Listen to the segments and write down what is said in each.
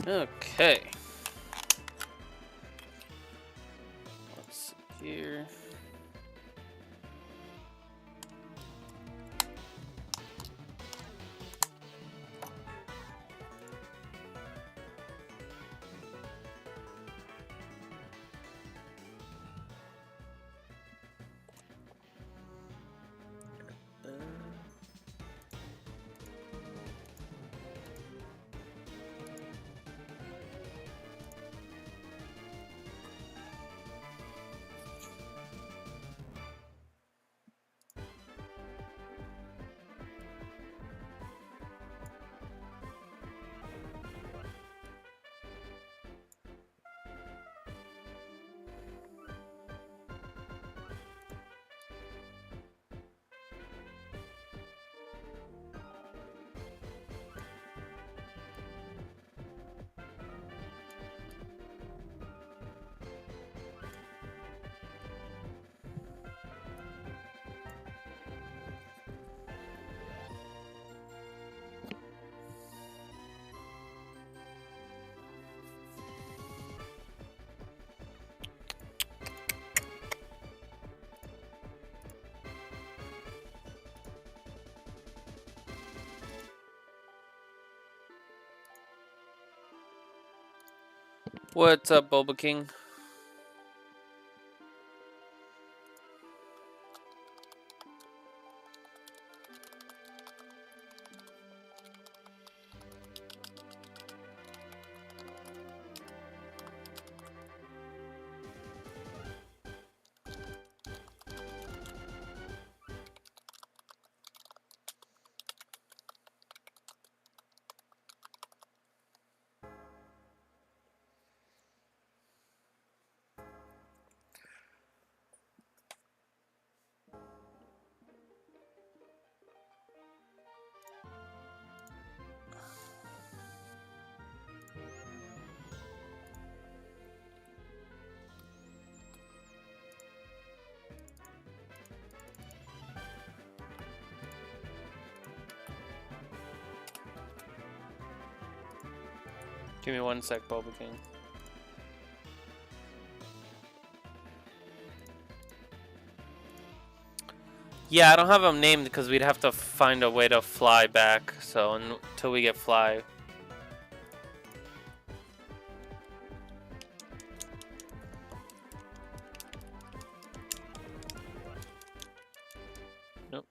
Okay. Let's see here. What's up, Boba King? Give me 1 sec, Boba King. Yeah, I don't have them named because we'd have to find a way to fly back. So until we get fly. Nope.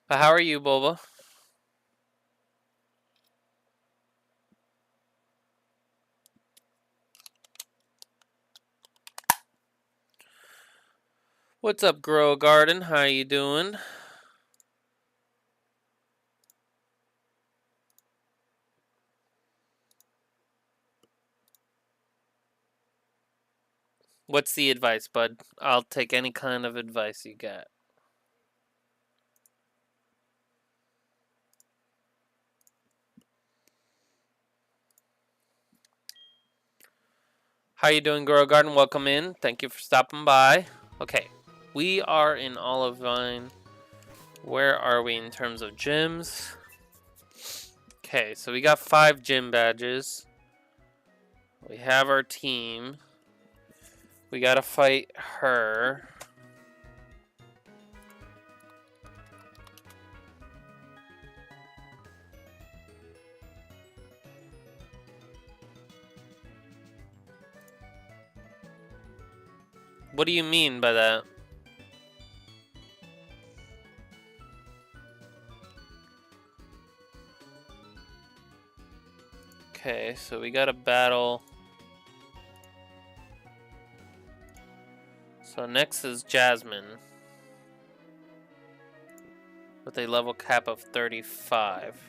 But how are you, Boba? What's up, Grow Garden? How you doing? What's the advice, bud? I'll take any kind of advice you got. How you doing, Grow Garden? Welcome in. Thank you for stopping by. Okay, we are in Olivine. Where are we in terms of gyms? Okay, so we got 5 gym badges. We have our team. We gotta fight her. What do you mean by that? Okay, so we gotta battle. So next is Jasmine. With a level cap of 35.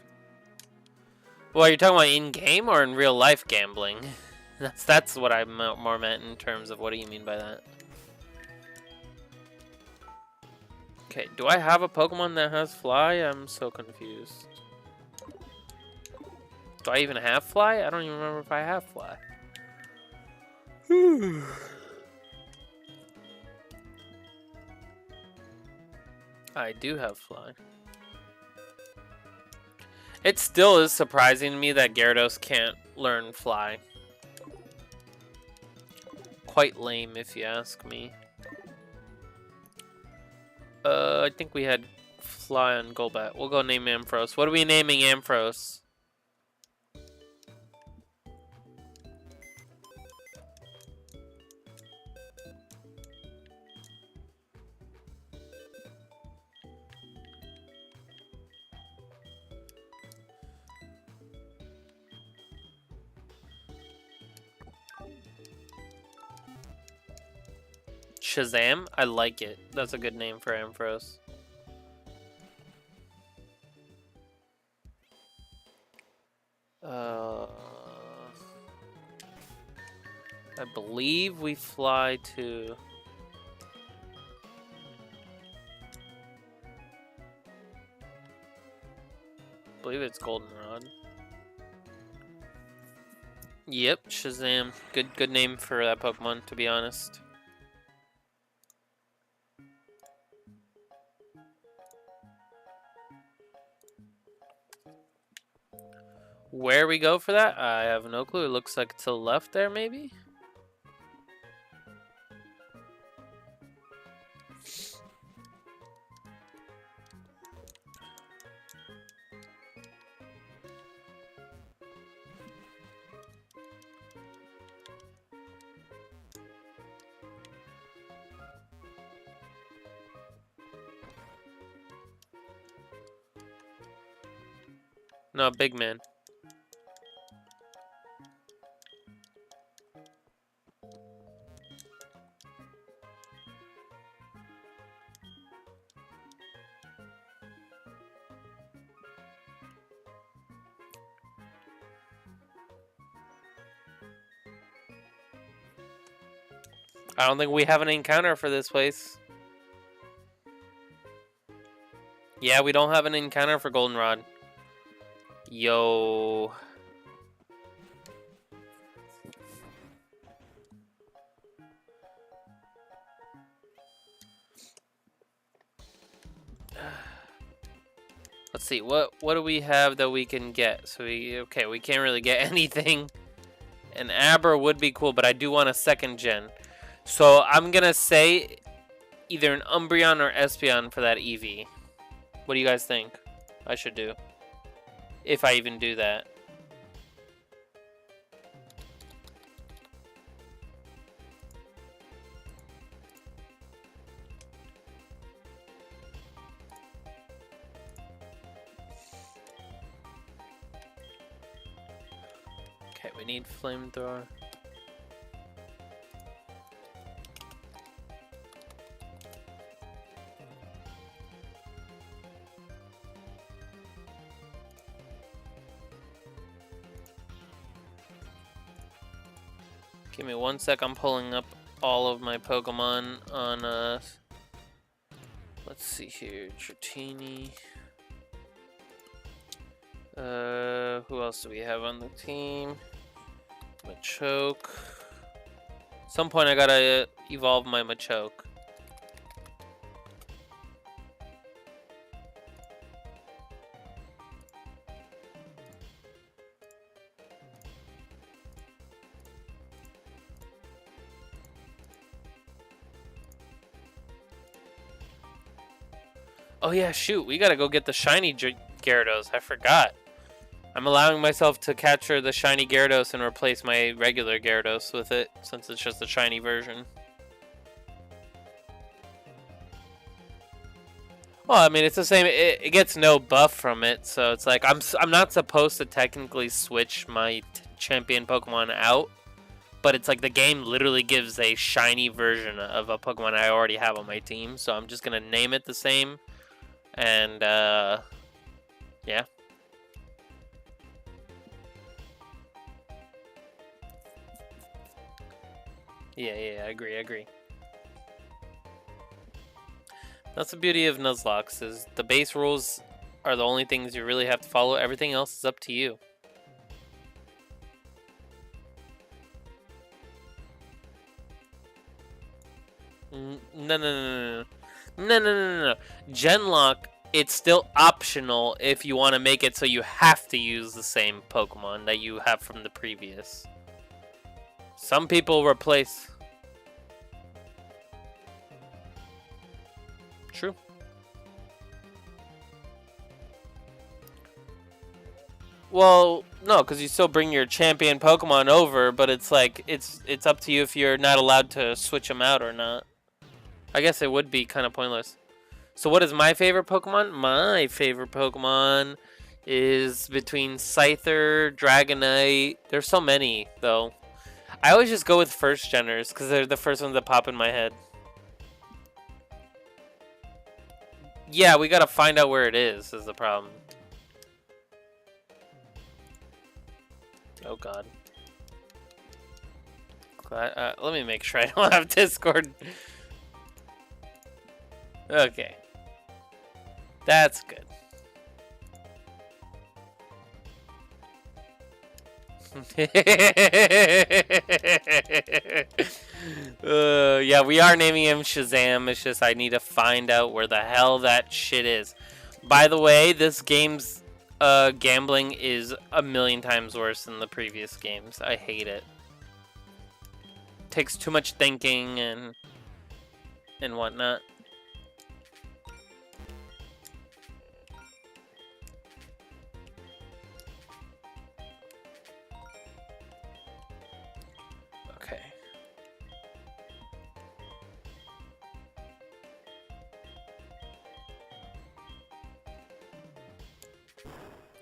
Well, are you talking about in-game or in real-life gambling? That's what I more meant in terms of what do you mean by that? Okay, do I have a Pokemon that has Fly? I'm so confused. Do I even have Fly? I don't even remember if I have Fly. I do have Fly. It still is surprising to me that Gyarados can't learn Fly. Quite lame, if you ask me. I think we had Fly on Golbat. We'll go name Ampharos. What are we naming Ampharos? Shazam? I like it. That's a good name for Ampharos. I believe we fly to... I believe it's Goldenrod. Yep, Shazam. Good name for that Pokemon, to be honest. Where we go for that? I have no clue. It looks like to the left there, maybe? No, big man. I don't think we have an encounter for this place. Yeah, we don't have an encounter for Goldenrod. Yo. Let's see, what do we have that we can get? So we can't really get anything. An Aber would be cool, but I do want a second gen. So I'm gonna say either an Umbreon or Espeon for that EV. What do you guys think I should do? If I even do that. Okay, we need Flamethrower. Give me 1 sec, I'm pulling up all of my Pokemon on, let's see here, Dratini. Who else do we have on the team? Machoke. At some point I gotta evolve my Machoke. Oh yeah, shoot, we gotta go get the shiny Gyarados. I forgot. I'm allowing myself to capture the shiny Gyarados and replace my regular Gyarados with it, since it's just a shiny version. Well, I mean, it's the same. It gets no buff from it, so it's like I'm not supposed to technically switch my champion Pokemon out, but it's like the game literally gives a shiny version of a Pokemon I already have on my team, so I'm just gonna name it the same. And, yeah. Yeah, I agree. That's the beauty of Nuzlocke, is the base rules are the only things you really have to follow. Everything else is up to you. No, no, no, no, no, no, no, no. Genlocke, it's still optional if you want to make it so you have to use the same Pokemon that you have from the previous. Some people replace. True. Well, no, because you still bring your champion Pokemon over, but it's like it's up to you if you're not allowed to switch them out or not. I guess it would be kind of pointless. So what is my favorite Pokemon? My favorite Pokemon is between Scyther, Dragonite. There's so many, though. I always just go with first geners, because they're the first ones that pop in my head. Yeah, we gotta find out where it is the problem. Oh, God. Let me make sure I don't have Discord. Okay. That's good. Yeah, we are naming him Shazam. It's just I need to find out where the hell that shit is. By the way, this game's gambling is a million times worse than the previous games. I hate it. Takes too much thinking and whatnot. Okay.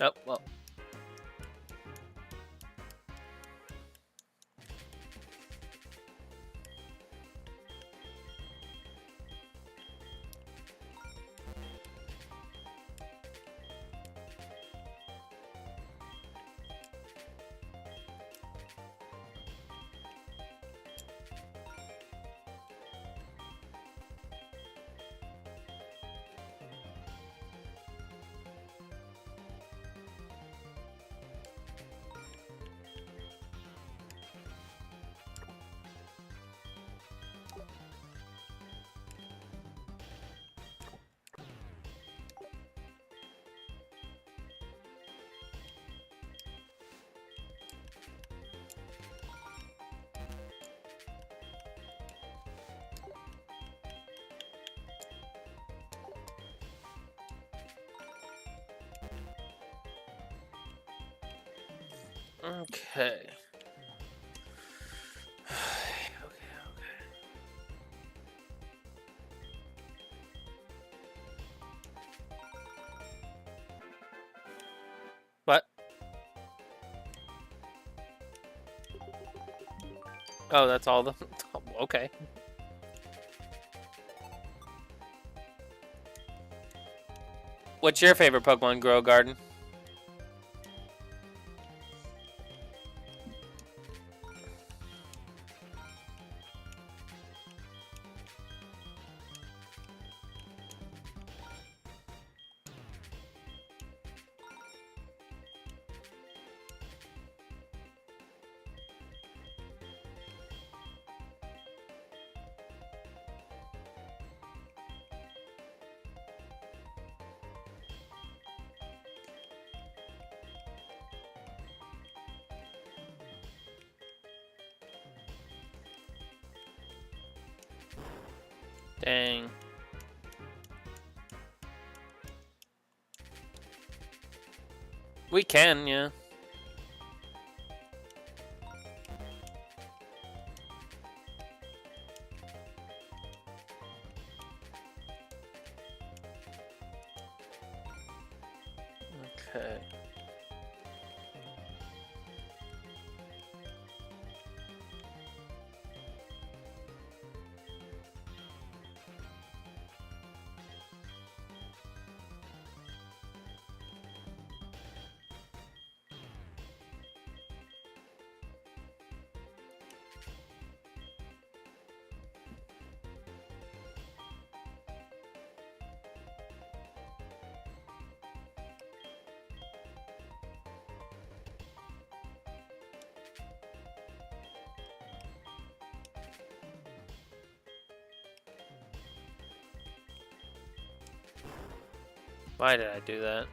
Oh, well. Okay. What? Oh, that's all the... Okay. What's your favorite Pokemon, Grow Garden? Dang. We can, yeah. Okay. Why did I do that?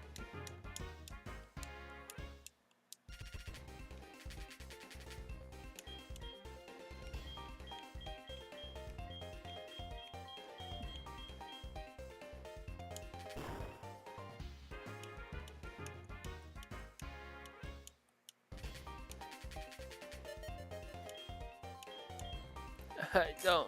I don't.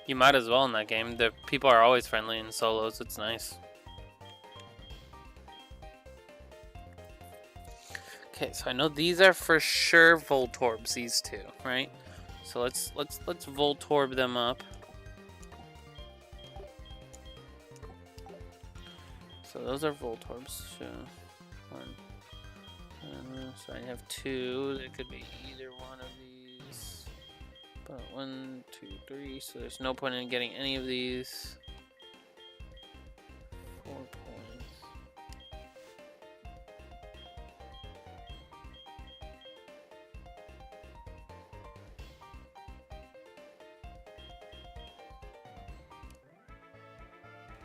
You might as well in that game. The people are always friendly in solos. It's nice. Okay, so I know these are for sure Voltorbs. These two, right? So let's Voltorb them up. So those are Voltorbs. So one. So I have two. They could be either one of these. But 1, 2, 3. So there's no point in getting any of these. 4 points.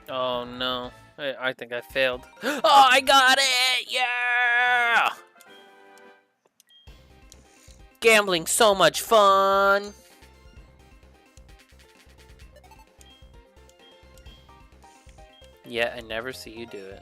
Oh no. I think I failed. Oh, I got it! Yeah! Gambling so much fun! Yet I never see you do it.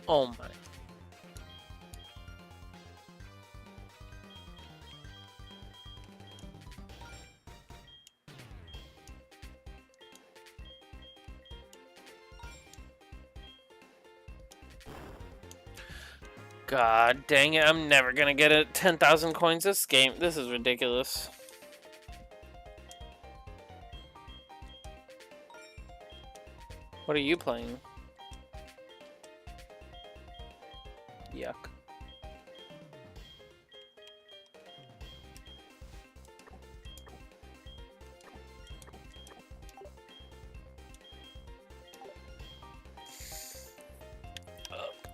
Oh my. God dang it, I'm never gonna get a 10,000 coins this game. This is ridiculous. What are you playing? Yuck.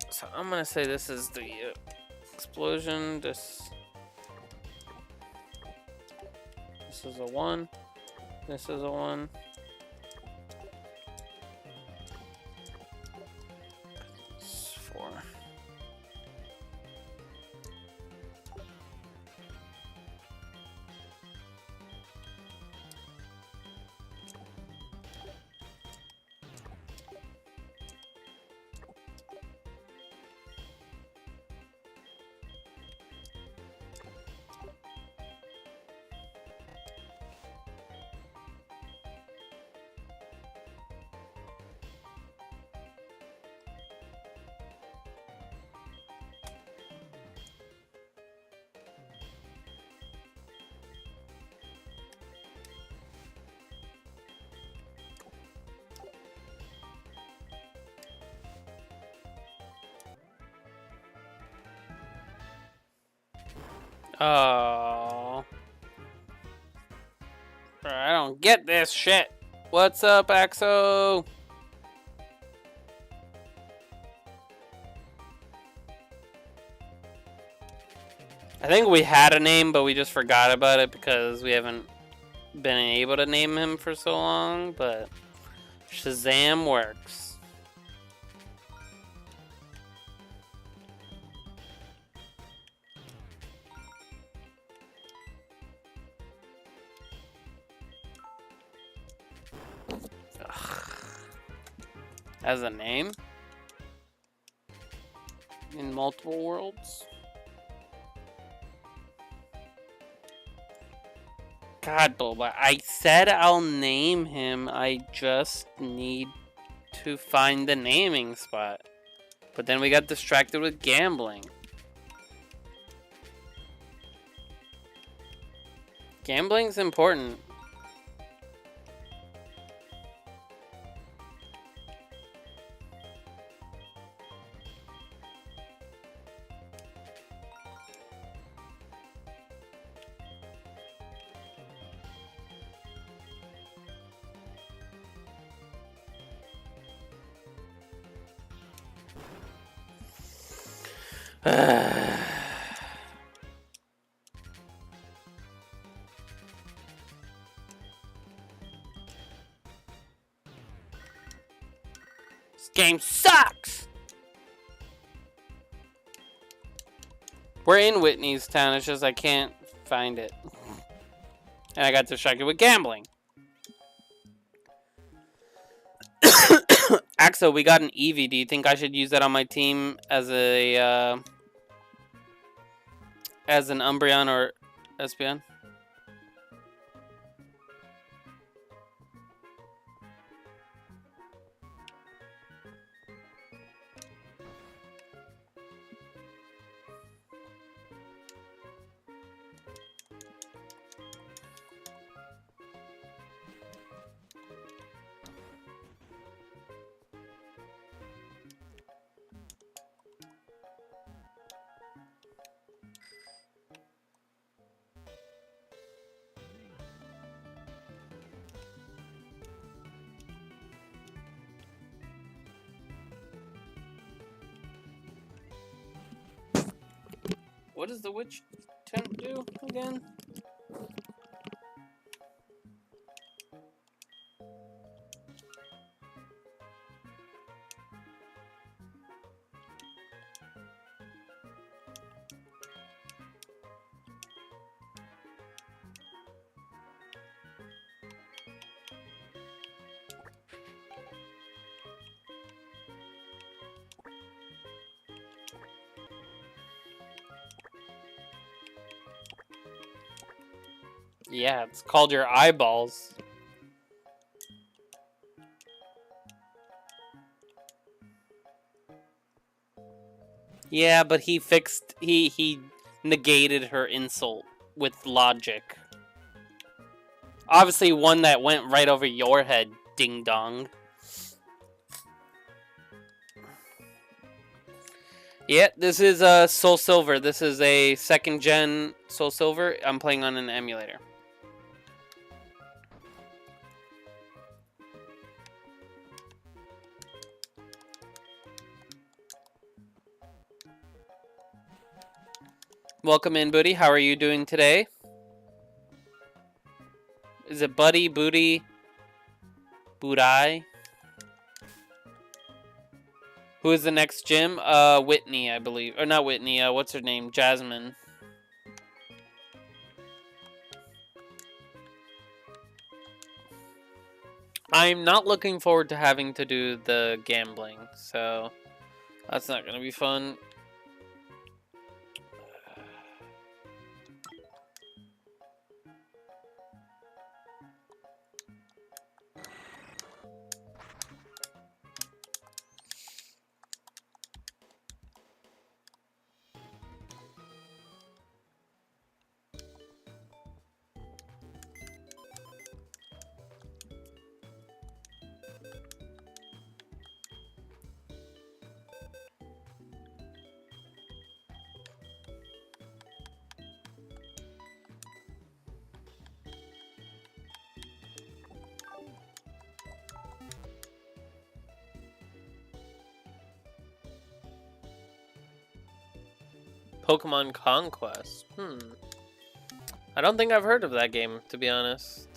So I'm gonna say this is the explosion. This is a 1. This is a 1. It's 4. Oh. I don't get this shit. What's up, Axo? I think we had a name, but we just forgot about it because we haven't been able to name him for so long, but Shazam works. As a name? In multiple worlds? God, Boba, I said I'll name him. I just need to find the naming spot. But then we got distracted with gambling. Gambling's important. This game sucks! We're in Whitney's town, it's just I can't find it. And I got distracted with gambling. Axel, we got an Eevee. Do you think I should use that on my team as a as an Umbreon or Espeon? What does the witch tent do again? Yeah, it's called your eyeballs. Yeah, but he negated her insult with logic. Obviously one that went right over your head, ding dong. Yeah, this is Soul Silver. This is a 2nd gen Soul Silver. I'm playing on an emulator. Welcome in, Booty. How are you doing today? Is it Buddy, Booty, Budai? Who is the next gym? Whitney, I believe. Or not Whitney, what's her name? Jasmine. I'm not looking forward to having to do the gambling, so that's not going to be fun. Pokemon Conquest. I don't think I've heard of that game, to be honest.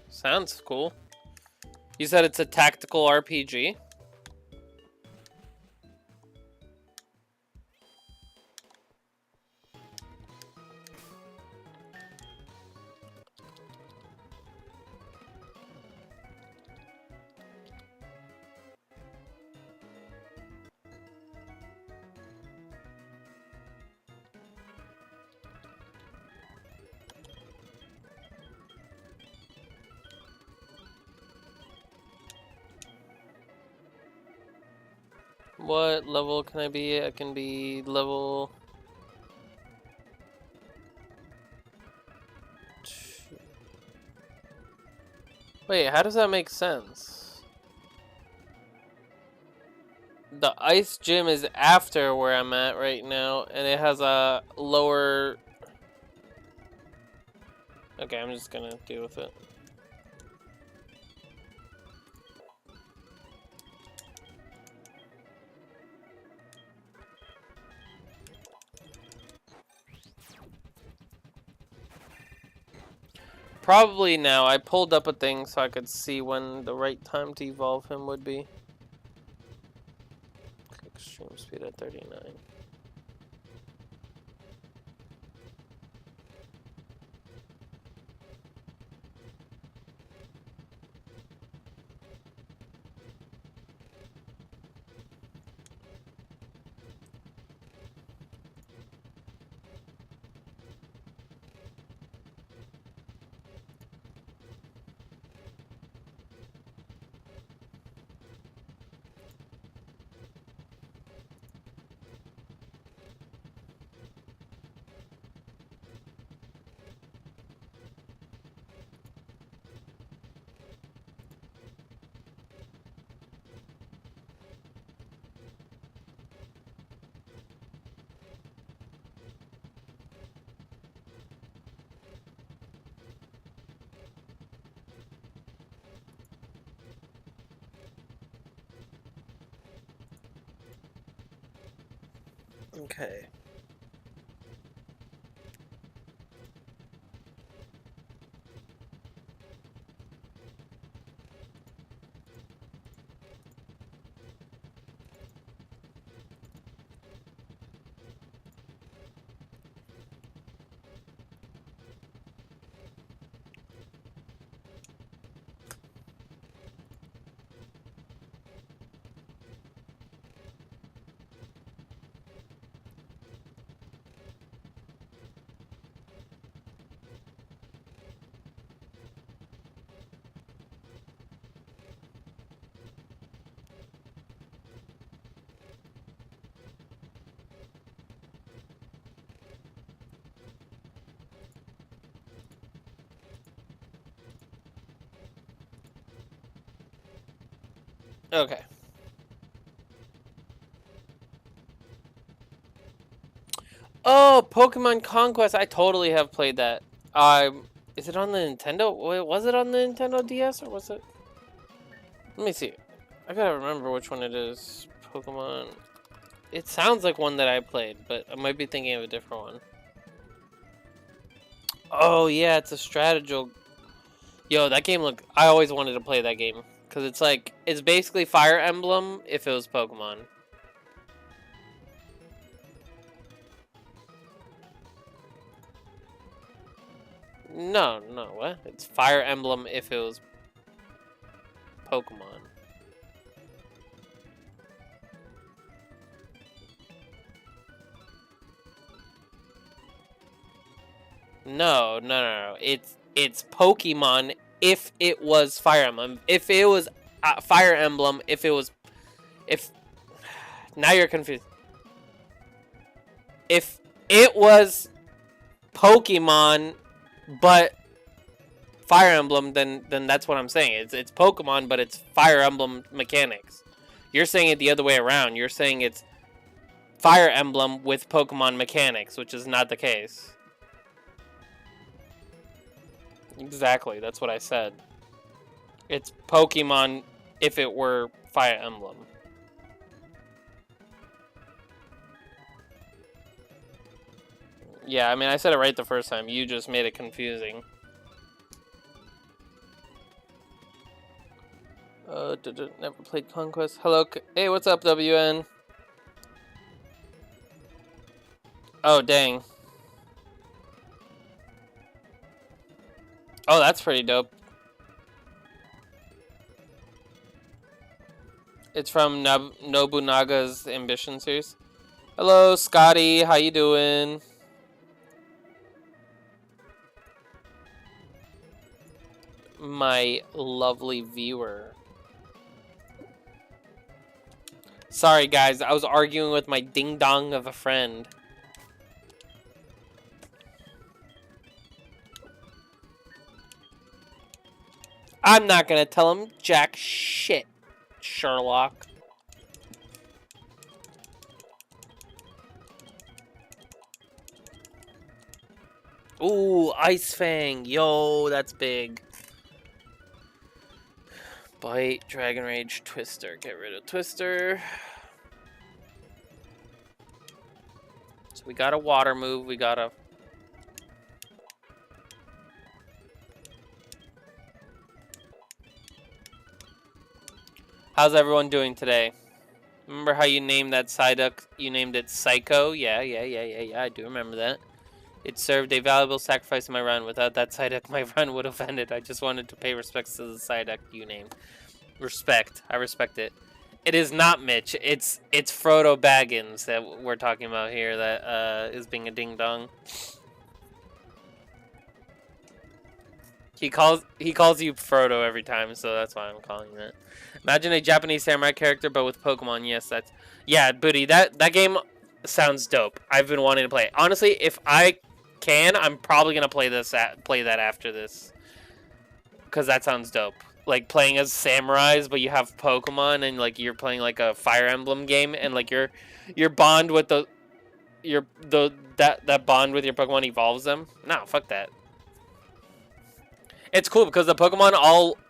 Sounds cool. You said it's a tactical RPG? What level can I be? I can be level... 2. Wait, how does that make sense? The ice gym is after where I'm at right now, and it has a lower... Okay, I'm just gonna deal with it. Probably now. I pulled up a thing so I could see when the right time to evolve him would be. Extreme speed at 39. Okay. Okay. Oh, Pokemon Conquest. I totally have played that. Is it on the Nintendo? Wait, was it on the Nintendo DS or was it? Let me see. I gotta remember which one it is. Pokemon. It sounds like one that I played, but I might be thinking of a different one. Oh yeah, it's a strategical. Yo, that game look. I always wanted to play that game because it's like it's basically Fire Emblem if it was Pokemon. No, no, what? It's Fire Emblem if it was Pokemon. No, no, no, no. It's Pokemon if it was Fire Emblem. If it was Fire Emblem, if now you're confused. If it was Pokemon, but Fire Emblem, then that's what I'm saying. It's Pokemon, but it's Fire Emblem mechanics. You're saying it the other way around. You're saying it's Fire Emblem with Pokemon mechanics, which is not the case. Exactly, that's what I said. It's Pokemon if it were Fire Emblem. Yeah, I mean, I said it right the first time. You just made it confusing. Never played Conquest. Hello. Hey, what's up, WN? Oh, dang. Oh, that's pretty dope. It's from Nobunaga's Ambition series. Hello, Scotty. How you doing? My lovely viewer. Sorry, guys. I was arguing with my ding-dong of a friend. I'm not gonna tell him jack shit, Sherlock. Ooh, Ice Fang. Yo, that's big. Bite, Dragon Rage, Twister. Get rid of Twister. So we got a water move. We got a... How's everyone doing today? Remember how you named that Psyduck? You named it Psycho? Yeah. I do remember that. It served a valuable sacrifice in my run. Without that Psyduck, my run would have ended. I just wanted to pay respects to the Psyduck you named. Respect. I respect it. It is not Mitch. It's Frodo Baggins that we're talking about here that is being a ding-dong. He calls you Frodo every time, so that's why I'm calling that. Imagine a Japanese samurai character, but with Pokemon. Yes, that's... Yeah, Booty, that game sounds dope. I've been wanting to play it. Honestly, if I can, I'm probably going to play that after this. Because that sounds dope. Like, playing as samurais, but you have Pokemon, and, like, you're playing, like, a Fire Emblem game, and, like, your bond with that bond with your Pokemon evolves them. No, fuck that. It's cool because the Pokemon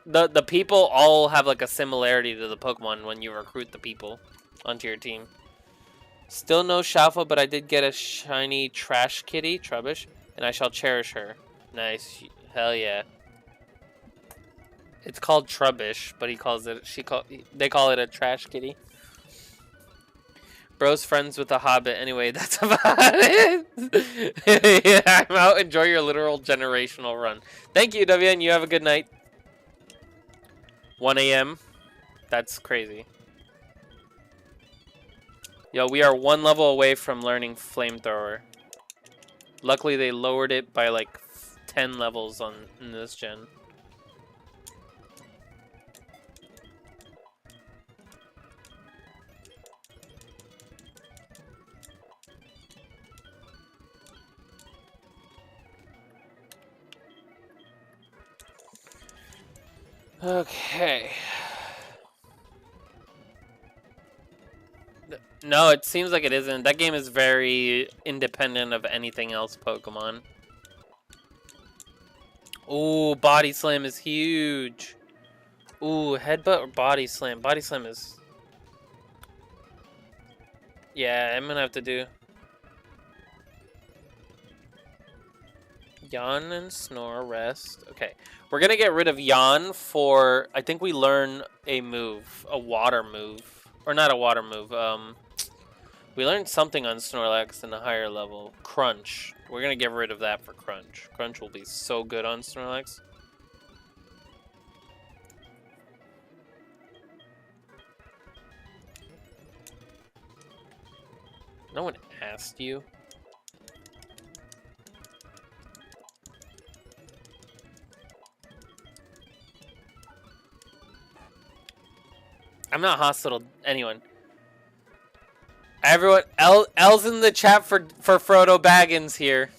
the people all have like a similarity to the Pokemon when you recruit the people onto your team. Still no Shalfa, but I did get a shiny Trash Kitty, Trubbish, and I shall cherish her. Nice. Hell yeah. It's called Trubbish, but they call it a Trash Kitty. Bro's friends with the Hobbit. Anyway, that's about it. Yeah, I'm out. Enjoy your literal generational run. Thank you, WN. You have a good night. 1 a.m. That's crazy. Yo, we are 1 level away from learning Flamethrower. Luckily, they lowered it by like 10 levels in this gen. Okay. No, it seems like it isn't. That game is very independent of anything else Pokemon. Ooh, Body Slam is huge. Ooh, Headbutt or Body Slam? Body Slam is... Yeah, I'm gonna have to do... Yawn and Snore, rest. Okay. We're gonna get rid of Yawn for... I think we learn a move. A water move. Or not a water move. We learned something on Snorlax in a higher level. Crunch. We're gonna get rid of that for Crunch. Crunch will be so good on Snorlax. No one asked you. I'm not hostile to anyone. Everyone, L's in the chat for Frodo Baggins here.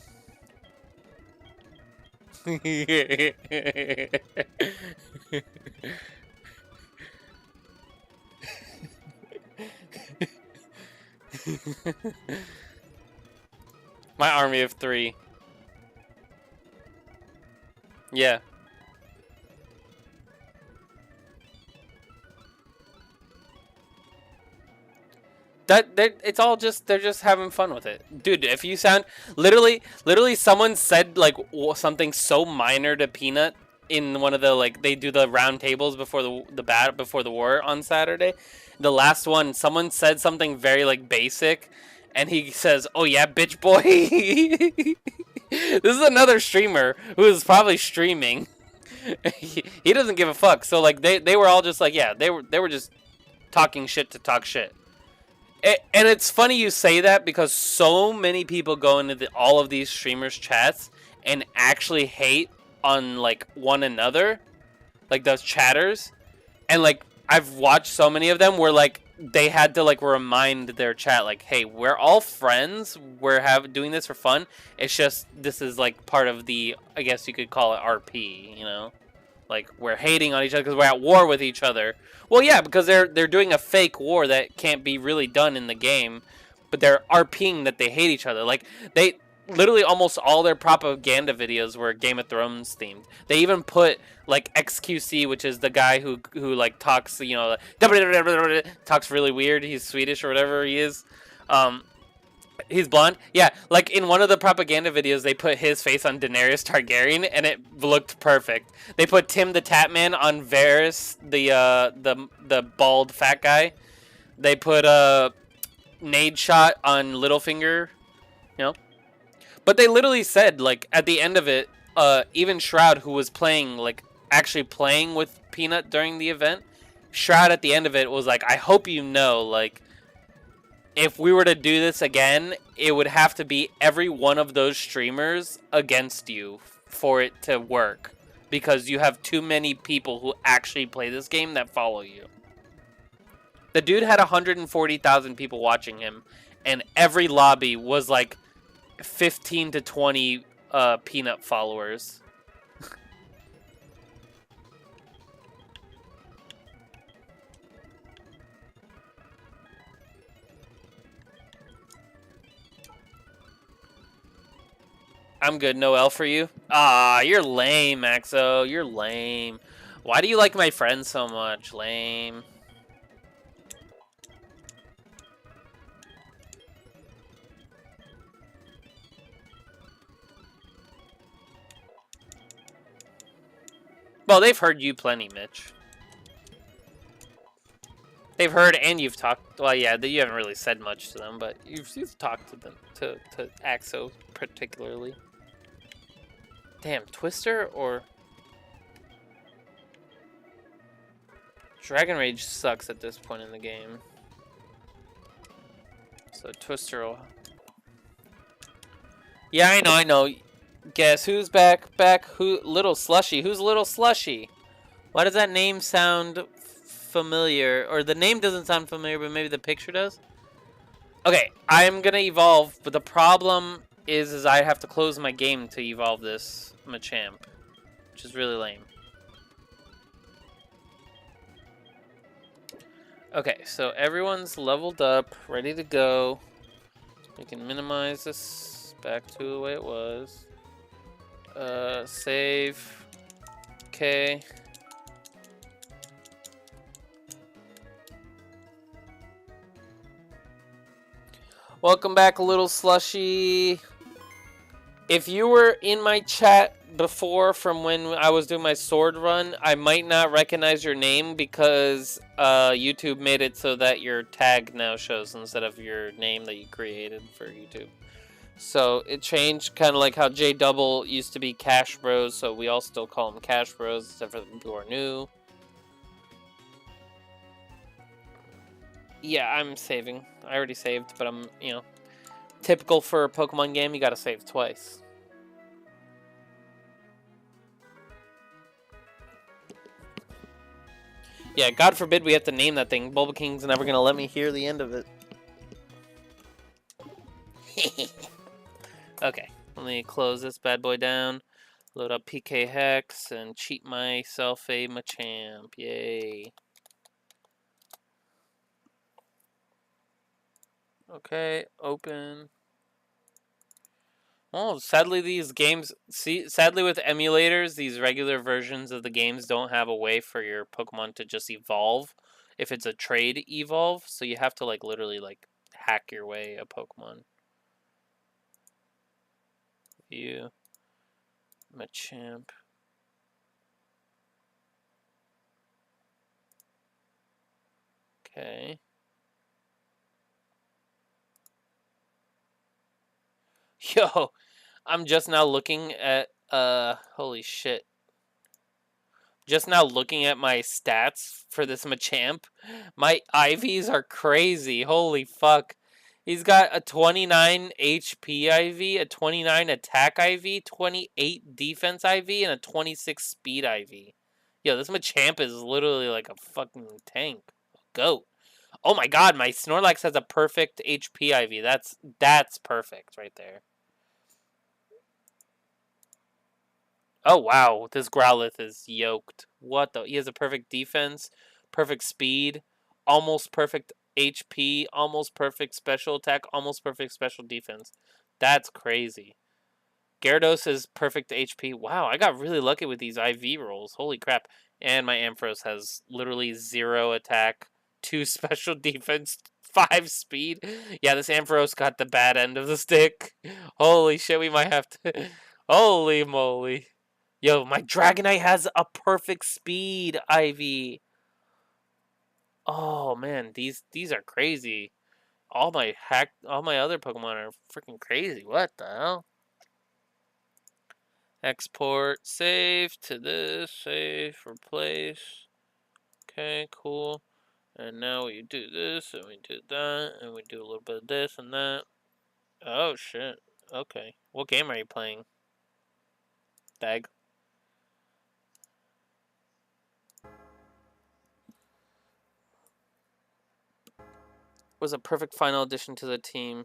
My army of 3. Yeah. It's all just, they're just having fun with it. Dude, if you sound literally someone said like something so minor to Peanut in one of the, like, they do the round tables before the war on Saturday. The last one, someone said something very like basic and he says, "Oh yeah, bitch boy." This is another streamer who is probably streaming. He doesn't give a fuck. So like they were all just like, yeah, they were just talking shit to talk shit. And it's funny you say that because so many people go into all of these streamers' chats and actually hate on like one another, like those chatters. And like I've watched so many of them where like they had to like remind their chat like, hey, we're all friends, we're doing this for fun, it's just this is like part of the, I guess you could call it RP, you know, like we're hating on each other because we're at war with each other. Well, yeah, because they're doing a fake war that can't be really done in the game, but they're RPing that they hate each other. Like they literally almost all their propaganda videos were Game of Thrones themed. They even put like XQC, which is the guy who like talks, you know, talks really weird. He's Swedish or whatever he is. He's blonde. Yeah, like in one of the propaganda videos, they put his face on Daenerys Targaryen, and it looked perfect. They put Tim the Tatman on Varys, the bald fat guy. They put Nade Shot on Littlefinger, you know. But they literally said like at the end of it, even Shroud, who was playing like actually playing with Peanut during the event, Shroud at the end of it was like, I hope you know, like, if we were to do this again, it would have to be every one of those streamers against you for it to work. Because you have too many people who actually play this game that follow you. The dude had 140,000 people watching him, and every lobby was like 15 to 20 Peanut followers. I'm good. No L for you? Ah, you're lame, Maxo. You're lame. Why do you like my friend so much? Lame. Well, they've heard you plenty, Mitch. They've heard and you've talked. Well, yeah, you haven't really said much to them, but you've talked to them, to Axo particularly. Damn, Twister or Dragon Rage sucks at this point in the game. So Twister will... Yeah, I know. Guess who's back? Who? Little Slushy. Who's Little Slushy? Why does that name sound familiar? Or the name doesn't sound familiar, but maybe the picture does? Okay, I'm gonna evolve, but the problem is I have to close my game to evolve this Machamp, which is really lame. Okay, so everyone's leveled up, ready to go. We can minimize this back to the way it was. Save. Okay. Welcome back, Little Slushy. If you were in my chat before from when I was doing my sword run, I might not recognize your name because YouTube made it so that your tag now shows instead of your name that you created for YouTube. So it changed, kind of like how J Double used to be Cash Bros, so we all still call him Cash Bros, except for the people who are new. Yeah, I'm saving. I already saved, but I'm, you know, typical for a Pokemon game, you gotta save twice. Yeah, God forbid we have to name that thing. Bulba King's never gonna let me hear the end of it. Okay, let me close this bad boy down, load up PK Hex, and cheat myself a Machamp. Yay. Okay, open. Oh, sadly these games, sadly with emulators, these regular versions of the games don't have a way for your Pokemon to just evolve if it's a trade evolve, so you have to like literally like hack your way a Pokemon. View Machamp. Okay. Yo, I'm just now looking at holy shit. Just now looking at my stats for this Machamp. My IVs are crazy. Holy fuck. He's got a 29 HP IV, a 29 attack IV, 28 defense IV, and a 26 speed IV. Yo, this Machamp is literally like a fucking tank. Goat. Oh my god, my Snorlax has a perfect HP IV. That's perfect right there. Oh wow, this Growlithe is yoked. What the? He has a perfect defense, perfect speed, almost perfect HP, almost perfect special attack, almost perfect special defense. That's crazy. Gyarados is perfect HP. Wow, I got really lucky with these IV rolls. Holy crap. And my Ampharos has literally 0 attack, 2 special defense, 5 speed. Yeah, this Ampharos got the bad end of the stick. Holy shit, we might have to... Holy moly. Yo, my Dragonite has a perfect speed IV. Oh man, these are crazy. All my other Pokemon are freaking crazy. What the hell? Export, save to this, save, replace. Okay, cool. And now we do this, and we do that, and we do a little bit of this and that. Oh, shit. Okay. What game are you playing? Dag. Was a perfect final addition to the team.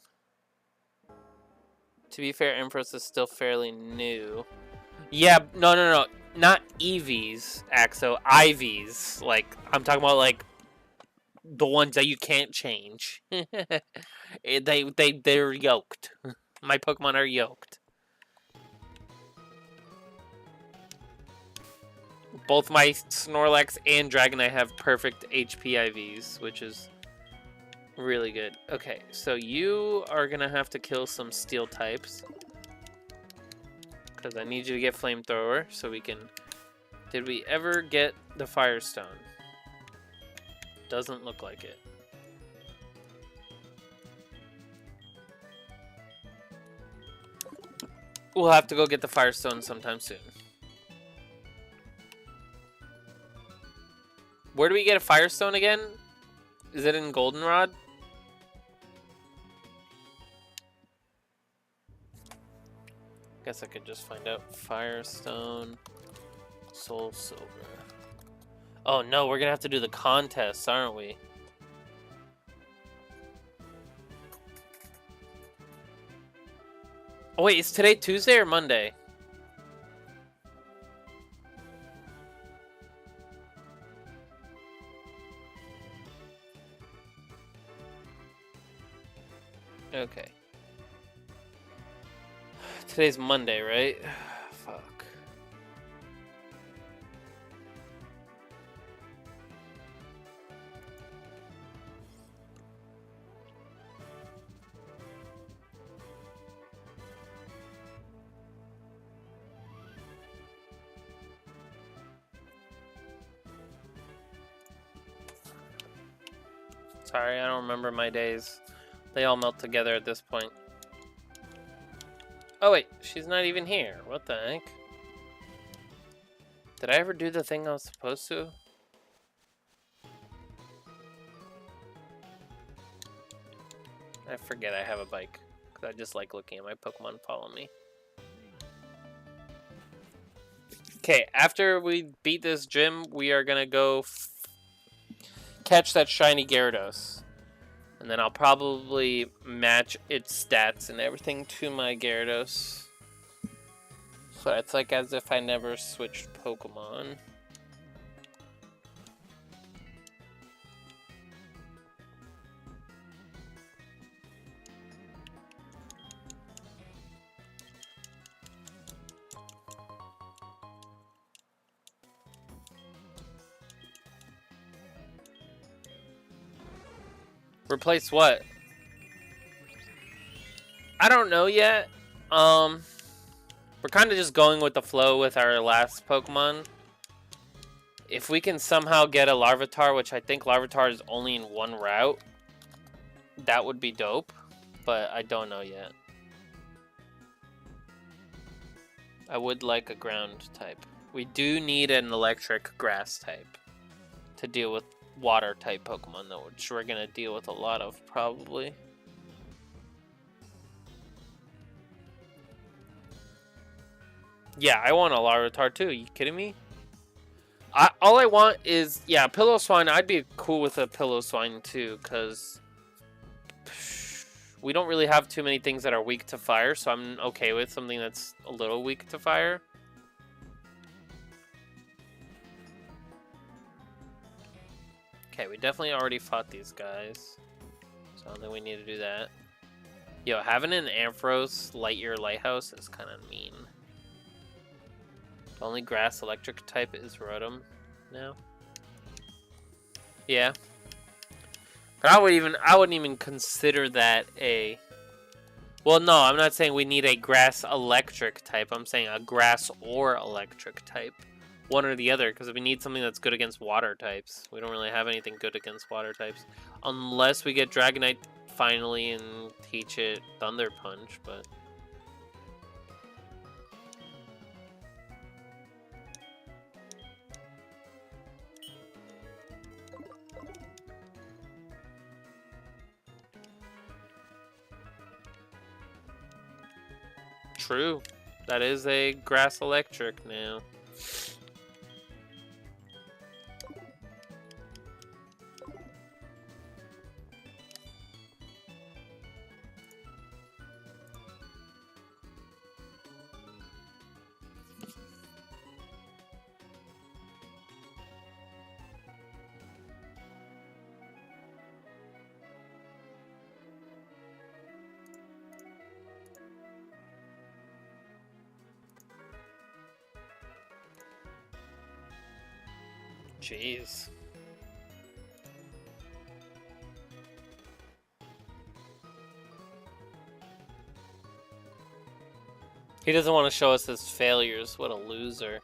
To be fair, Empress is still fairly new. Yeah, no. Not EVs, Axo. IVs. Like, I'm talking about, like, the ones that you can't change. They're yoked. My Pokemon are yoked. Both my Snorlax and Dragonite have perfect HP IVs, which is really good. Okay, so you are gonna have to kill some steel types. Because I need you to get Flamethrower so we can... Did we ever get the Firestone? Doesn't look like it. We'll have to go get the Firestone sometime soon. Where do we get a Firestone again? Is it in Goldenrod? Guess I could just find out. Firestone, Soul Silver. Oh no, we're gonna have to do the contest, aren't we? Oh wait, is today Tuesday or Monday? Okay. Today's Monday, right? Fuck. Sorry, I don't remember my days. They all melt together at this point. Oh wait, she's not even here. What the heck? Did I ever do the thing I was supposed to? I forget I have a bike. Because I just like looking at my Pokemon follow me. Okay, after we beat this gym, we are gonna go catch that shiny Gyarados. And then I'll probably match its stats and everything to my Gyarados. So it's like as if I never switched Pokemon. Replace what? I don't know yet. We're kind of just going with the flow with our last Pokemon. If we can somehow get a Larvitar, which I think Larvitar is only in one route, that would be dope. But I don't know yet. I would like a ground type. We do need an electric grass type to deal with water type Pokemon though, which we're gonna deal with a lot of probably. Yeah, I want a Larvitar too. You kidding me? All I want is, yeah, Pillow Swine. I'd be cool with a Pillow Swine too, because we don't really have too many things that are weak to fire, so I'm okay with something that's a little weak to fire. Okay, we definitely already fought these guys, so I don't think we need to do that. Yo, having an Ampharos light your lighthouse is kind of mean. The only grass electric type is Rotom now. Yeah. But I wouldn't even consider that a... Well, no, I'm not saying we need a grass electric type. I'm saying a grass or electric type. One or the other, because we need something that's good against water types. We don't really have anything good against water types. Unless we get Dragonite finally and teach it Thunder Punch, but... True. That is a grass electric now. Jeez. He doesn't want to show us his failures. What a loser.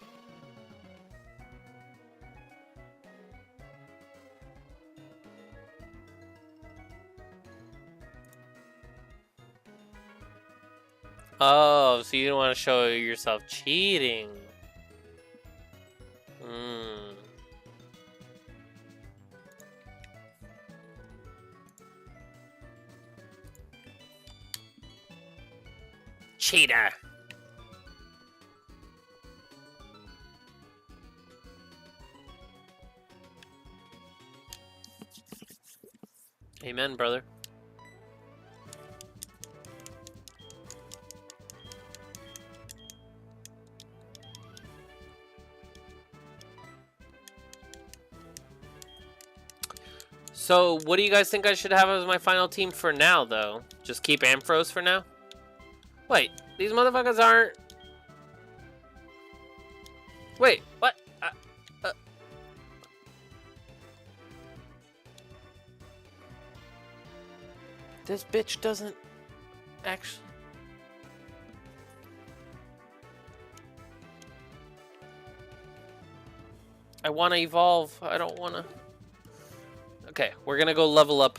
Oh, so you don't want to show yourself cheating. Cheater. Amen, brother. So, what do you guys think I should have as my final team for now, though? Just keep Ampharos for now? Wait, these motherfuckers aren't... Wait, what? This bitch doesn't actually... I want to evolve. I don't want to... Okay, we're gonna go level up.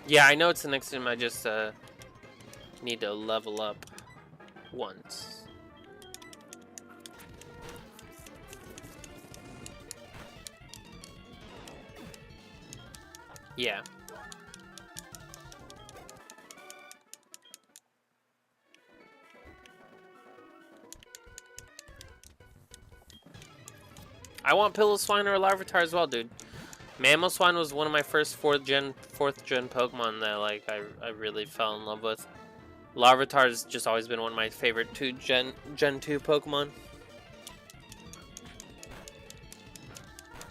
Yeah, I know it's the next gym. I just need to level up once. Yeah. I want Pillow-Swine or Larvitar as well, dude. Mamoswine was one of my first fourth gen Pokemon that like I really fell in love with. Larvitar's just always been one of my favorite Gen 2 Pokemon.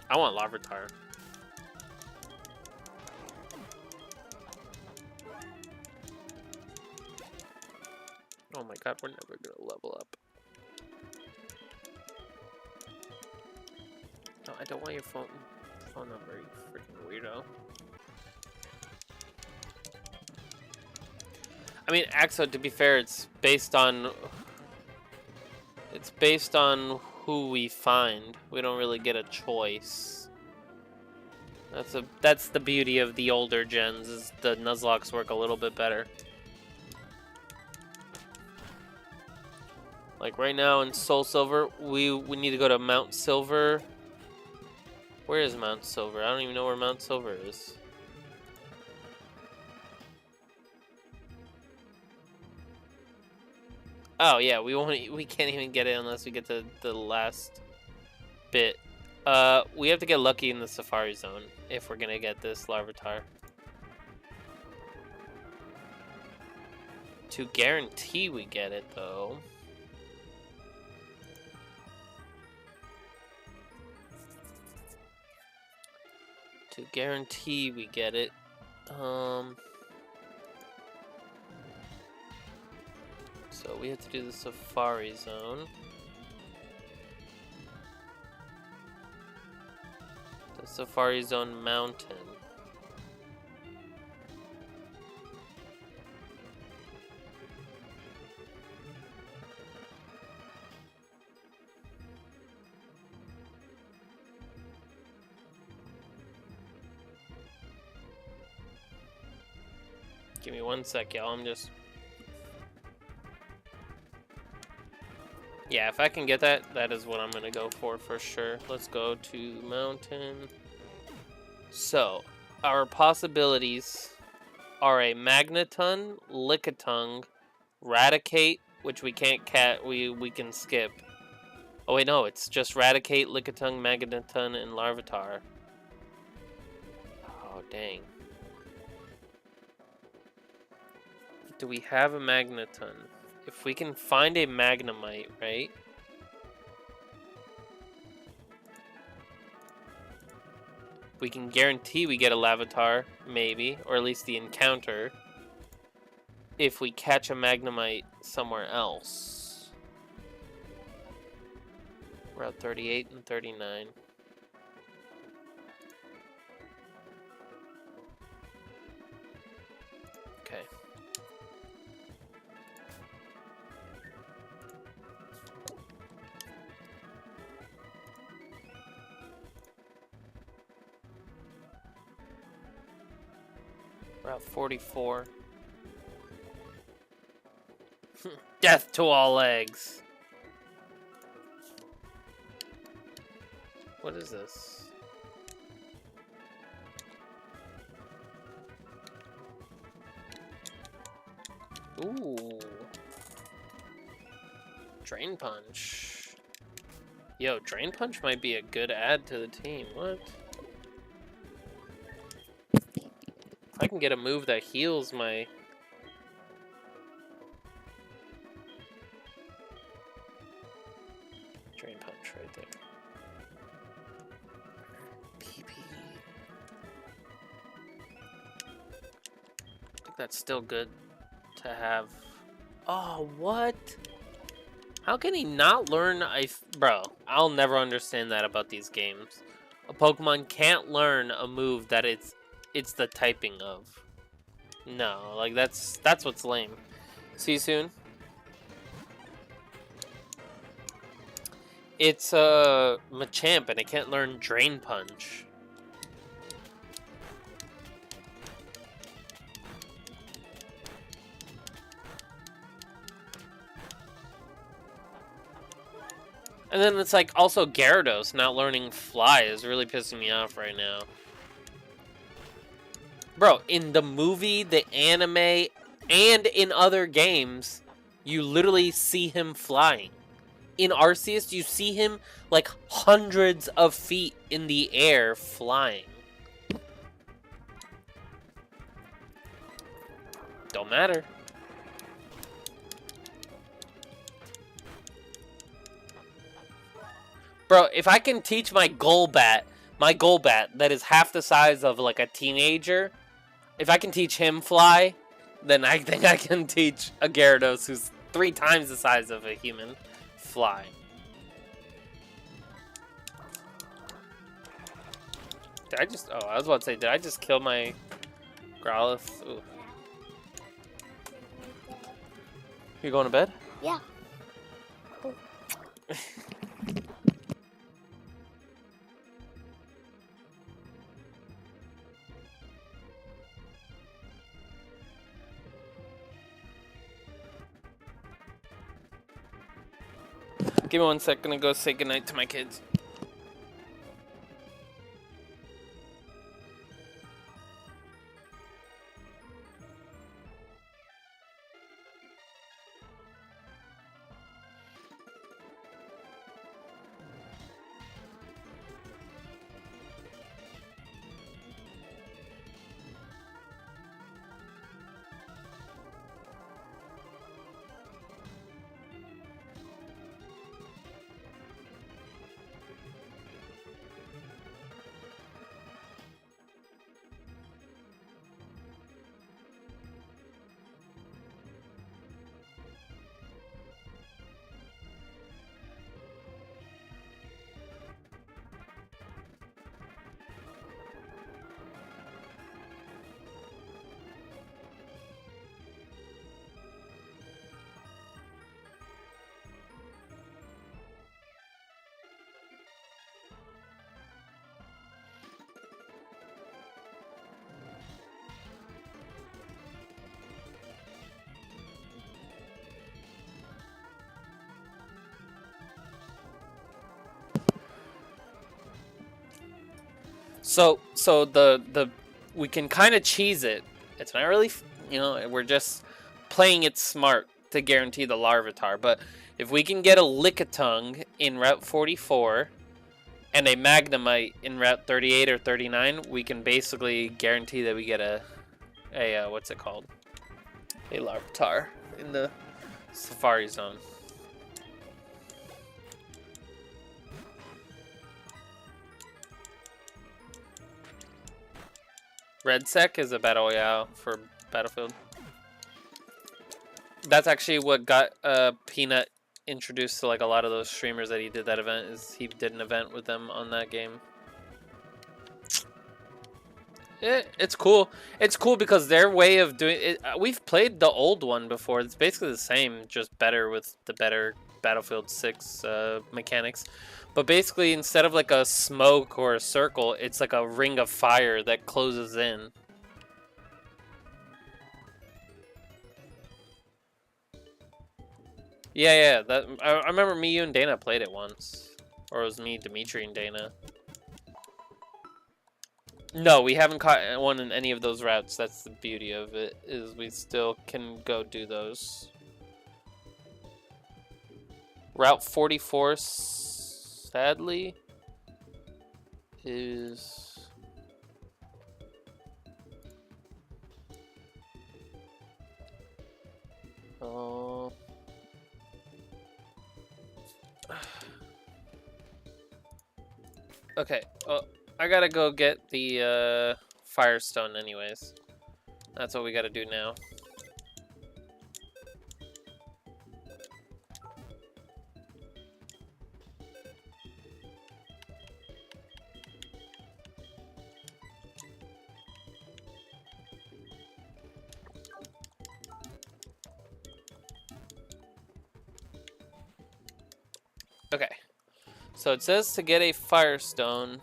I want Larvitar. Oh my god, we're never gonna level up. No, I don't want your phone number, you freaking weirdo. I mean, Axo, to be fair, it's based on who we find. We don't really get a choice. That's the beauty of the older gens, is the Nuzlockes work a little bit better. Like right now in Soul Silver, we need to go to Mount Silver. Where is Mount Silver? I don't even know where Mount Silver is. Oh yeah, we can't even get it unless we get to the last bit. We have to get lucky in the Safari Zone if we're gonna get this Larvitar. To guarantee we get it though. To guarantee we get it. So we have to do the Safari Zone. The Safari Zone Mountain. Give me 1 sec, y'all. I'm just... Yeah, if I can get that, that is what I'm going to go for sure. Let's go to Mountain. So, our possibilities are a Magneton, Lickitung, Raticate, which we can't we can skip. Oh wait, no, it's just Raticate, Lickitung, Magneton, and Larvitar. Oh, dang. Do we have a Magneton? If we can find a Magnemite, right? We can guarantee we get a Larvitar, maybe, or at least the encounter, if we catch a Magnemite somewhere else. Route 38 and 39. Okay. Route 44. Death to all eggs. What is this? Ooh. Drain Punch. Yo, Drain Punch might be a good add to the team. What? If I can get a move that heals my... Drain Punch right there. PP. I think that's still good to have. Oh, what? How can he not learn Bro, I'll never understand that about these games. A Pokemon can't learn a move that it's the typing of. No, like that's what's lame. See you soon. It's a Machamp and it can't learn Drain Punch. And then it's like also Gyarados not learning Fly is really pissing me off right now. Bro, in the movie, the anime, and in other games, you literally see him flying. In Arceus, you see him like hundreds of feet in the air flying. Don't matter. Bro, if I can teach my Golbat that is half the size of like a teenager, if I can teach him fly, then I think I can teach a Gyarados who's 3 times the size of a human fly. Did I just... Oh, I was about to say, did I just kill my Growlithe? Ooh. You going to bed? Yeah. Cool. Give me 1 sec. Gonna go say goodnight to my kids. So the we can kind of cheese it. It's not really, we're just playing it smart to guarantee the Larvitar. But if we can get a Lickitung in Route 44 and a Magnemite in Route 38 or 39, we can basically guarantee that we get a what's it called? A Larvitar in the Safari Zone. Red Sec is a battle royale for Battlefield. That's actually what got Peanut introduced to like a lot of those streamers that he did that event. Is he did an event with them on that game. It's cool. It's cool because their way of doing it. We've played the old one before. It's basically the same, just better with the better Battlefield 6 mechanics. But basically, instead of like a smoke or a circle, it's like a ring of fire that closes in. Yeah. That I remember me, you, and Dana played it once, or it was me, Dimitri, and Dana. No, we haven't caught one in any of those routes. That's the beauty of it, is we still can go do those. Route 44, sadly, is... Oh... Okay, well, I gotta go get the Firestone anyways. That's what we gotta do now. Okay, so it says to get a Firestone,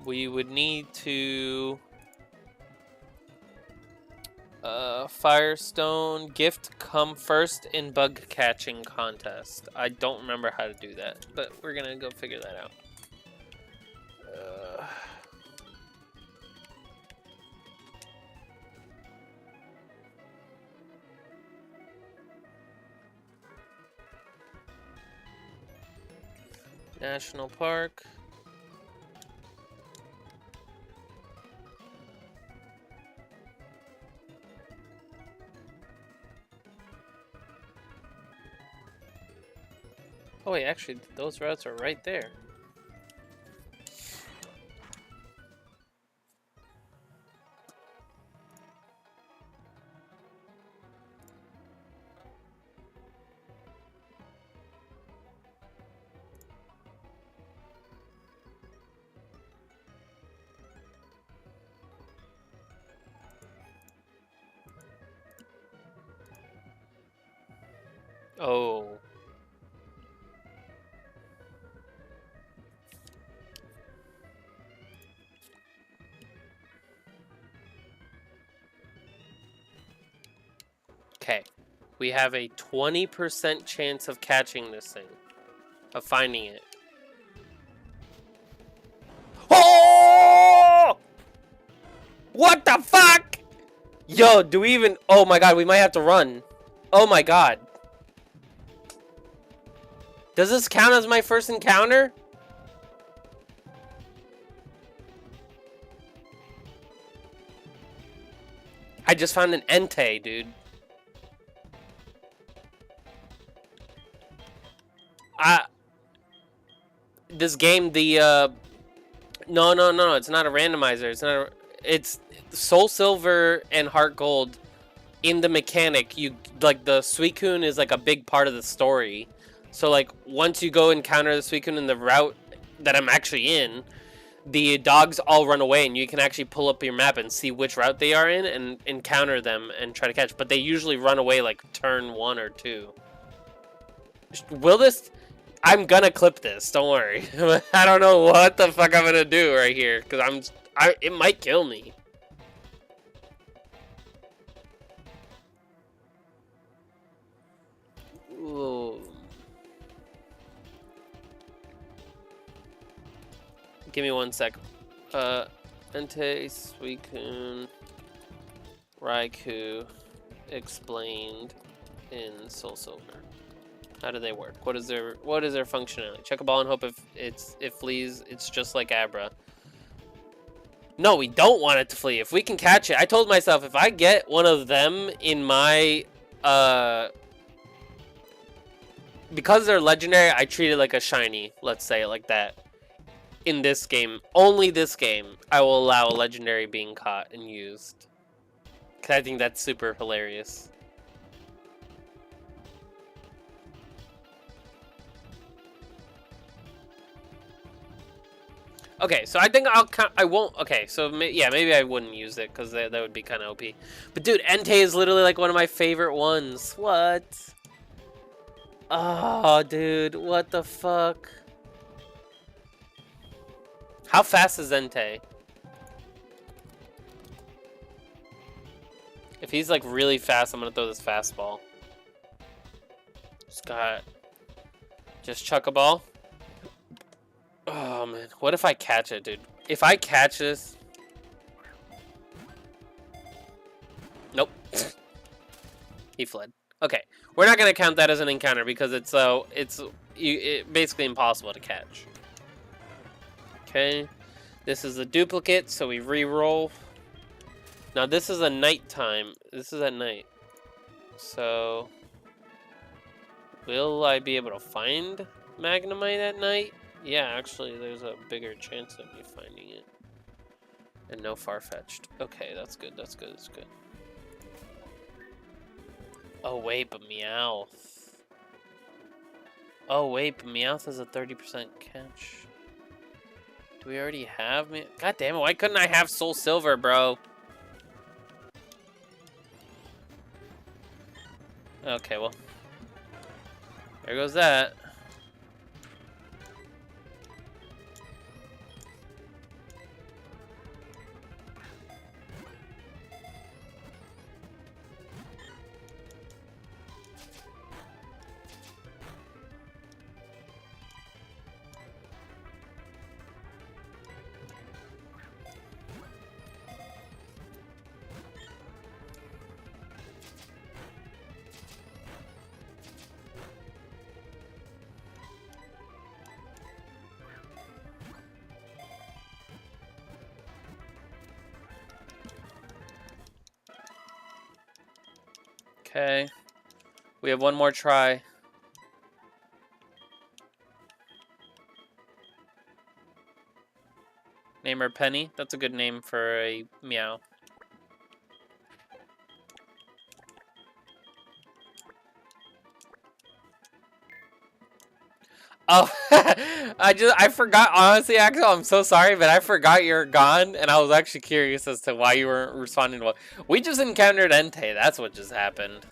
we would need to Firestone gift come first in bug catching contest. I don't remember how to do that, but we're gonna go figure that out. National Park. Oh wait, actually, those routes are right there. Oh. Okay. We have a 20% chance of catching this thing. of finding it. Oh! What the fuck? Yo, do we even... Oh my god, we might have to run. Oh my god. Does this count as my first encounter? I just found an Entei, dude. This game, the no, it's not a randomizer. It's not a, it's Soul Silver and Heart Gold. In the mechanic, you like the Suicune is like a big part of the story. So like once you go encounter the Suicune in the route that I'm actually in, the dogs all run away, and you can actually pull up your map and see which route they are in and encounter them and try to catch. But they usually run away like turn 1 or 2. Will this? I'm gonna clip this. Don't worry. I don't know what the fuck I'm gonna do right here because it might kill me. Ooh. Give me 1 sec. Entei, Suicune, Raikou, explained in Soul Silver. How do they work? What is their functionality? Check a ball and hope if it flees, it's just like Abra. No, we don't want it to flee. If we can catch it, I told myself if I get one of them in my because they're legendary, I treat it like a shiny. Let's say it like that. In this game, only this game, I will allow a legendary being caught and used. Cause I think that's super hilarious. Okay, so I think I won't. Okay, so yeah, maybe I wouldn't use it because that would be kind of OP. But dude, Entei is literally like one of my favorite ones. What? Oh, dude, what the fuck? How fast is Entei? If he's like really fast, I'm gonna throw this fastball. Just chuck a ball. Oh man, what if I catch it, dude? If I catch this... Nope. He fled. Okay, we're not gonna count that as an encounter because it's basically impossible to catch. Okay, this is a duplicate, so we re-roll. Now this is a nighttime. This is at night. So, will I be able to find Magnemite at night? Yeah, actually, there's a bigger chance of me finding it. And no far-fetched. Okay, that's good, that's good, that's good. Oh, wait, but Meowth. Oh, wait, but Meowth has a 30% catch. Do we already have me? God damn it, why couldn't I have Soul Silver, bro? Okay, well. There goes that. Okay. We have one more try. Name her Penny. That's a good name for a meow. Oh, I forgot. Honestly, Axel, I'm so sorry, but I forgot you're gone, and I was actually curious as to why you weren't responding to what. We just encountered Entei. That's what just happened.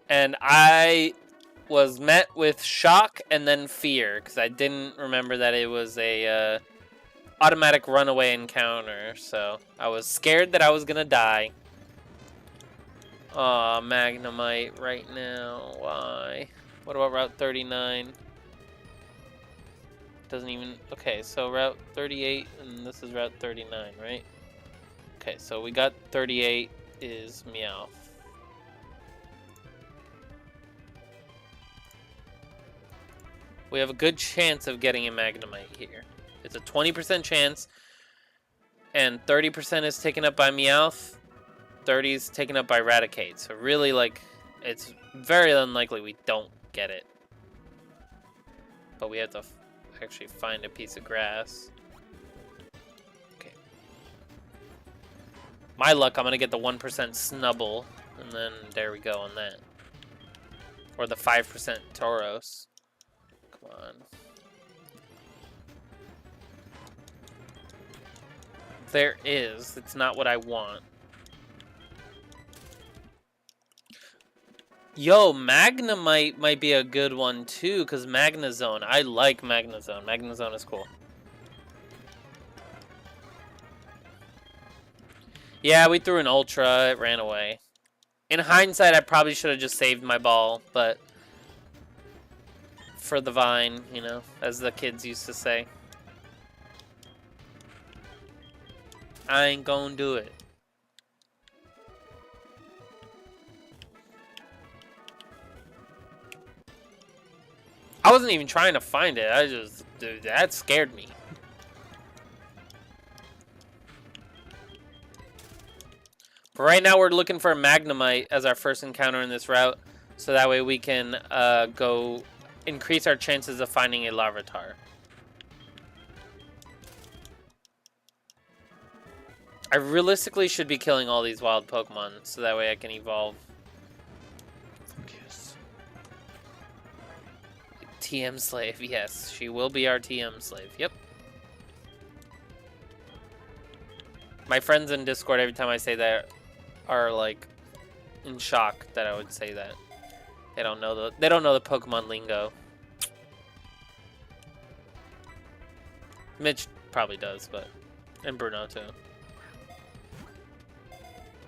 And I was met with shock and then fear because I didn't remember that it was a automatic runaway encounter, so I was scared that I was gonna die. Aw, Magnemite right now. Why? What about Route 39? Doesn't even... Okay, so Route 38, and this is Route 39, right? Okay, so we got 38 is Meowth. We have a good chance of getting a Magnemite here. It's a 20% chance, and 30% is taken up by Meowth. 30 is taken up by Raticate. So really, like, it's very unlikely we don't get it. But we have to actually find a piece of grass. Okay. My luck, I'm going to get the 1% Snubble. And then there we go on that. Or the 5% Tauros. Come on. There is. It's not what I want. Yo, Magnemite might be a good one too, because Magnezone. I like Magnezone. Magnezone is cool. Yeah, we threw an Ultra. It ran away. In hindsight, I probably should have just saved my ball, but for the vine, you know, as the kids used to say. I ain't gonna do it. I wasn't even trying to find it. I just, dude, that scared me. But right now we're looking for a Magnemite as our first encounter in this route, so that way we can go increase our chances of finding a Larvitar. I realistically should be killing all these wild Pokemon, so that way I can evolve. Focus. TM Slave, yes. She will be our TM Slave, yep. My friends in Discord, every time I say that, are like in shock that I would say that. They don't know the Pokemon lingo. Mitch probably does, but and Bruno too.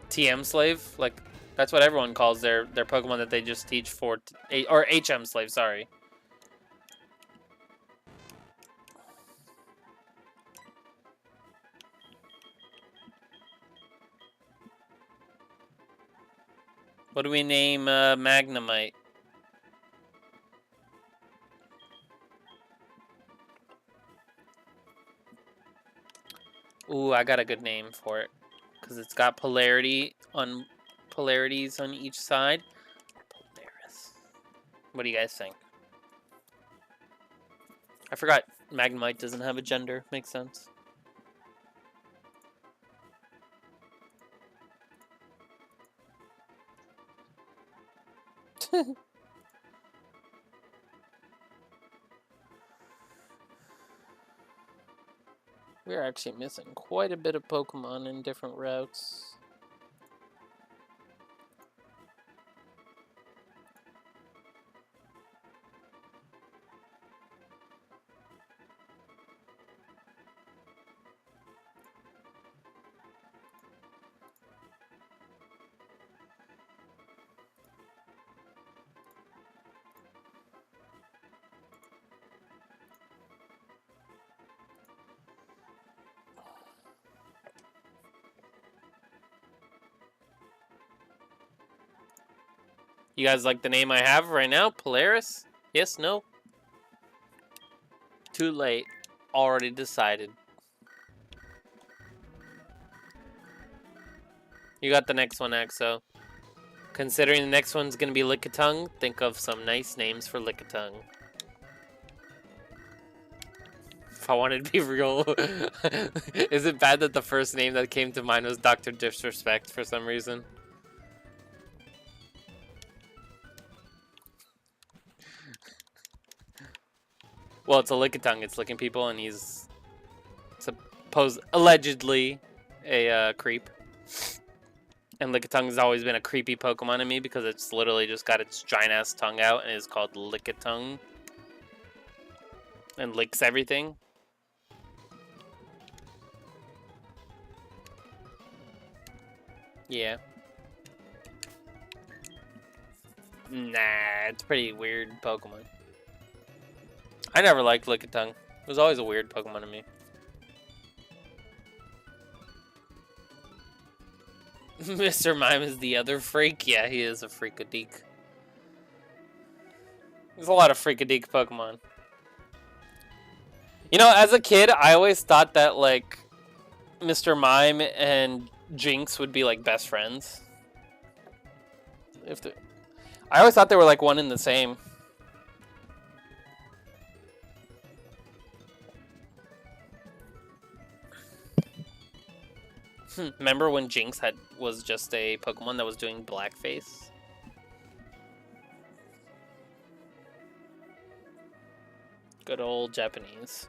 TM Slave, like that's what everyone calls their Pokemon that they just teach for or HM Slave, sorry. What do we name Magnemite? Ooh, I got a good name for it. Because it's got polarities on each side. Polaris. What do you guys think? I forgot Magnemite doesn't have a gender. Makes sense. We're actually missing quite a bit of Pokemon in different routes. You guys like the name I have right now? Polaris? Yes, no? Too late. Already decided. You got the next one, Axo. Considering the next one's gonna be Lickitung, think of some nice names for Lickitung. If I wanted to be real, is it bad that the first name that came to mind was Dr. Disrespect for some reason? Well, it's a Lickitung. It's licking people, and he's allegedly a creep. And Lickitung's always been a creepy Pokemon to me because it's literally just got its giant-ass tongue out and is called Lickitung. And licks everything. Yeah. Nah, it's pretty weird Pokemon. I never liked Lickitung. It was always a weird Pokemon to me. Mr. Mime is the other freak? Yeah, he is a freakadeek. There's a lot of freakadeek Pokemon. You know, as a kid, I always thought that, like, Mr. Mime and Jinx would be, like, best friends. I always thought they were, like, one and the same. Remember when Jinx was just a Pokemon that was doing blackface? Good old Japanese.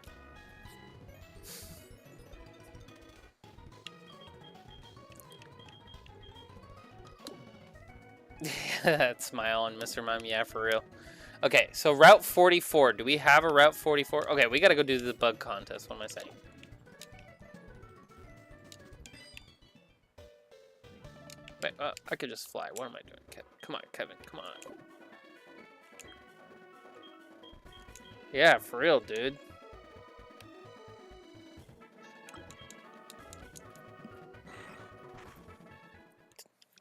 That smile on Mr. Mime, yeah, for real. Okay, so Route 44. Do we have a Route 44? Okay, we gotta go do the bug contest. What am I saying? Wait, I could just fly. What am I doing? Come on, Kevin. Come on. Yeah, for real, dude.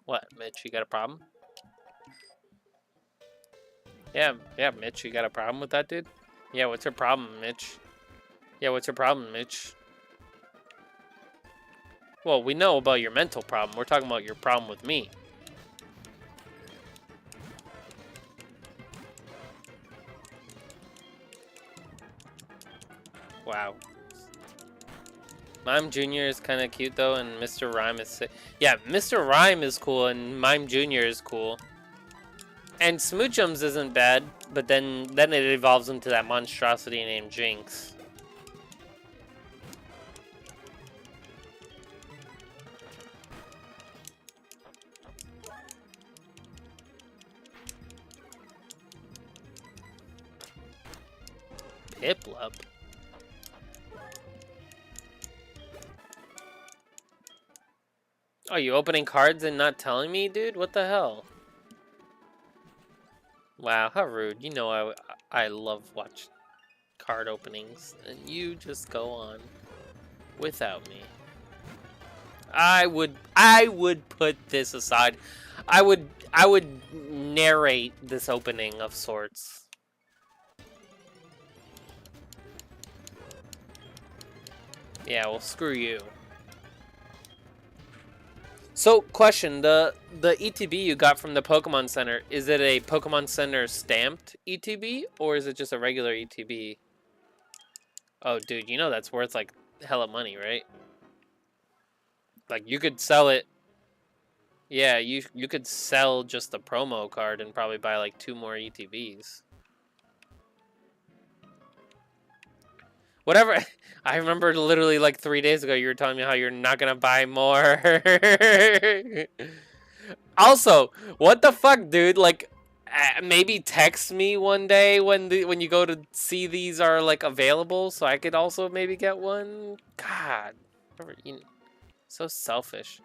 What, Mitch? You got a problem? Yeah, Mitch. You got a problem with that, dude? Yeah, what's your problem, Mitch? Yeah, what's your problem, Mitch? Well, we know about your mental problem. We're talking about your problem with me. Wow. Mime Jr. is kind of cute, though, and Mr. Rhyme is sick. Yeah, Mr. Rhyme is cool, and Mime Jr. is cool. And Smoochums isn't bad, but then it evolves into that monstrosity named Jinx. Piplup? Oh, you opening cards and not telling me, dude? What the hell? Wow, how rude. You know I love watch card openings, and you just go on without me. I would put this aside. I would narrate this opening of sorts. Yeah, well, screw you. So, question, the ETB you got from the Pokemon Center, is it a Pokemon Center stamped ETB, or is it just a regular ETB? Oh, dude, you know that's worth, like, hella money, right? Like, you could sell it. Yeah, you could sell just the promo card and probably buy, like, 2 more ETBs. Whatever. I remember literally like 3 days ago you were telling me how you're not gonna buy more. Also, what the fuck, dude? Like, maybe text me one day when you go to see these are like available, so I could also maybe get one. God, so selfish.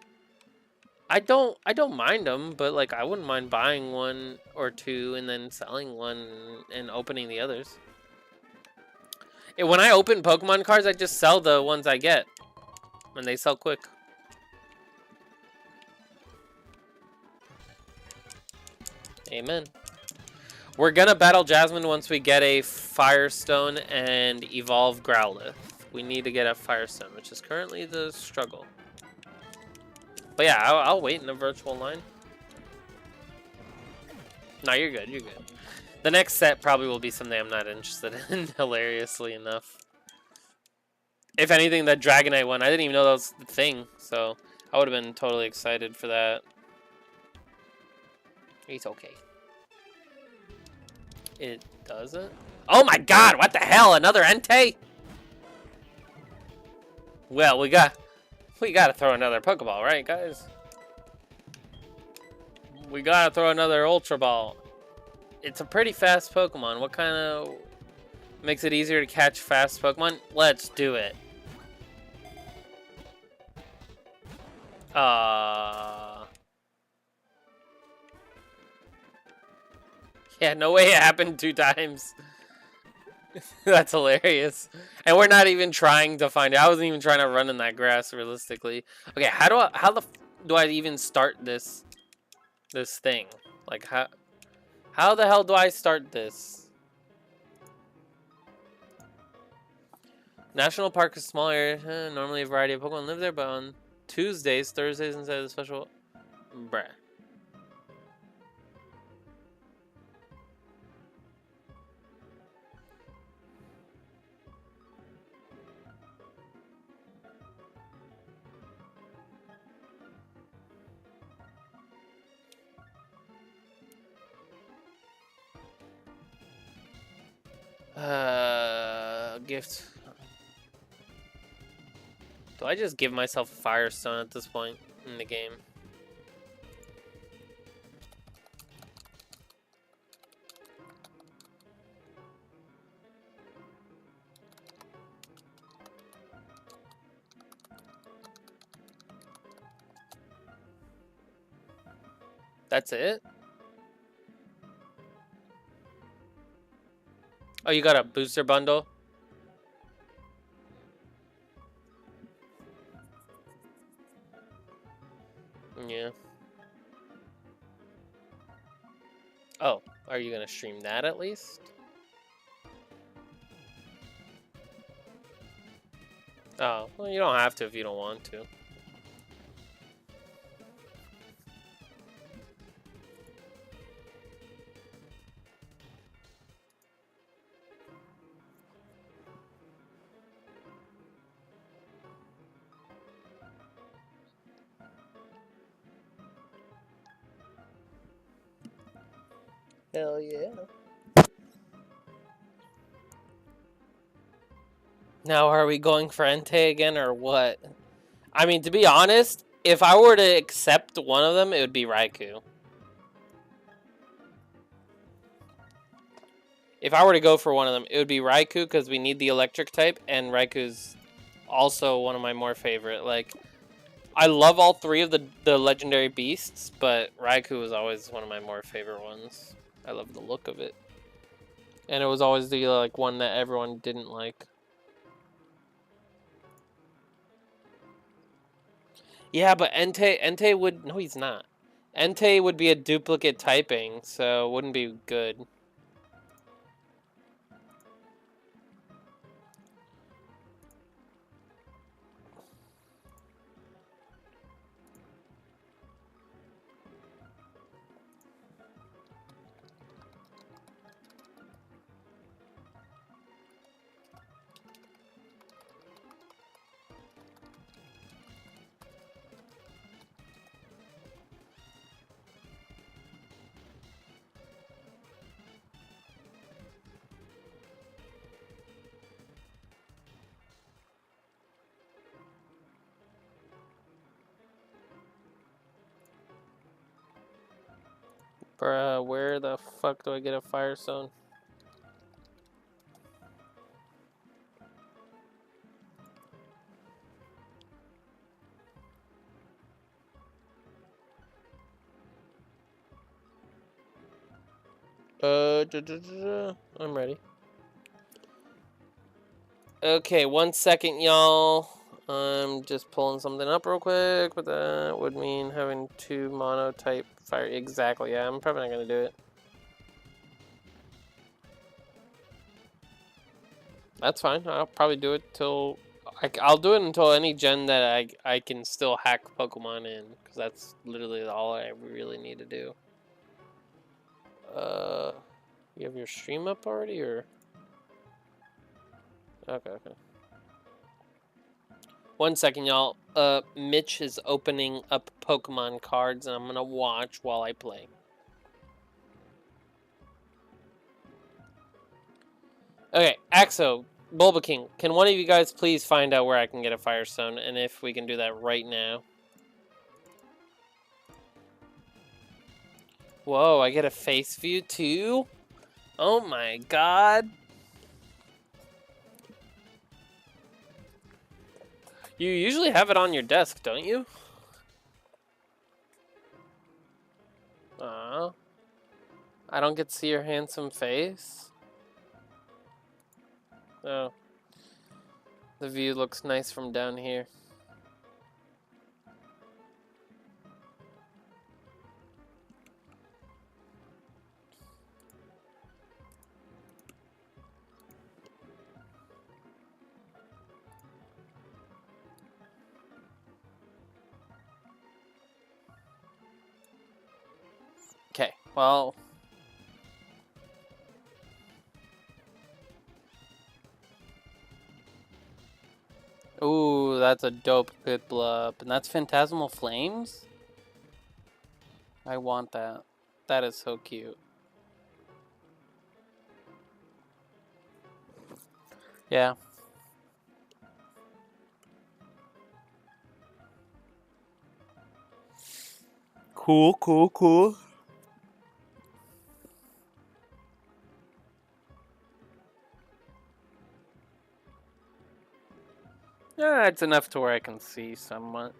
I don't mind them, but like I wouldn't mind buying 1 or 2 and then selling one and opening the others. When I open Pokemon cards, I just sell the ones I get. And they sell quick. Amen. We're gonna battle Jasmine once we get a Firestone and evolve Growlithe. We need to get a Firestone, which is currently the struggle. But yeah, I'll wait in the virtual line. No, you're good, you're good. The next set probably will be something I'm not interested in, hilariously enough. If anything, that Dragonite one, I didn't even know that was the thing, so I would have been totally excited for that. It's okay. It doesn't? Oh my god, what the hell? Another Entei? Well, we gotta throw another Pokeball, right, guys? We gotta throw another Ultra Ball. It's a pretty fast Pokemon. What kind of makes it easier to catch fast Pokemon? Let's do it. Yeah, no way it happened 2 times. That's hilarious. And we're not even trying to find it. I wasn't even trying to run in that grass realistically. Okay, do I even start this thing? Like how the hell do I start this? National Park is a small area. Normally a variety of Pokemon live there, but on Tuesdays, Thursdays instead of the special bruh. Gift. Do I just give myself a Firestone at this point in the game? That's it? Oh, you got a booster bundle? Yeah. Oh, are you gonna stream that at least? Oh, well, you don't have to if you don't want to. Hell yeah. Now, are we going for Entei again or what? I mean, to be honest, if I were to accept one of them, it would be Raikou. If I were to go for one of them, it would be Raikou because we need the electric type, and Raikou's also one of my more favorite. Like, I love all 3 of the legendary beasts, but Raikou was always one of my more favorite ones. I love the look of it. And it was always the like one that everyone didn't like. Yeah, but Entei would... No, he's not. Entei would be a duplicate typing, so it wouldn't be good. Bruh, where the fuck do I get a Firestone? I'm ready. Okay, 1 second, y'all. I'm just pulling something up real quick, but that would mean having 2 mono type fire. Exactly, yeah, I'm probably not gonna do it. That's fine. I'll probably do it till... I'll do it until any gen that I can still hack Pokemon in, because that's literally all I really need to do. You have your stream up already, or? Okay. 1 second, y'all. Mitch is opening up Pokemon cards, and I'm gonna watch while I play. Okay, Axo, Bulbaking, can one of you guys please find out where I can get a Firestone, and if we can do that right now? Whoa, I get a face view too? Oh my god. You usually have it on your desk, don't you? I don't get to see your handsome face. Oh. The view looks nice from down here. Okay, well. Ooh, that's a dope Piplup. And that's Phantasmal Flames? I want that. That is so cute. Yeah. Cool, cool, cool. Yeah, it's enough to where I can see somewhat.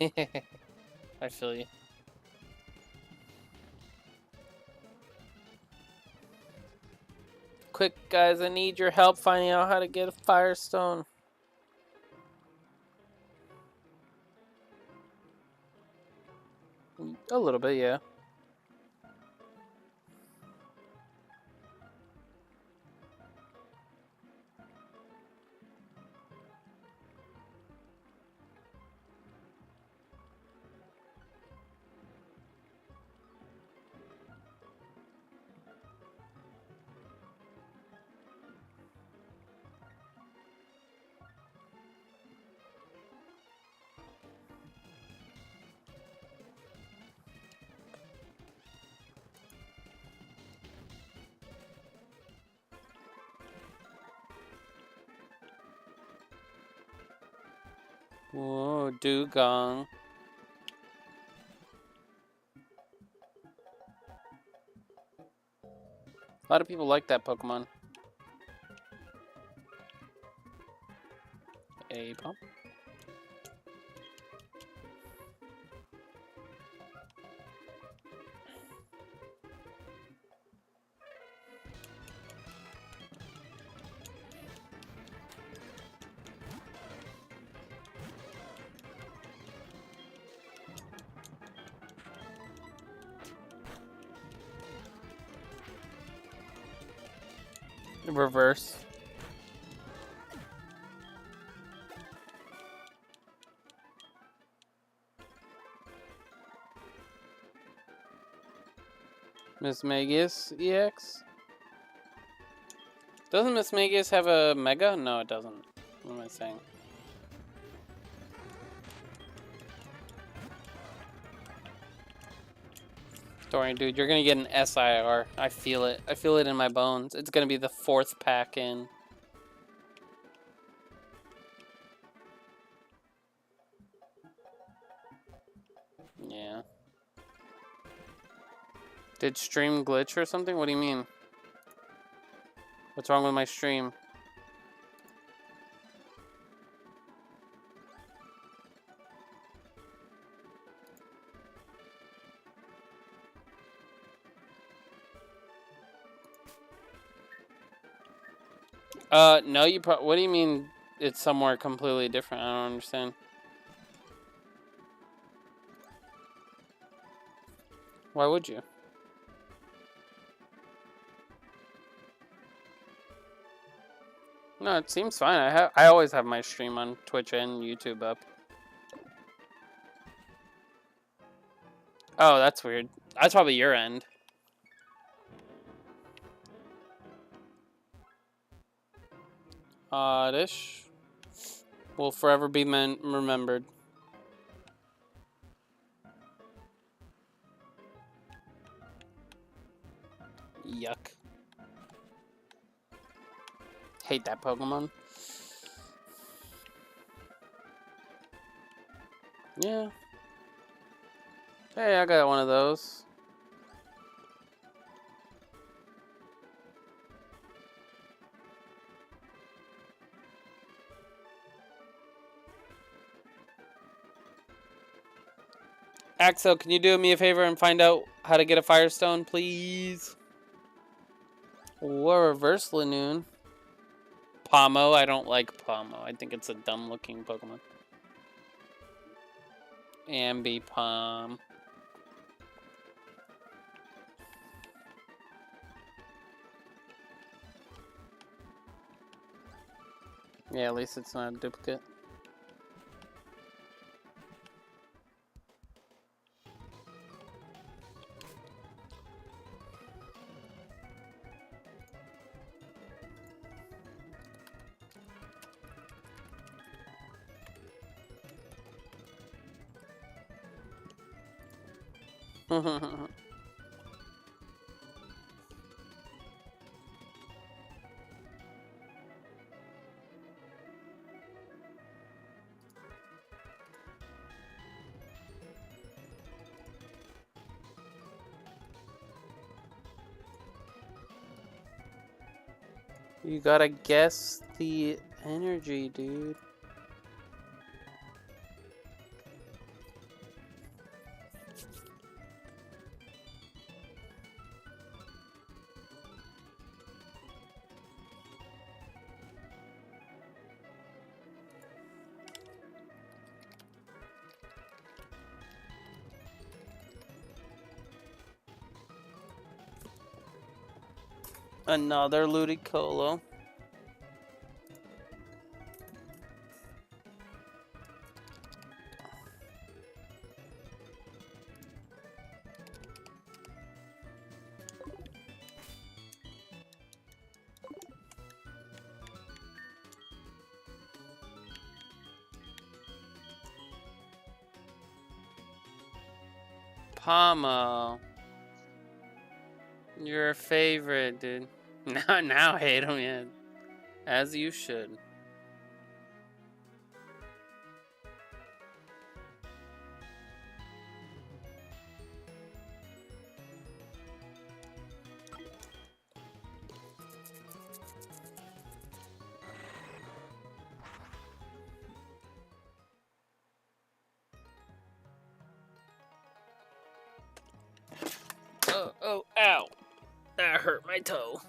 I feel you. Quick, guys, I need your help finding out how to get a Firestone. A little bit, yeah. Whoa, Dugong. A lot of people like that Pokemon. A pump. Reverse. Miss Magius EX? Doesn't Miss Magius have a Mega? No, it doesn't. What am I saying? Dorian, dude, you're gonna get an SIR. I feel it. I feel it in my bones. It's gonna be the 4th pack in. Yeah. Did stream glitch or something? What do you mean? What's wrong with my stream? No, what do you mean it's somewhere completely different? I don't understand. Why would you? No, it seems fine. I always have my stream on Twitch and YouTube up. Oh, that's weird. That's probably your end. Oddish. Will forever be remembered. Yuck. Hate that Pokemon. Yeah. Hey, I got one of those. Axel, can you do me a favor and find out how to get a Firestone, please? Or reverse Lanoon. Pomo, I don't like Pomo. I think it's a dumb looking Pokemon. Ambipom. Yeah, at least it's not a duplicate. You gotta guess the energy, dude. Another Ludicolo. Pomo. Your favorite, dude. Now hate him, yeah. As you should. Oh, ow. That hurt my toe.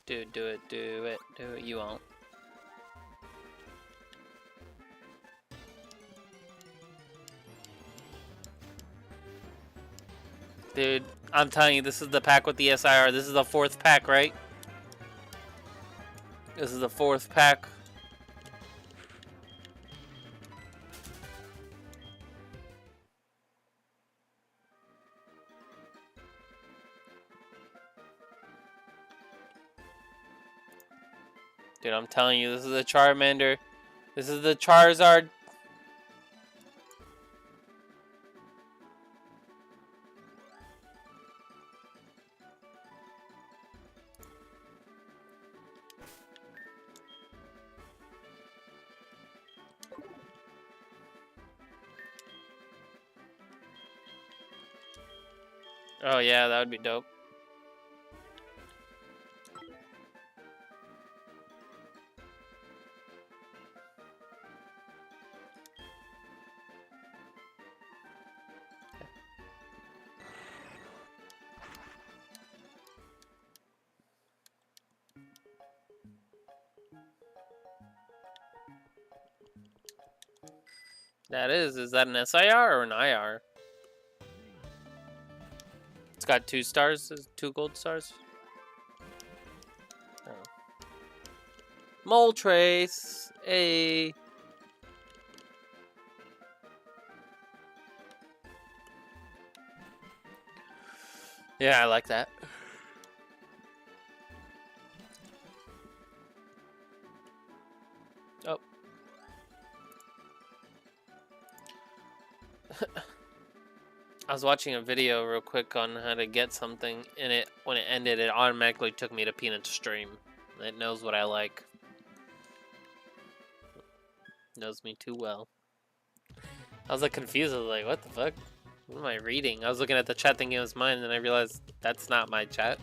Dude, do it. You won't. Dude, I'm telling you, this is the pack with the SIR. This is the 4th pack, right? This is the 4th pack. Dude, I'm telling you, this is the Charmander. This is the Charizard. Oh yeah, that would be dope. Is that an SIR or an IR? It's got 2 stars, 2 gold stars. Oh. Moltres, a. Yeah, I like that. Oh. I was watching a video real quick on how to get something, and when it ended, it automatically took me to Peanut's stream. It knows what I like. Knows me too well. I was like confused. I was like, what the fuck? What am I reading? I was looking at the chat thinking it was mine, and then I realized that's not my chat.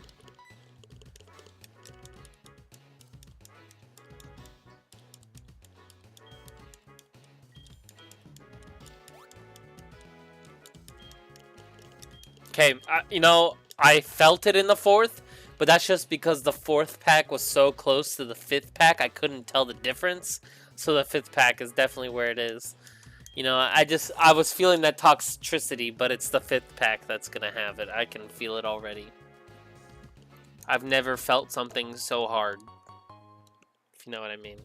Okay, you know, I felt it in the fourth, but that's just because the fourth pack was so close to the fifth pack, I couldn't tell the difference. So the fifth pack is definitely where it is. You know, I was feeling that toxicity, but it's the fifth pack that's gonna have it. I can feel it already. I've never felt something so hard. If you know what I mean.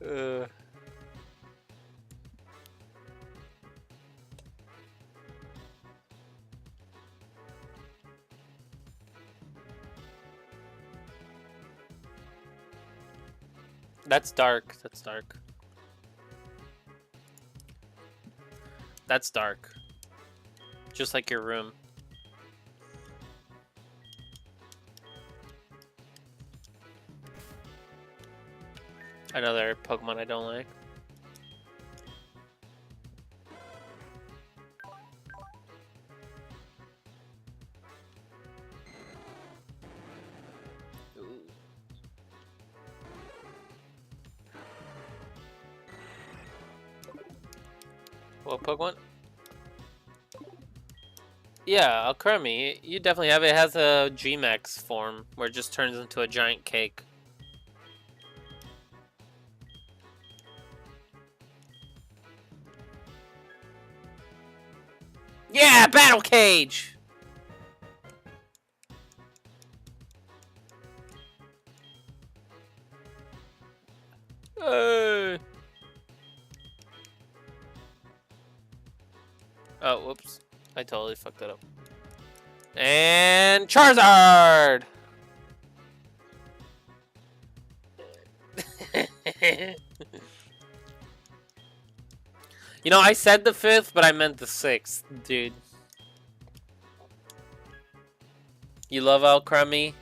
uh. That's dark. That's dark. That's dark. Just like your room. Another Pokemon I don't like. Ooh. What Pokemon? Yeah, Alcremie. You definitely have it. It has a G-Max form where it just turns into a giant cake. Yeah, Battle Cage! Hey. Oh, whoops. I totally fucked that up. And Charizard! You know, I said the fifth, but I meant the sixth, dude. You love Alcremie?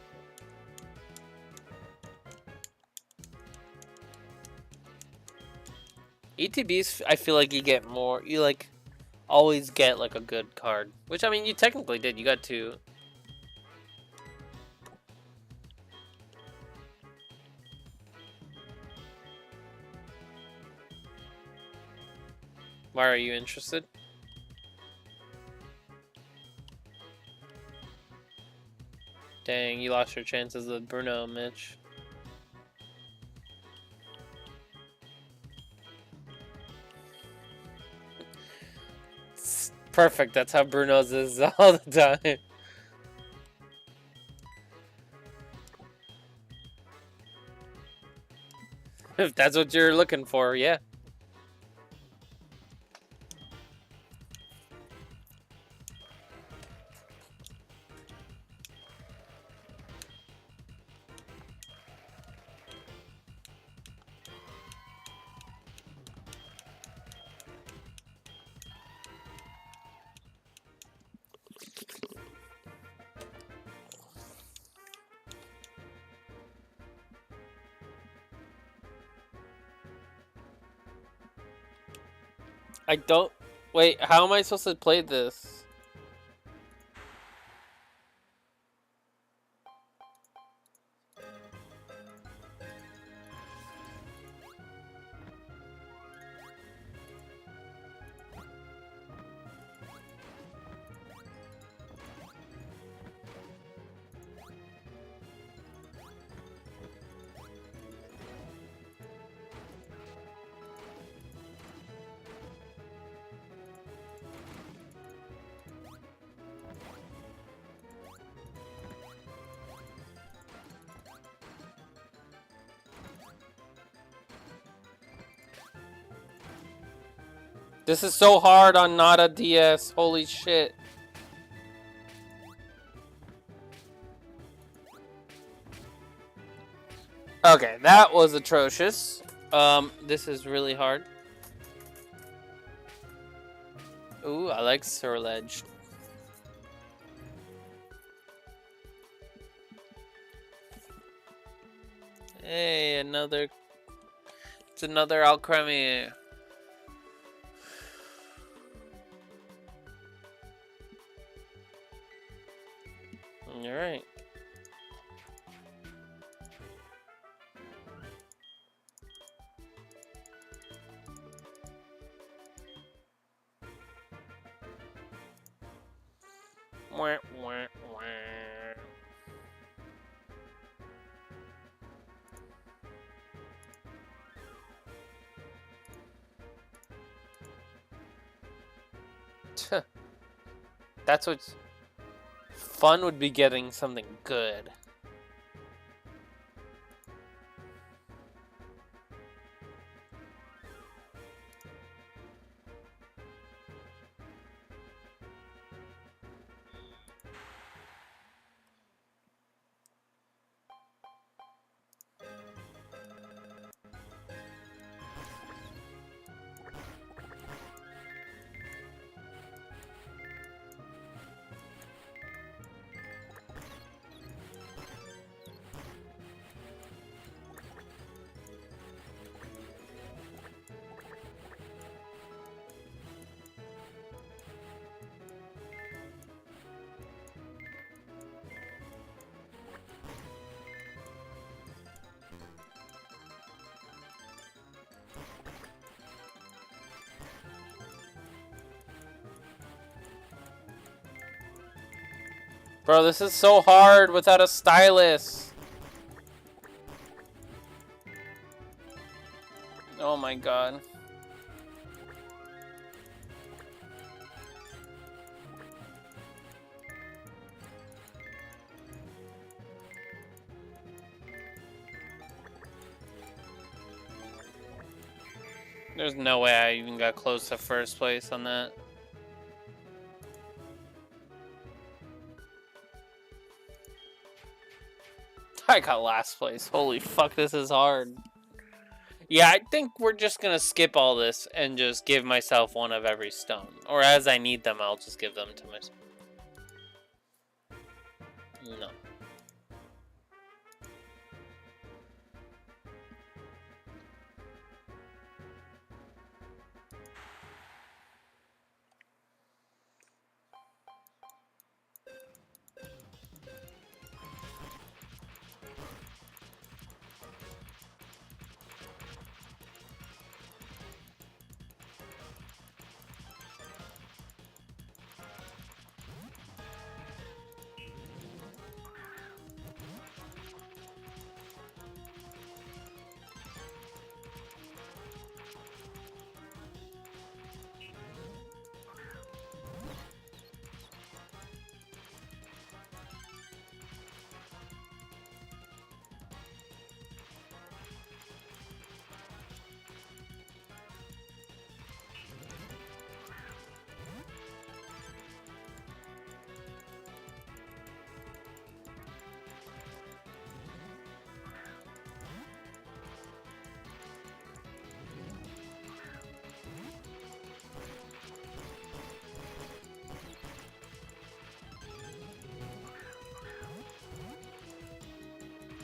ETBs, I feel like you get more. You, like, always get, like, a good card. Which, I mean, you technically did. You got two. Why are you interested? Dang, you lost your chances with Bruno, Mitch. It's perfect, that's how Bruno's is all the time. If that's what you're looking for, yeah. I don't... Wait, how am I supposed to play this? This is so hard on not a DS. Holy shit. Okay, that was atrocious. This is really hard. Ooh, I like Surledge. Hey, another... It's another Alcremie. You're right. Wah, wah, wah. Tuh. That's what's fun would be getting something good. Bro, this is so hard without a stylus. Oh my god. There's no way I even got close to first place on that. I got last place. Holy fuck, this is hard. Yeah, I think we're just gonna skip all this and just give myself one of every stone. Or as I need them, I'll just give them to myself. No.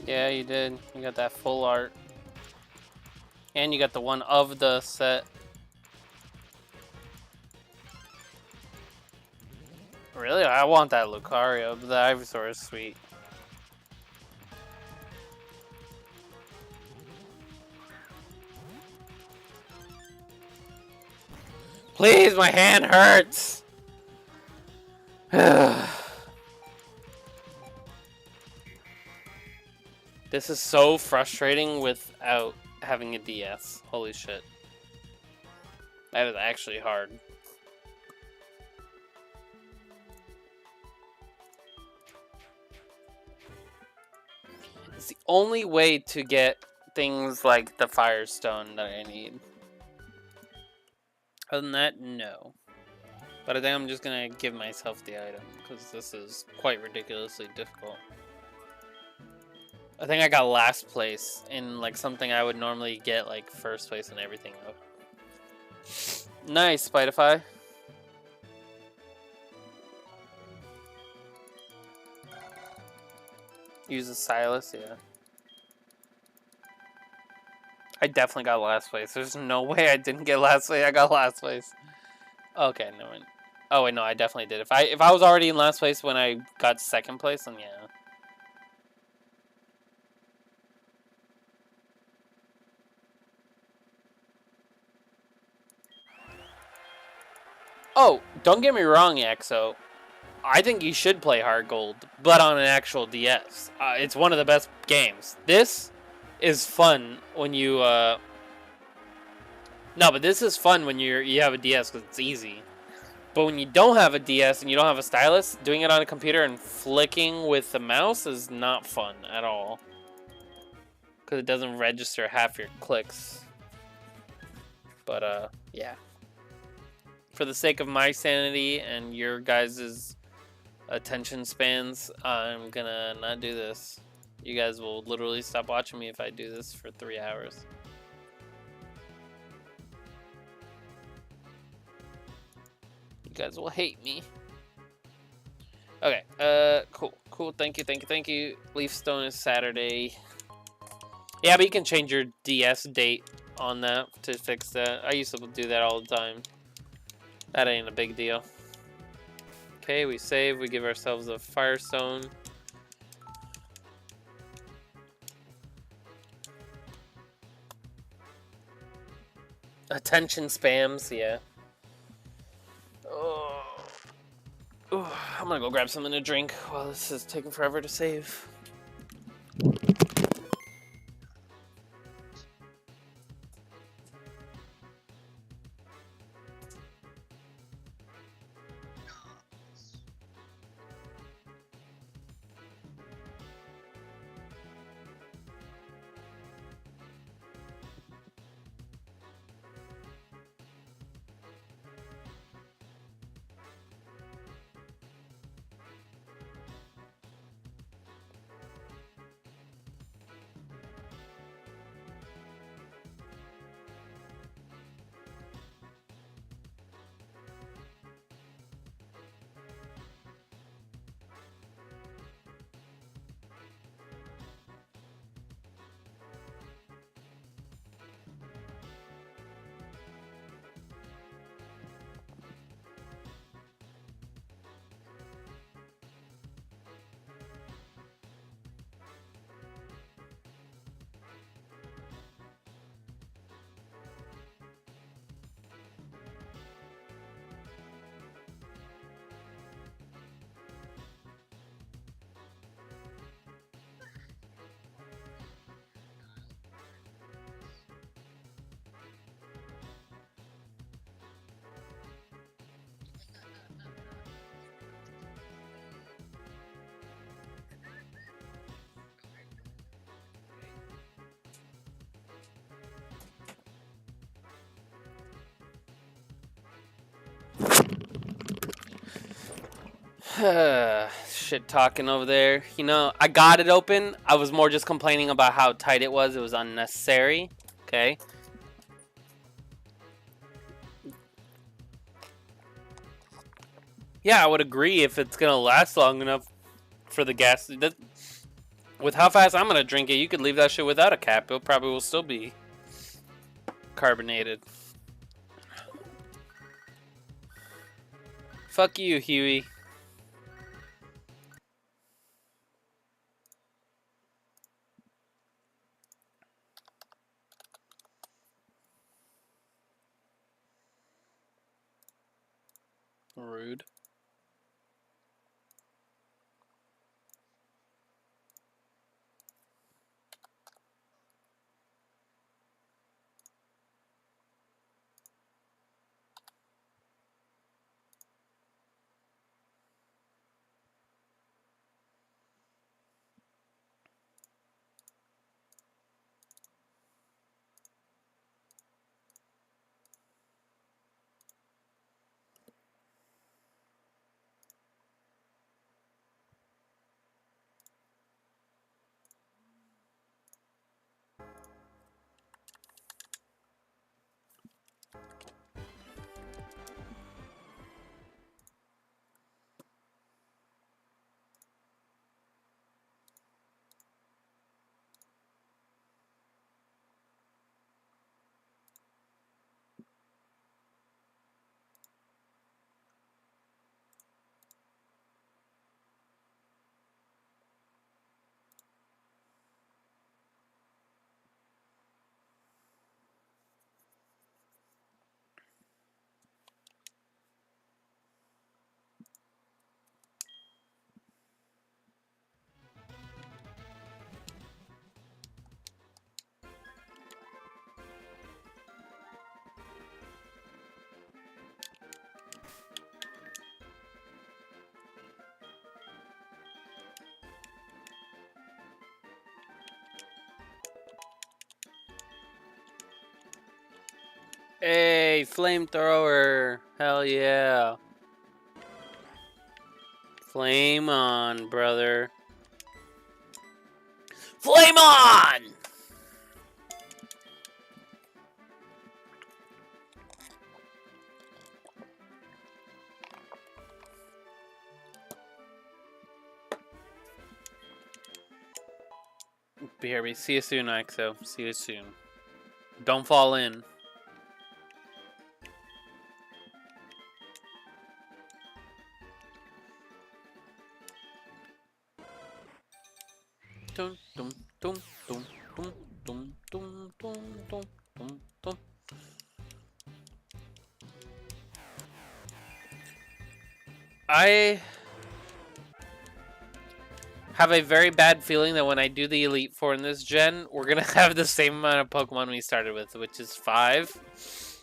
Yeah, you did. You got that full art. And you got the one of the set. Really? I want that Lucario. The Ivysaur is sweet. Please, my hand hurts! This is so frustrating without having a DS. Holy shit. That is actually hard. It's the only way to get things like the Firestone that I need. Other than that, no. But I think I'm just gonna give myself the item, because this is quite ridiculously difficult. I think I got last place in like something I would normally get like first place and everything though. Nice, Spiderfy. Use a Silas, yeah. I definitely got last place. There's no way I didn't get last place. I got last place. Okay, no mind. Oh wait, no, I definitely did. If I was already in last place when I got second place, then yeah. Oh, don't get me wrong, Exo. I think you should play Hard Gold, but on an actual DS. It's one of the best games. This is fun when you. No, but this is fun when you have a DS because it's easy. But when you don't have a DS and you don't have a stylus, doing it on a computer and flicking with the mouse is not fun at all. Because it doesn't register half your clicks. But, yeah. For the sake of my sanity and your guys' attention spans, I'm gonna not do this. You guys will literally stop watching me if I do this for 3 hours. You guys will hate me. Okay, cool. Thank you. Leaf Stone is Saturday. Yeah, but you can change your DS date on that to fix that. I used to do that all the time. That ain't a big deal. Okay, we save. We give ourselves a Firestone. Attention spams, yeah. Oh. I'm gonna go grab something to drink while this is taking forever to save. Shit talking over there. You know, I got it open. I was more just complaining about how tight it was. It was unnecessary. Okay. Yeah, I would agree if it's gonna last long enough for the gas. With how fast I'm gonna drink it, you could leave that shit without a cap. It probably will still be carbonated. Fuck you, Huey. Rude. Hey, flamethrower. Hell yeah. Flame on, brother. Flame on! BRB, see you soon, Axo. See you soon. Don't fall in. Dum dum dum dum dum dum dum dum dum dum dum. I have a very bad feeling that when I do the Elite Four in this gen, we're gonna have the same amount of Pokemon we started with, which is 5.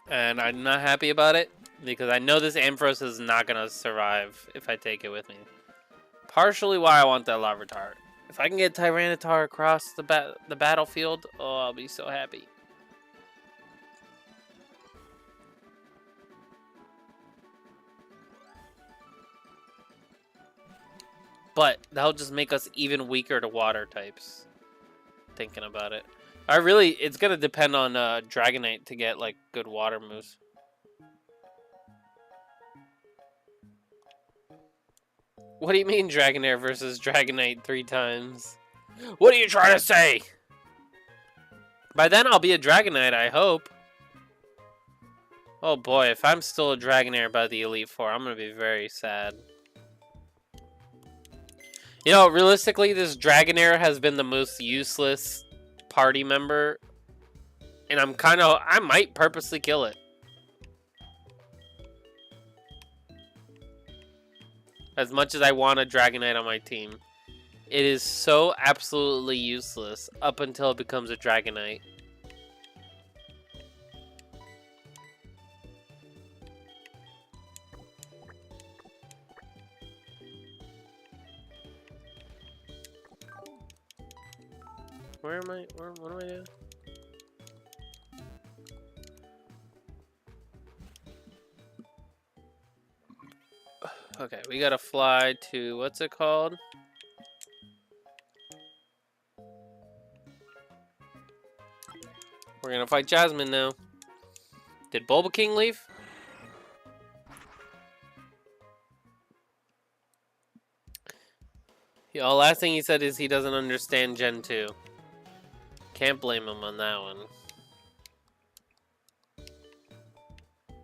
And I'm not happy about it, because I know this Ampharos is not gonna survive if I take it with me. Partially why I want that Larvitar. If I can get Tyranitar across the battlefield, oh, I'll be so happy. But that'll just make us even weaker to water types. Thinking about it. It's gonna depend on Dragonite to get like good water moves. What do you mean Dragonair versus Dragonite 3 times? What are you trying to say? By then I'll be a Dragonite, I hope. Oh boy, if I'm still a Dragonair by the Elite Four, I'm gonna be very sad. You know, realistically, this Dragonair has been the most useless party member. And I might purposely kill it. As much as I want a Dragonite on my team. It is so absolutely useless up until it becomes a Dragonite. Where am I? What am I doing? Okay, we gotta fly to, what's it called? We're gonna fight Jasmine now. Did Bulba King leave? Yeah, last thing he said is he doesn't understand Gen 2. Can't blame him on that one.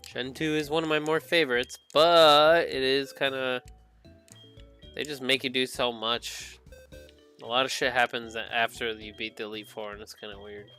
Gen 2 is one of my more favorites, but it is kind of... They just make you do so much. A lot of shit happens after you beat the Elite Four, and it's kind of weird.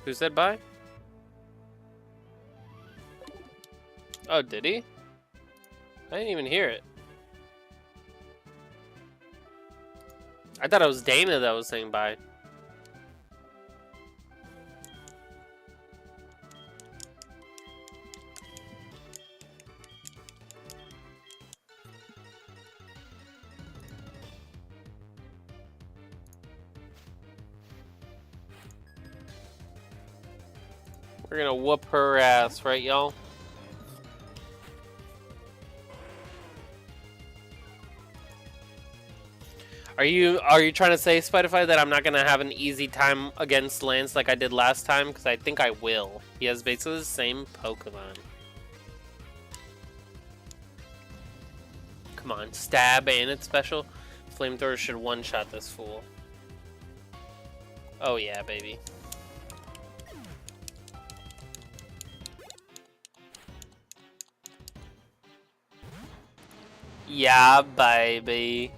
Who said bye? Oh, did he? I didn't even hear it. I thought it was Dana that was saying bye. We're gonna whoop her ass, right, y'all? Are you trying to say, Spiderfly, that I'm not gonna have an easy time against Lance like I did last time? Because I think I will. He has basically the same Pokemon. Come on, stab and it's special. Flamethrower should one-shot this fool. Oh yeah, baby. Yeah, baby.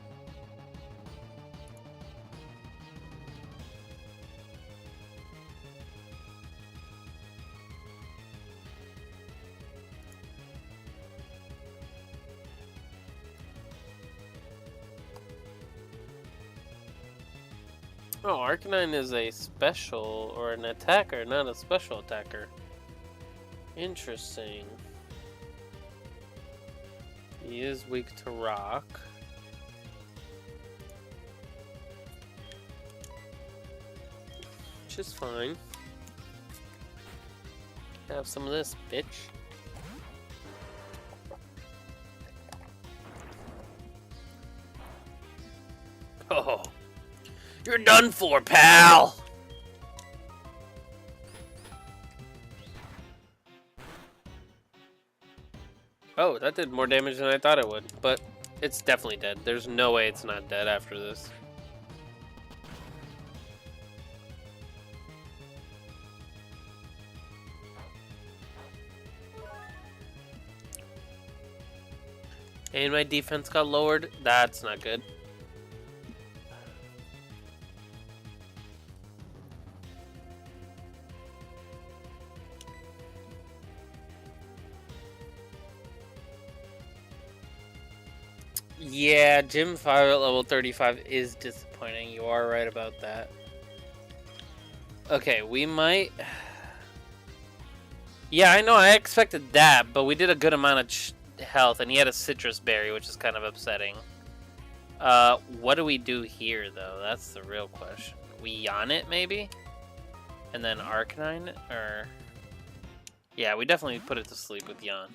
Oh, Arcanine is a special or an attacker, not a special attacker. Interesting. He is weak to rock. Which is fine. Have some of this, bitch. Oh, you're done for, pal! Oh, that did more damage than I thought it would, but it's definitely dead. There's no way it's not dead after this. And my defense got lowered. That's not good. Yeah, Gym 5 at level 35 is disappointing. You are right about that. Okay, we might... Yeah, I know, I expected that, but we did a good amount of health, and he had a citrus berry, which is kind of upsetting. What do we do here, though? That's the real question. We yawn it, maybe? And then Arcanine? Or... Yeah, we definitely put it to sleep with yawn.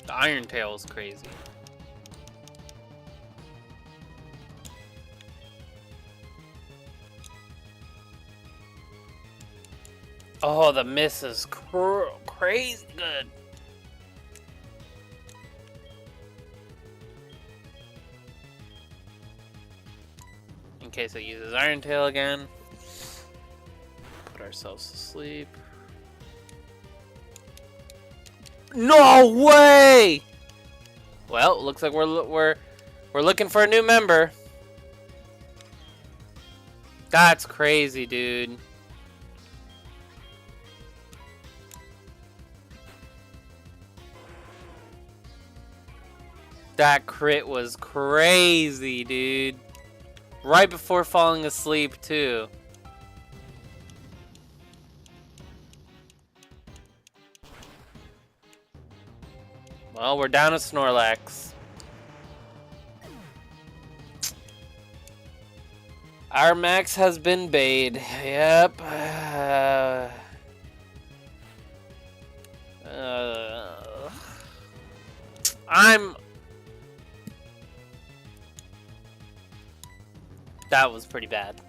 The Iron Tail is crazy. Oh, the miss is crazy good. In case it uses Iron Tail again. Put ourselves to sleep. No way! Well, looks like we're looking for a new member. That's crazy, dude. That crit was crazy, dude. Right before falling asleep, too. Well, we're down to Snorlax. Our max has been bayed. Yep. That was pretty bad.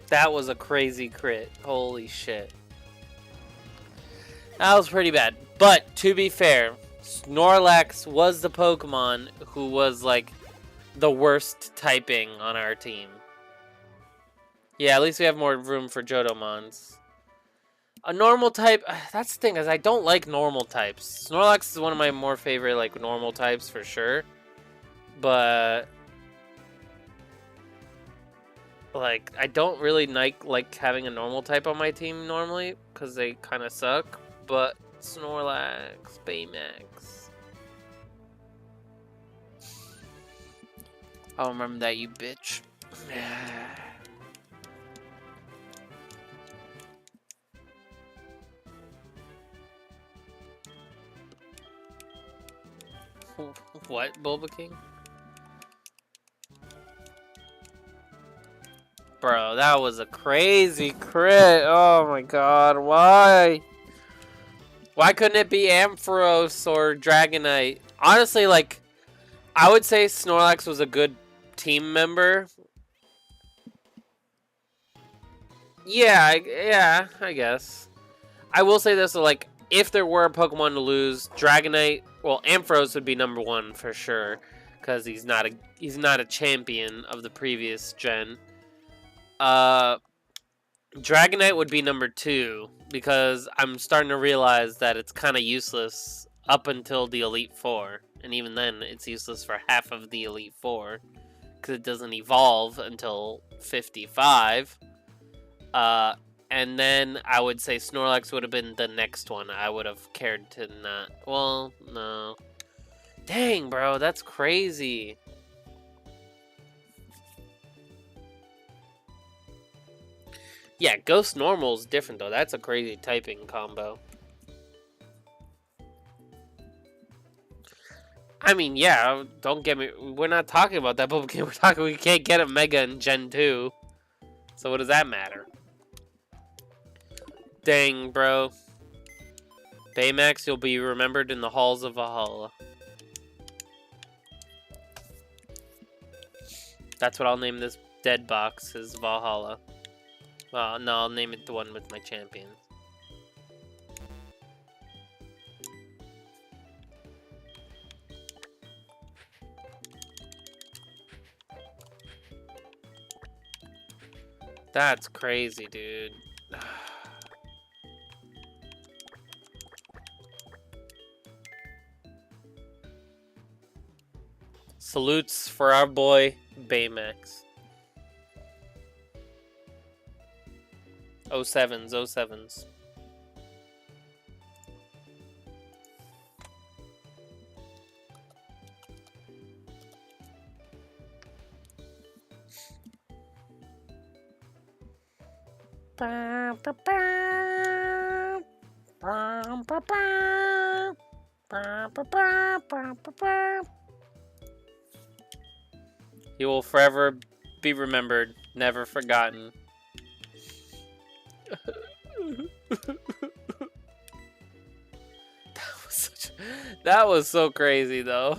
That was a crazy crit. Holy shit. That was pretty bad. But, to be fair, Snorlax was the Pokemon who was, like, the worst typing on our team. Yeah, at least we have more room for Jodomons. A normal type... That's the thing, is I don't like normal types. Snorlax is one of my more favorite, like, normal types for sure. But... like, I don't really like having a normal type on my team normally, because they kind of suck. But Snorlax, Baymax. I'll remember that, you bitch. What, Bulba King? Bro, that was a crazy crit. Oh my god, why? Why couldn't it be Ampharos or Dragonite? Honestly, like, I would say Snorlax was a good team member. Yeah, I guess. I will say this, like, if there were a Pokemon to lose, Dragonite, well, Ampharos would be number one for sure, because he's not a champion of the previous gen. Dragonite would be number two, because I'm starting to realize that it's kind of useless up until the Elite Four. And even then, it's useless for half of the Elite Four, because it doesn't evolve until 55. And then I would say Snorlax would have been the next one. I would have cared to not... Well, no. Dang, bro, that's crazy. Yeah, Ghost Normal is different, though. That's a crazy typing combo. I mean, yeah, don't get me... We're not talking about that, but we're talking... We can't get a Mega in Gen 2. So what does that matter? Dang, bro. Baymax, you'll be remembered in the halls of Valhalla. That's what I'll name this dead box, is Valhalla. Well, no, I'll name it the one with my champions. That's crazy, dude. Salutes for our boy, Baymax. 07s, 07s. He will forever be remembered, never forgotten. That was so crazy, though.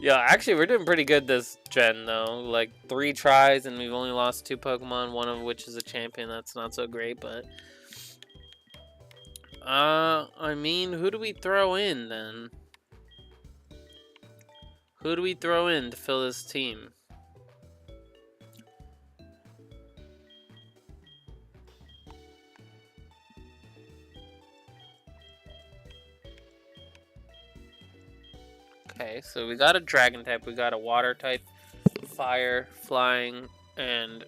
Yeah, actually, we're doing pretty good this gen, though. Like, 3 tries, and we've only lost 2 Pokemon, one of which is a champion. That's not so great, but... I mean, who do we throw in, then? Who do we throw in to fill this team? Okay, so we got a dragon type, we got a water type, fire, flying, and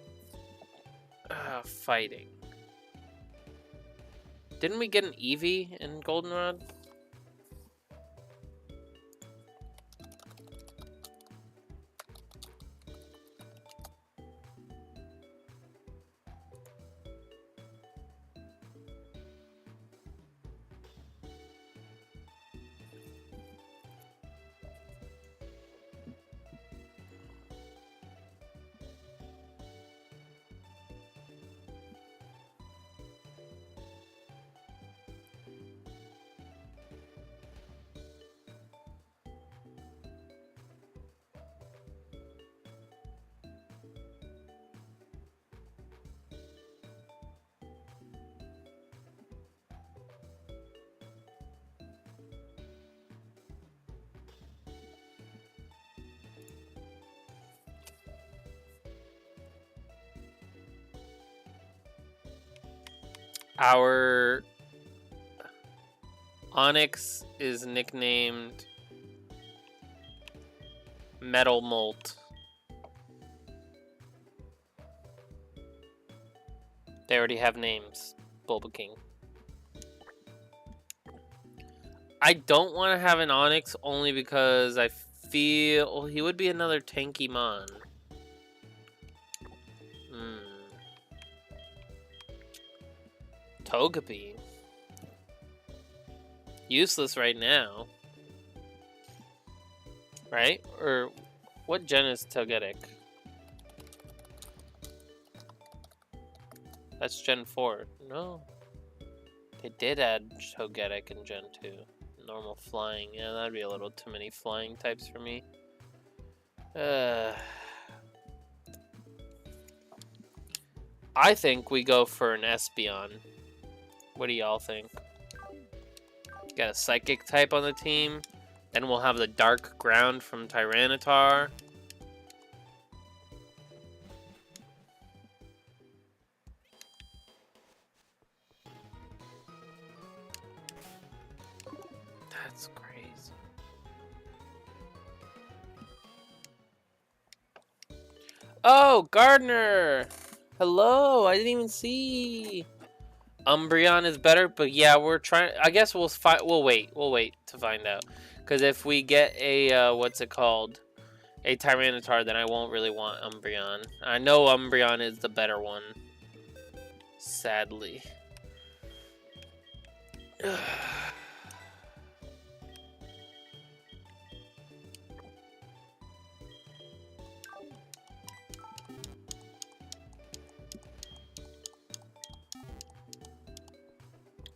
fighting. Didn't we get an Eevee in Goldenrod? Our Onyx is nicknamed Metal Molt. They already have names. Bulba King. I don't want to have an Onyx only because I feel he would be another tanky mon. Togepi. Useless right now. Right? Or what gen is Togetic? That's Gen 4. No. They did add Togetic in Gen 2. Normal flying. Yeah, that'd be a little too many flying types for me. I think we go for an Espeon. What do y'all think? Got a Psychic type on the team. Then we'll have the Dark Ground from Tyranitar. That's crazy. Oh, Gardner! Hello, I didn't even see. Umbreon is better, but yeah, we're trying. I guess we'll wait. We'll wait to find out, Because if we get a, what's it called? A Tyranitar, then I won't really want Umbreon. I know Umbreon is the better one. Sadly.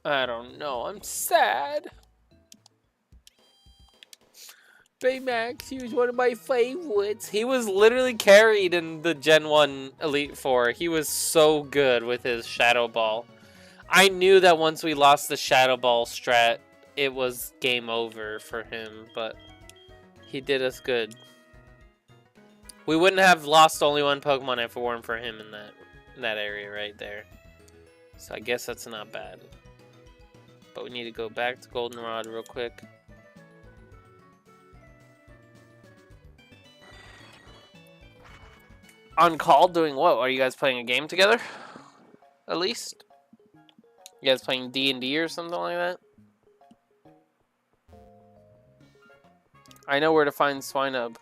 I don't know. I'm sad. Baymax, he was one of my favorites. He was literally carried in the Gen 1 Elite Four. He was so good with his Shadow Ball. I knew that once we lost the Shadow Ball strat, it was game over for him, but he did us good. We wouldn't have lost only one Pokemon if it weren't for him in that area right there. So I guess that's not bad. But we need to go back to Goldenrod real quick. On call doing what? Are you guys playing a game together? At least? You guys playing D&D or something like that? I know where to find Swinub.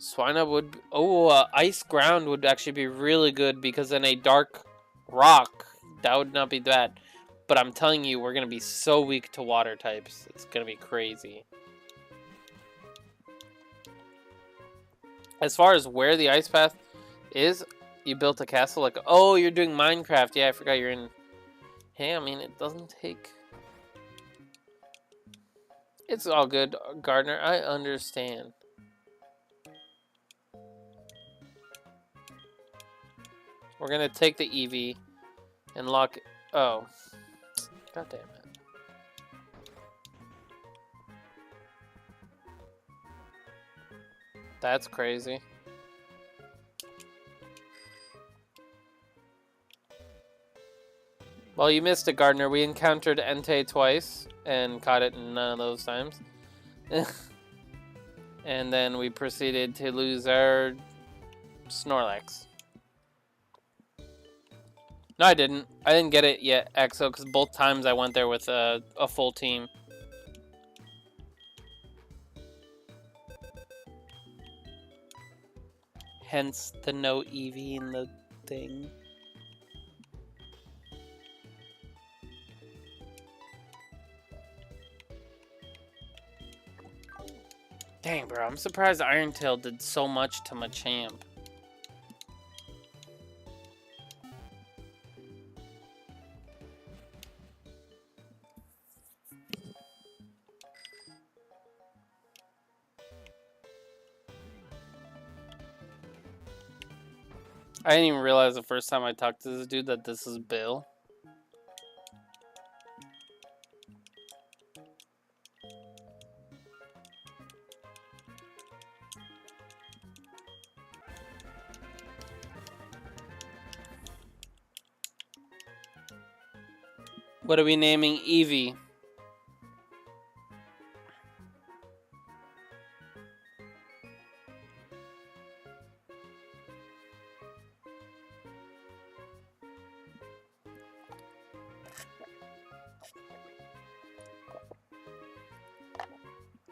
Swinub would... Oh, Ice Ground would actually be really good because in a Dark Rock, that would not be bad. But I'm telling you, we're going to be so weak to water types. It's going to be crazy. As far as where the ice path is, you built a castle like... Oh, you're doing Minecraft. Yeah, I forgot you're in... Hey, I mean, it doesn't take... It's all good, Gardner. I understand. We're going to take the Eevee and lock... Oh. God damn it. That's crazy. Well, you missed it, Gardner. We encountered Entei twice and caught it none of those times. And then we proceeded to lose our Snorlax. No, I didn't. I didn't get it yet, Exo, because both times I went there with a full team. Hence the no Eevee in the thing. Dang, bro. I'm surprised Iron-Tail did so much to Machamp. I didn't even realize the first time I talked to this dude that this is Bill. What are we naming Eevee?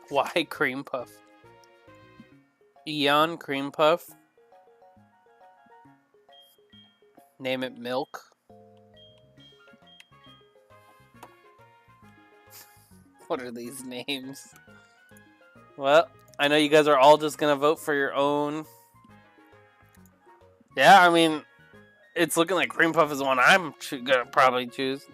Why Cream Puff? Eon Cream Puff? Name it Milk? What are these names? Well, I know you guys are all just gonna vote for your own. Yeah, I mean, it's looking like Cream Puff is the one I'm gonna probably choose.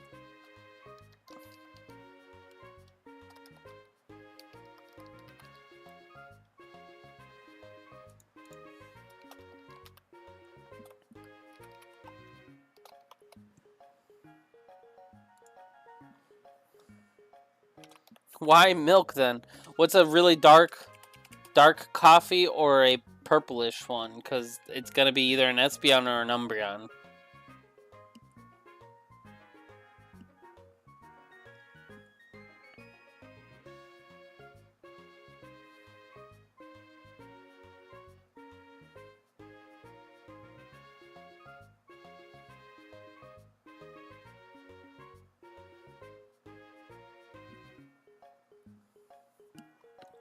Why milk then? What's a really dark coffee or a purplish one? Because it's gonna be either an Espeon or an Umbreon.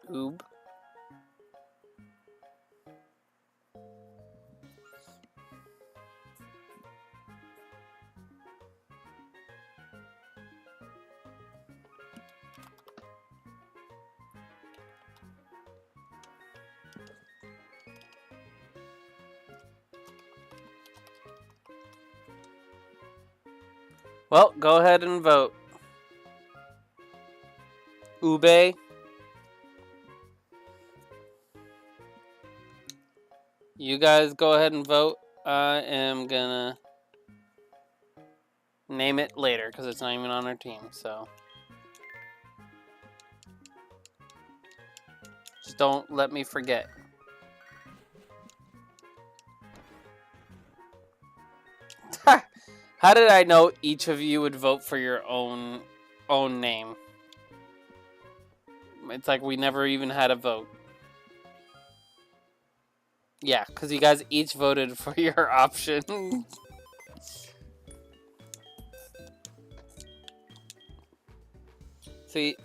Oob. Well, go ahead and vote. Ube. You guys go ahead and vote. I am gonna name it later because it's not even on our team, so. Just don't let me forget. How did I know each of you would vote for your own name? It's like we never even had a vote. Yeah, because you guys each voted for your option. See,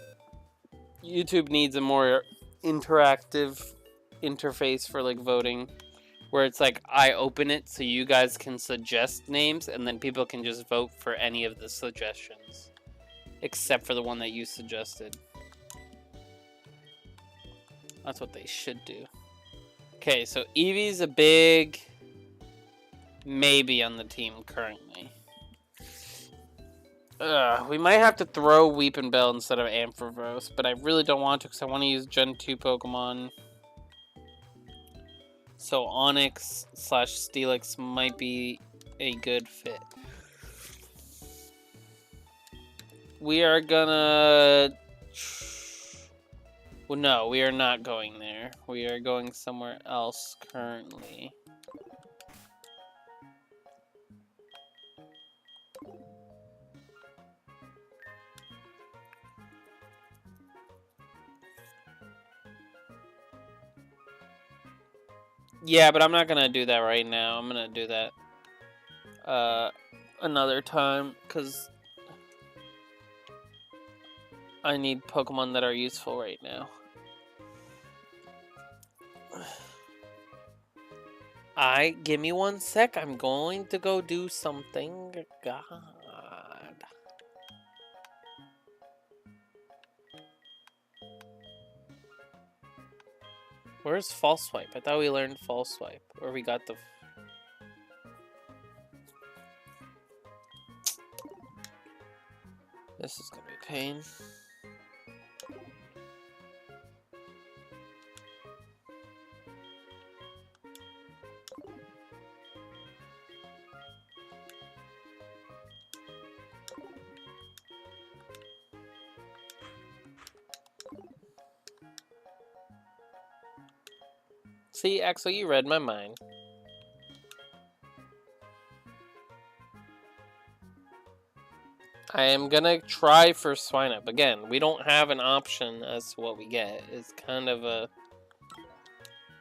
YouTube needs a more interactive interface for like voting, where it's like I open it so you guys can suggest names and then people can just vote for any of the suggestions, except for the one that you suggested. That's what they should do. Okay, so Eevee's a big maybe on the team currently. We might have to throw Weepinbell instead of Ampharos, but I really don't want to because I want to use Gen 2 Pokemon. So Onix / Steelix might be a good fit. We are gonna... Well, no, we are not going there. We are going somewhere else currently. Yeah, but I'm not gonna do that right now. I'm gonna do that another time because I need Pokemon that are useful right now. Give me 1 sec. I'm going to go do something. God. Where's False Swipe? I thought we learned False Swipe. Or we got the... This is gonna be a pain. See, Axel, you read my mind. I am gonna try for Swinub. Again, we don't have an option as to what we get. It's kind of a...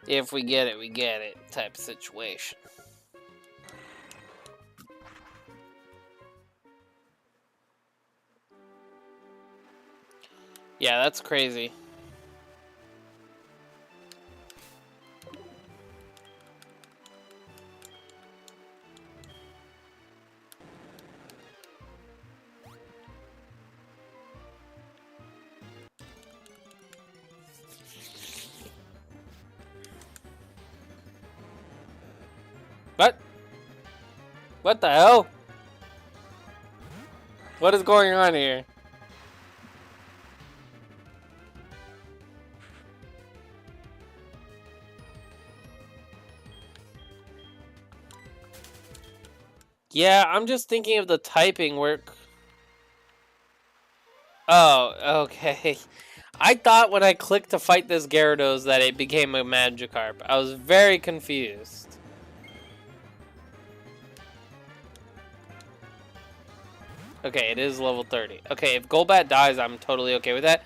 If we get it type of situation. Yeah, that's crazy. What? What the hell? What is going on here? Yeah, I'm just thinking of the typing work. Oh, okay. I thought when I clicked to fight this Gyarados that it became a Magikarp. I was very confused. Okay, it is level 30. Okay, if Golbat dies, I'm totally okay with that.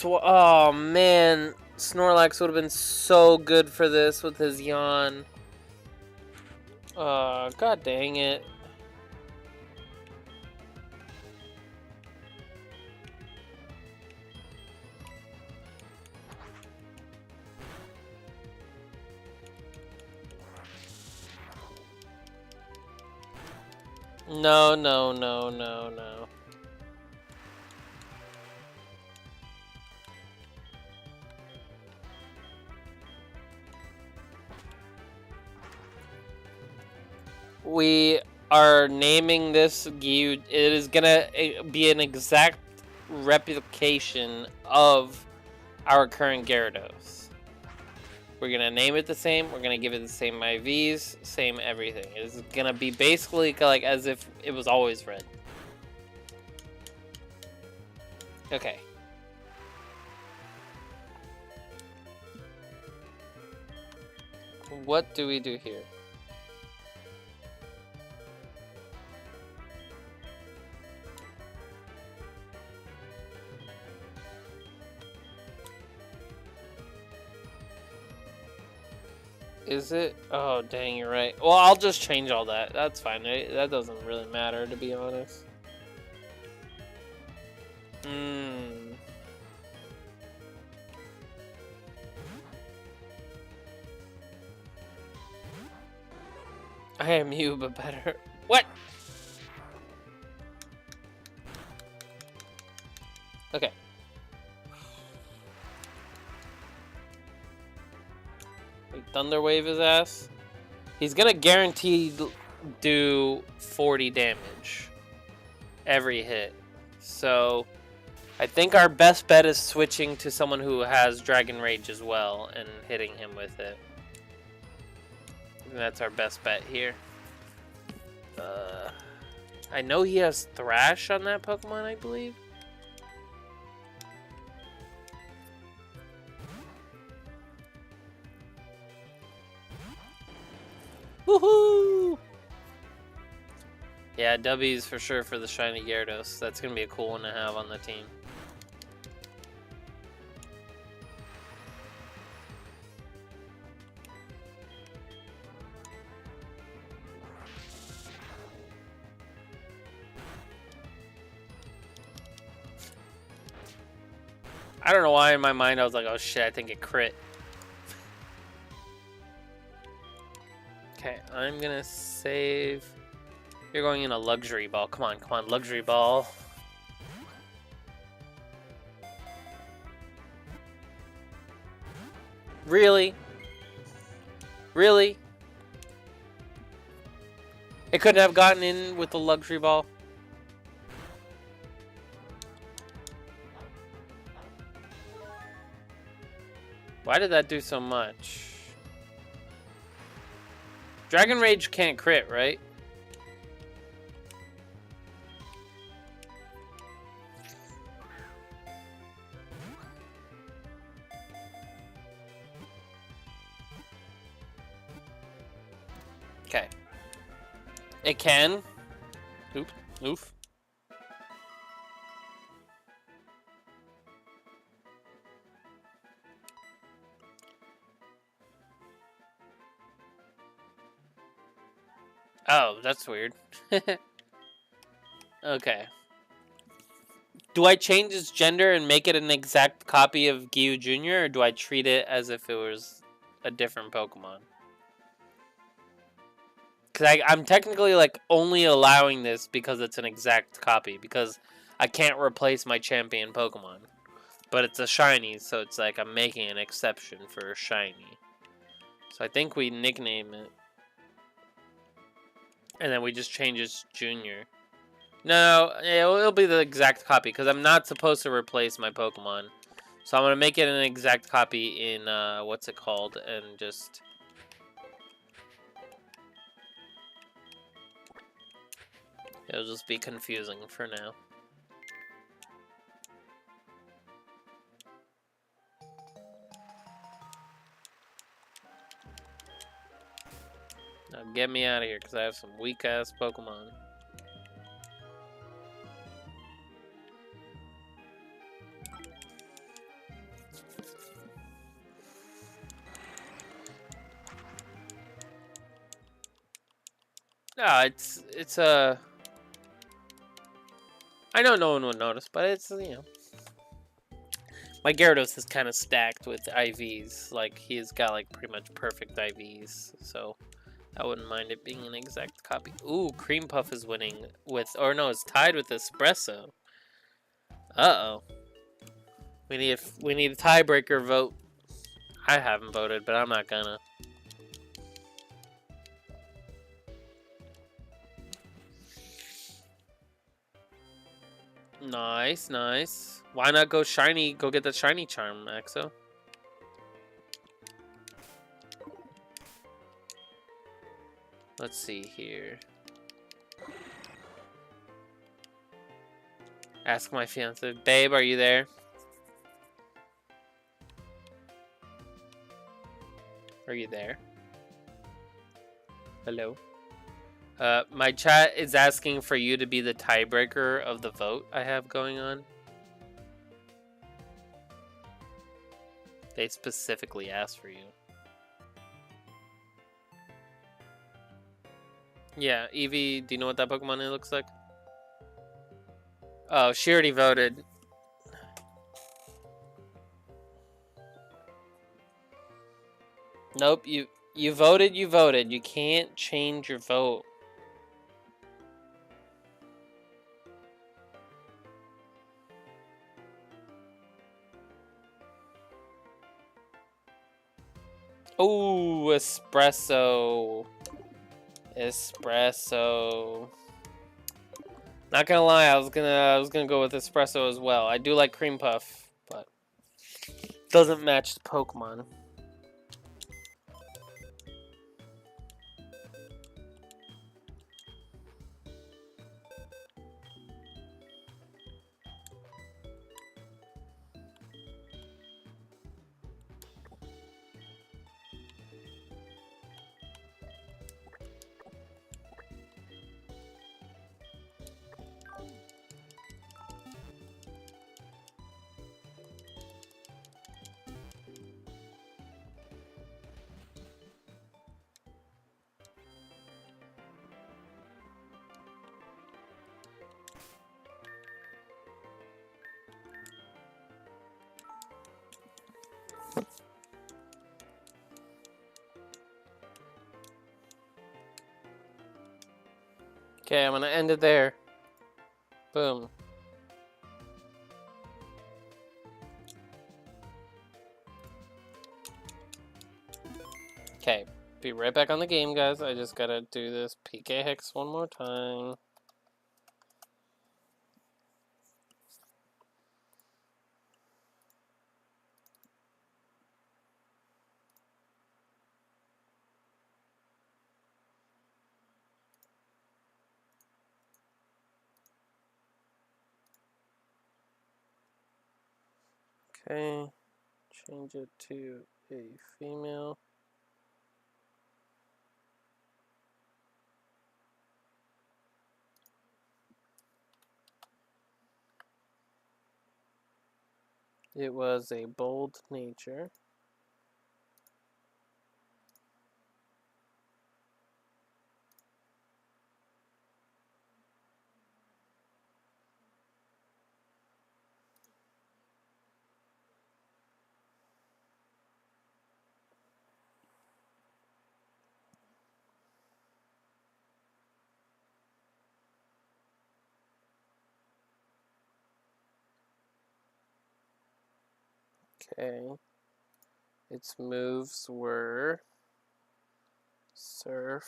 Oh, man. Snorlax would have been so good for this with his yawn. God dang it. No, no, no, no, no. We are naming this Gyu. It is gonna be an exact replication of our current Gyarados. We're gonna name it the same. We're gonna give it the same IVs, same everything. It's gonna be basically like as if it was always red. Okay. What do we do here? Is it? Oh, dang, you're right. Well, I'll just change all that. That's fine. That doesn't really matter, to be honest. I am you, but better. What? Okay. Thunder Wave his ass. He's gonna guaranteed do 40 damage every hit. So I think our best bet is switching to someone who has Dragon Rage as well and hitting him with it. That's our best bet here. I know he has Thrash on that Pokemon, I believe. Woohoo! Yeah, W's for sure for the shiny Gyarados. That's gonna be a cool one to have on the team. I don't know why in my mind I was like, oh shit, I think it crit. Okay, I'm gonna save. You're going in a luxury ball. Come on, luxury ball. Really? Really? It couldn't have gotten in with the luxury ball? Why did that do so much? Dragon Rage can't crit, right? Okay. It can. Oof. Oh, that's weird. Okay. Do I change its gender and make it an exact copy of Gyu Jr., or do I treat it as if it was a different Pokemon? Because I'm technically like only allowing this because it's an exact copy, because I can't replace my champion Pokemon. But it's a shiny, so it's like I'm making an exception for a shiny. So I think we nickname it. And then we just change its junior. No, it'll be the exact copy, because I'm not supposed to replace my Pokemon. So I'm going to make it an exact copy in, what's it called, and just... It'll just be confusing for now. Now get me out of here, because I have some weak-ass Pokemon. No, it's a... I know no one would notice, but it's, you know... My Gyarados is kind of stacked with IVs. Like, he's got, like, pretty much perfect IVs, so... I wouldn't mind it being an exact copy. Ooh, Cream Puff is winning with, or no, it's tied with Espresso. Uh-oh. We need a tiebreaker vote. I haven't voted, but I'm not gonna. Nice, nice. Why not go shiny? Go get the shiny charm, Axo. Let's see here. Ask my fiance. Babe, are you there? Are you there? Hello? My chat is asking for you to be the tiebreaker of the vote I have going on. They specifically asked for you. Yeah, Eevee, do you know what that Pokemon looks like? Oh, she already voted. Nope, you voted, you voted. You can't change your vote. Ooh, espresso. Espresso. Not gonna lie, I was gonna go with espresso as well. I do like cream puff, but doesn't match the Pokemon. Okay, I'm gonna end it there. Boom. Okay, be right back on the game, guys. I just gotta do this PK Hex one more time. Okay, change it to a female. It was a bold nature. Okay. Its moves were Surf,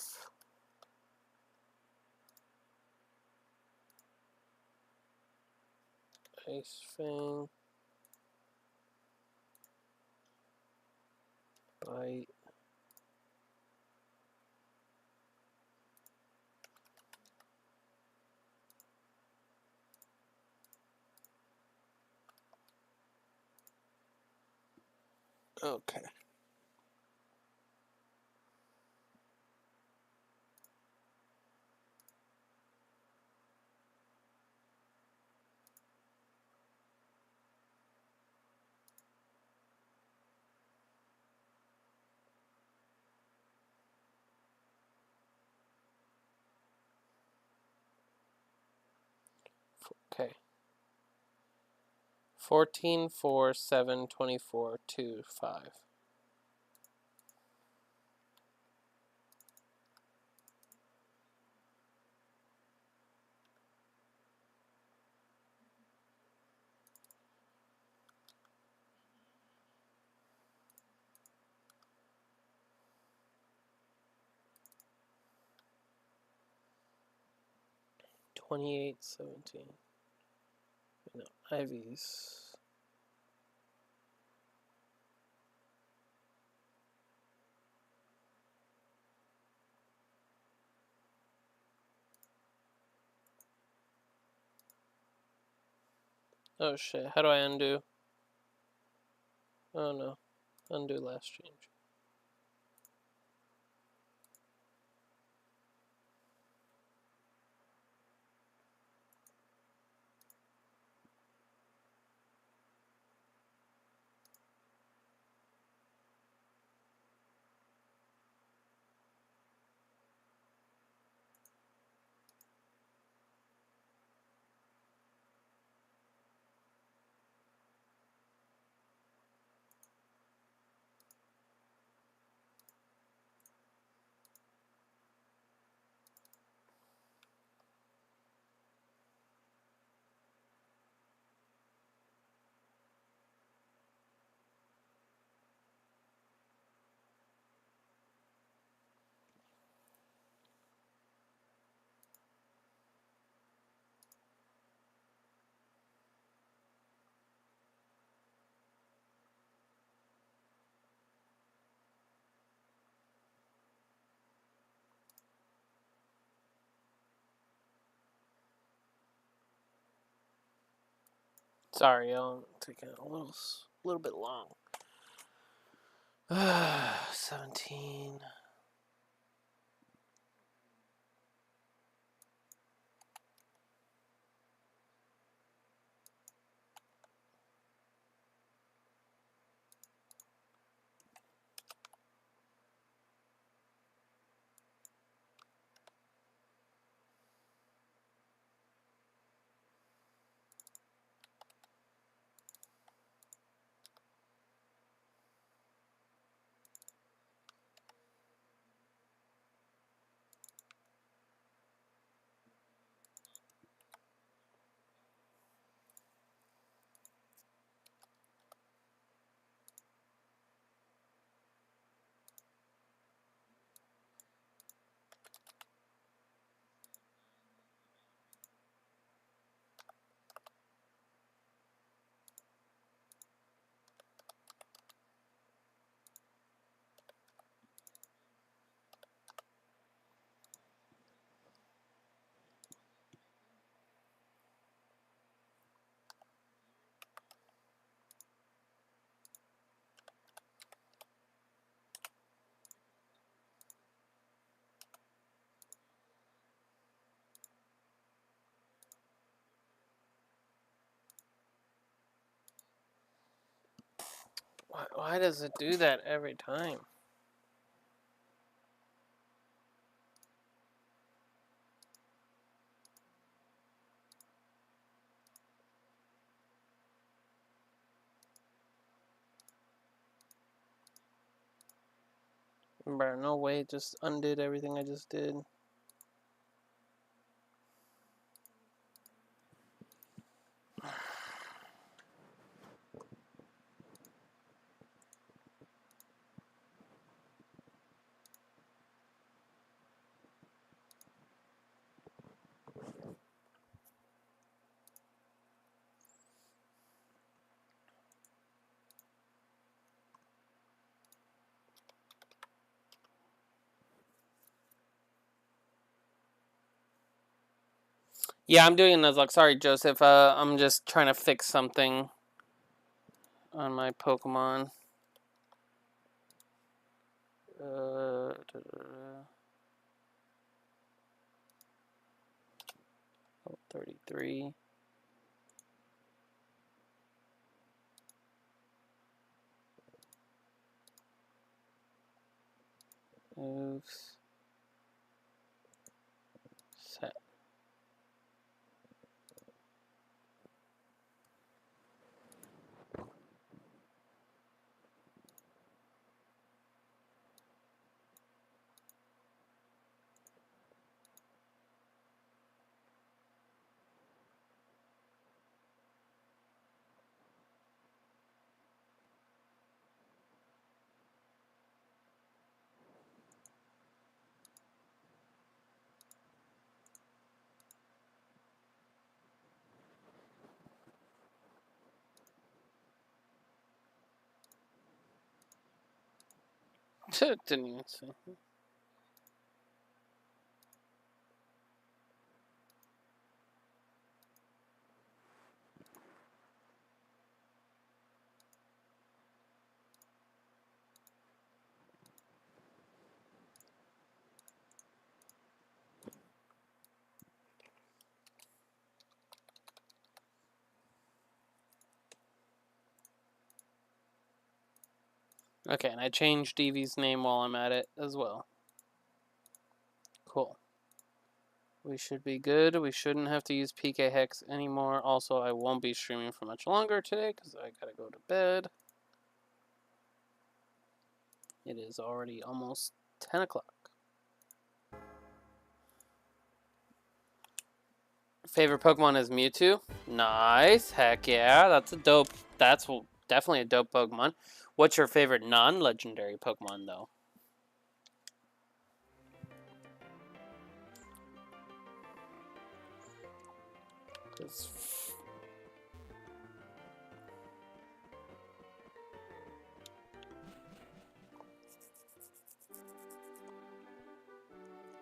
Ice Fang, Bite, okay. Okay. 14, 4, 7, 24, 2, 5. 28, 17. No, Ivy's. Oh shit, how do I undo? Oh no, undo last change. Sorry, y'all, I'm taking a little bit long. 17. Why does it do that every time? Bro, no way, it just undid everything I just did. Yeah, I'm doing Nuzlocke. Sorry, Joseph. I'm just trying to fix something on my Pokemon. 33. Moves. Set. Didn't even see. Okay, and I changed Eevee's name while I'm at it as well. Cool. We should be good. We shouldn't have to use PK Hex anymore. Also, I won't be streaming for much longer today because I gotta go to bed. It is already almost 10 o'clock. Favorite Pokemon is Mewtwo. Nice. Heck yeah. That's definitely a dope Pokemon. What's your favorite non-legendary Pokemon, though?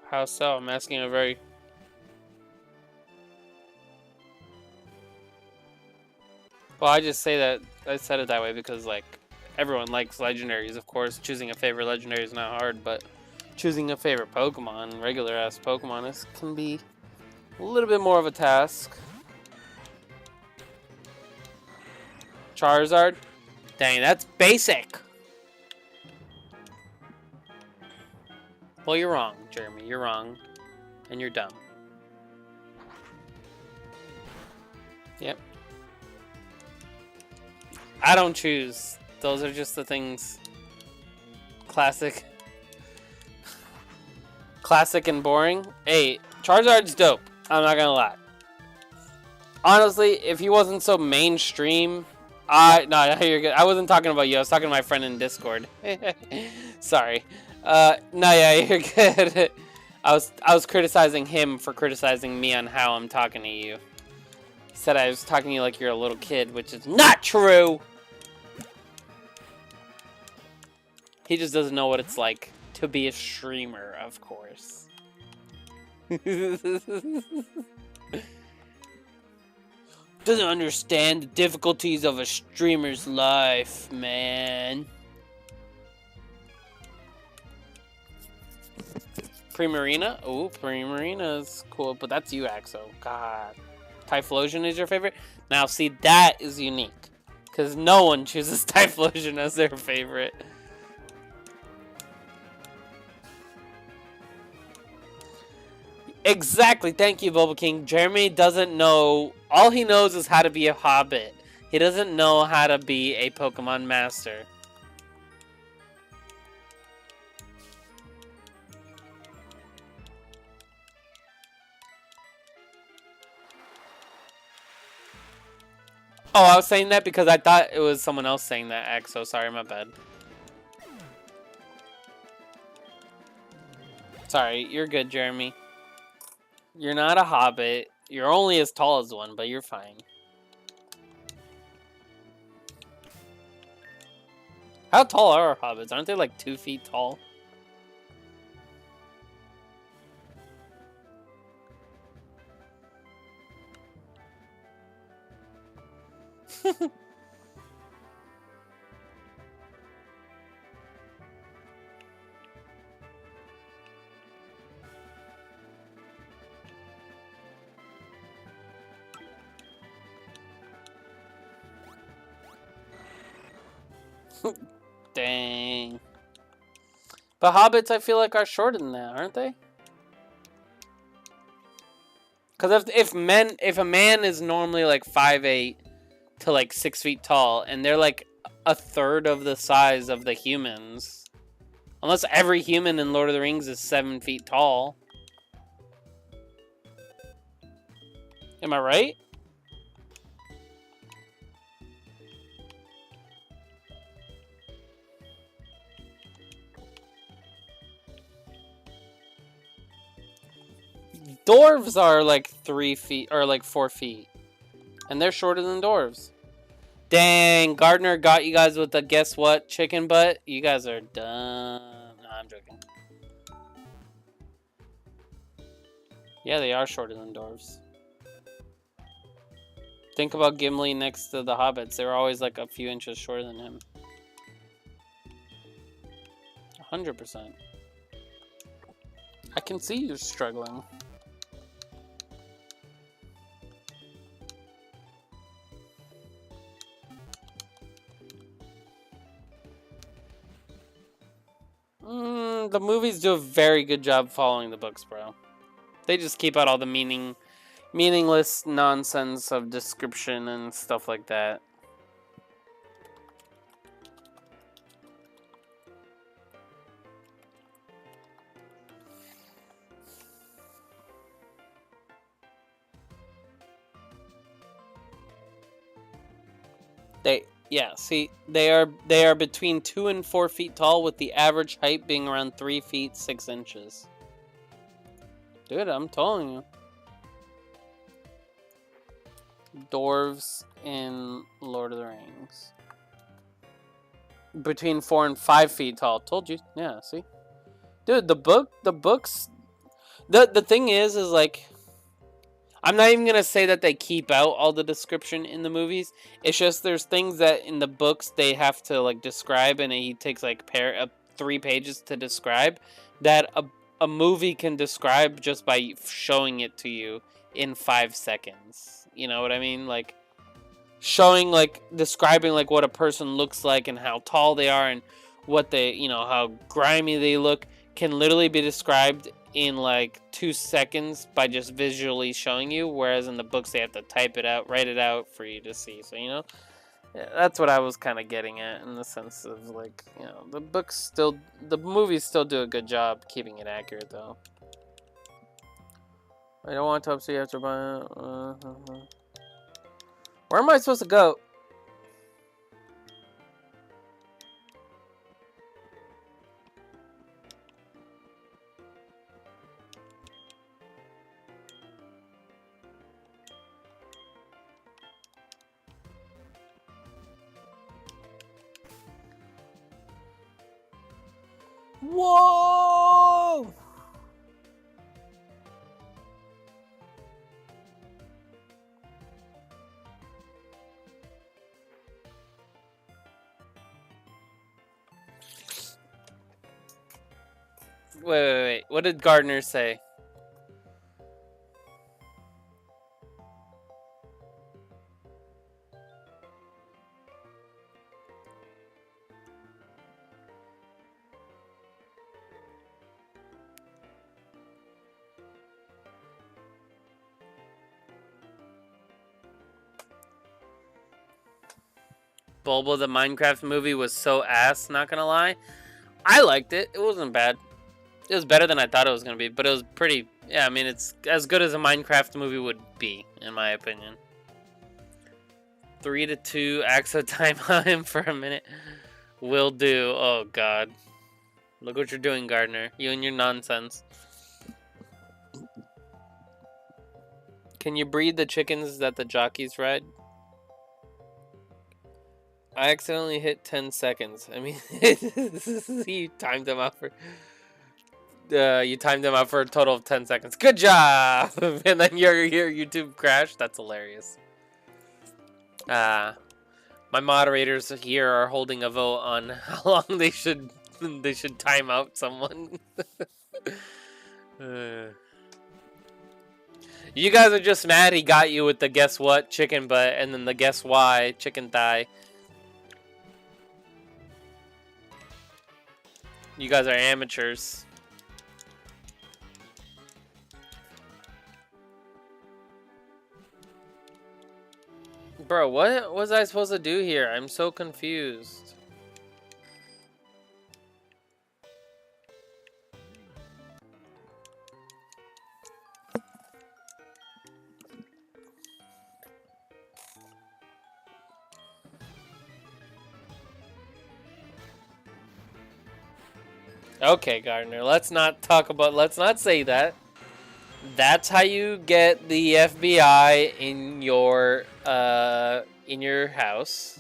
How so? I'm asking a very... Well, I just say that, I said it that way because, like, everyone likes legendaries, of course. Choosing a favorite legendary is not hard, but choosing a favorite Pokemon, regular-ass Pokemon, can be a little bit more of a task. Charizard? Dang, that's basic! Well, you're wrong, Jeremy. You're wrong. And you're dumb. Yep. I don't choose. Those are just the things. Classic. Classic and boring. Hey, Charizard's dope. I'm not gonna lie. Honestly, if he wasn't so mainstream... No, you're good. I wasn't talking about you. I was talking to my friend in Discord. Sorry. No, yeah, you're good. I was criticizing him for criticizing me on how I'm talking to you. He said I was talking to you like you're a little kid, which is not true! He just doesn't know what it's like to be a streamer, of course. Doesn't understand the difficulties of a streamer's life, man. Primarina? Oh, Primarina's cool, but that's you, Axo. God. Typhlosion is your favorite? Now, see, that is unique. Because no one chooses Typhlosion as their favorite. Exactly, thank you, Boba King. Jeremy doesn't know... All he knows is how to be a hobbit. He doesn't know how to be a Pokemon master. Oh, I was saying that because I thought it was someone else saying that, Axo. Sorry, my bad. Sorry, you're good, Jeremy. You're not a hobbit. You're only as tall as one, but you're fine. How tall are hobbits? Aren't they like 2 feet tall? Dang. But hobbits, I feel like, are shorter than that, aren't they? Because if a man is normally like 5'8" to like 6 feet tall, and they're like a third of the size of the humans, unless every human in Lord of the Rings is 7 feet tall. Am I right? Dwarves are like 3 feet, or like 4 feet. And they're shorter than dwarves. Dang, Gardner got you guys with the guess what chicken butt? You guys are dumb. I'm joking. Yeah, they are shorter than dwarves. Think about Gimli next to the hobbits. They were always like a few inches shorter than him. 100%. I can see you're struggling. The movies do a very good job following the books, bro. They just keep out all the meaningless nonsense of description and stuff like that. They are between 2 and 4 feet tall, with the average height being around 3 feet 6 inches. Dude, I'm telling you. Dwarves in Lord of the Rings. Between 4 and 5 feet tall. Told you. Yeah, see? Dude, the books... The thing is like... I'm not even going to say that they keep out all the description in the movies. It's just there's things that in the books they have to like describe, and he takes like 3 pages to describe, that a movie can describe just by showing it to you in 5 seconds. You know what I mean? Like showing, like describing like what a person looks like and how tall they are and what they, you know, how grimy they look, can literally be described in like 2 seconds by just visually showing you, whereas in the books they have to type it out, write it out for you to see. So, you know, yeah, that's what I was kind of getting at, in the sense of like, you know, the movies still do a good job keeping it accurate though. I don't want to upset you after buying. Where am I supposed to go? Whoa! Wait. What did Gardner say? Bulbo the Minecraft movie was so ass, not gonna lie. I liked it. It wasn't bad. It was better than I thought it was gonna be, but it was pretty... Yeah, I mean, it's as good as a Minecraft movie would be, in my opinion. 3-2, Axo time on him for a minute. Will do. Oh, God. Look what you're doing, Gardner. You and your nonsense. Can you breed the chickens that the jockeys ride? I accidentally hit 10 seconds. I mean, you timed them out for... you timed them out for a total of 10 seconds. Good job! And then your YouTube crashed? That's hilarious. My moderators here are holding a vote on how long they should time out someone. You guys are just mad he got you with the guess what chicken butt and then the guess why chicken thigh. You guys are amateurs. Bro, what was I supposed to do here? I'm so confused. Okay, Gardner, let's not say that. That's how you get the FBI in your house.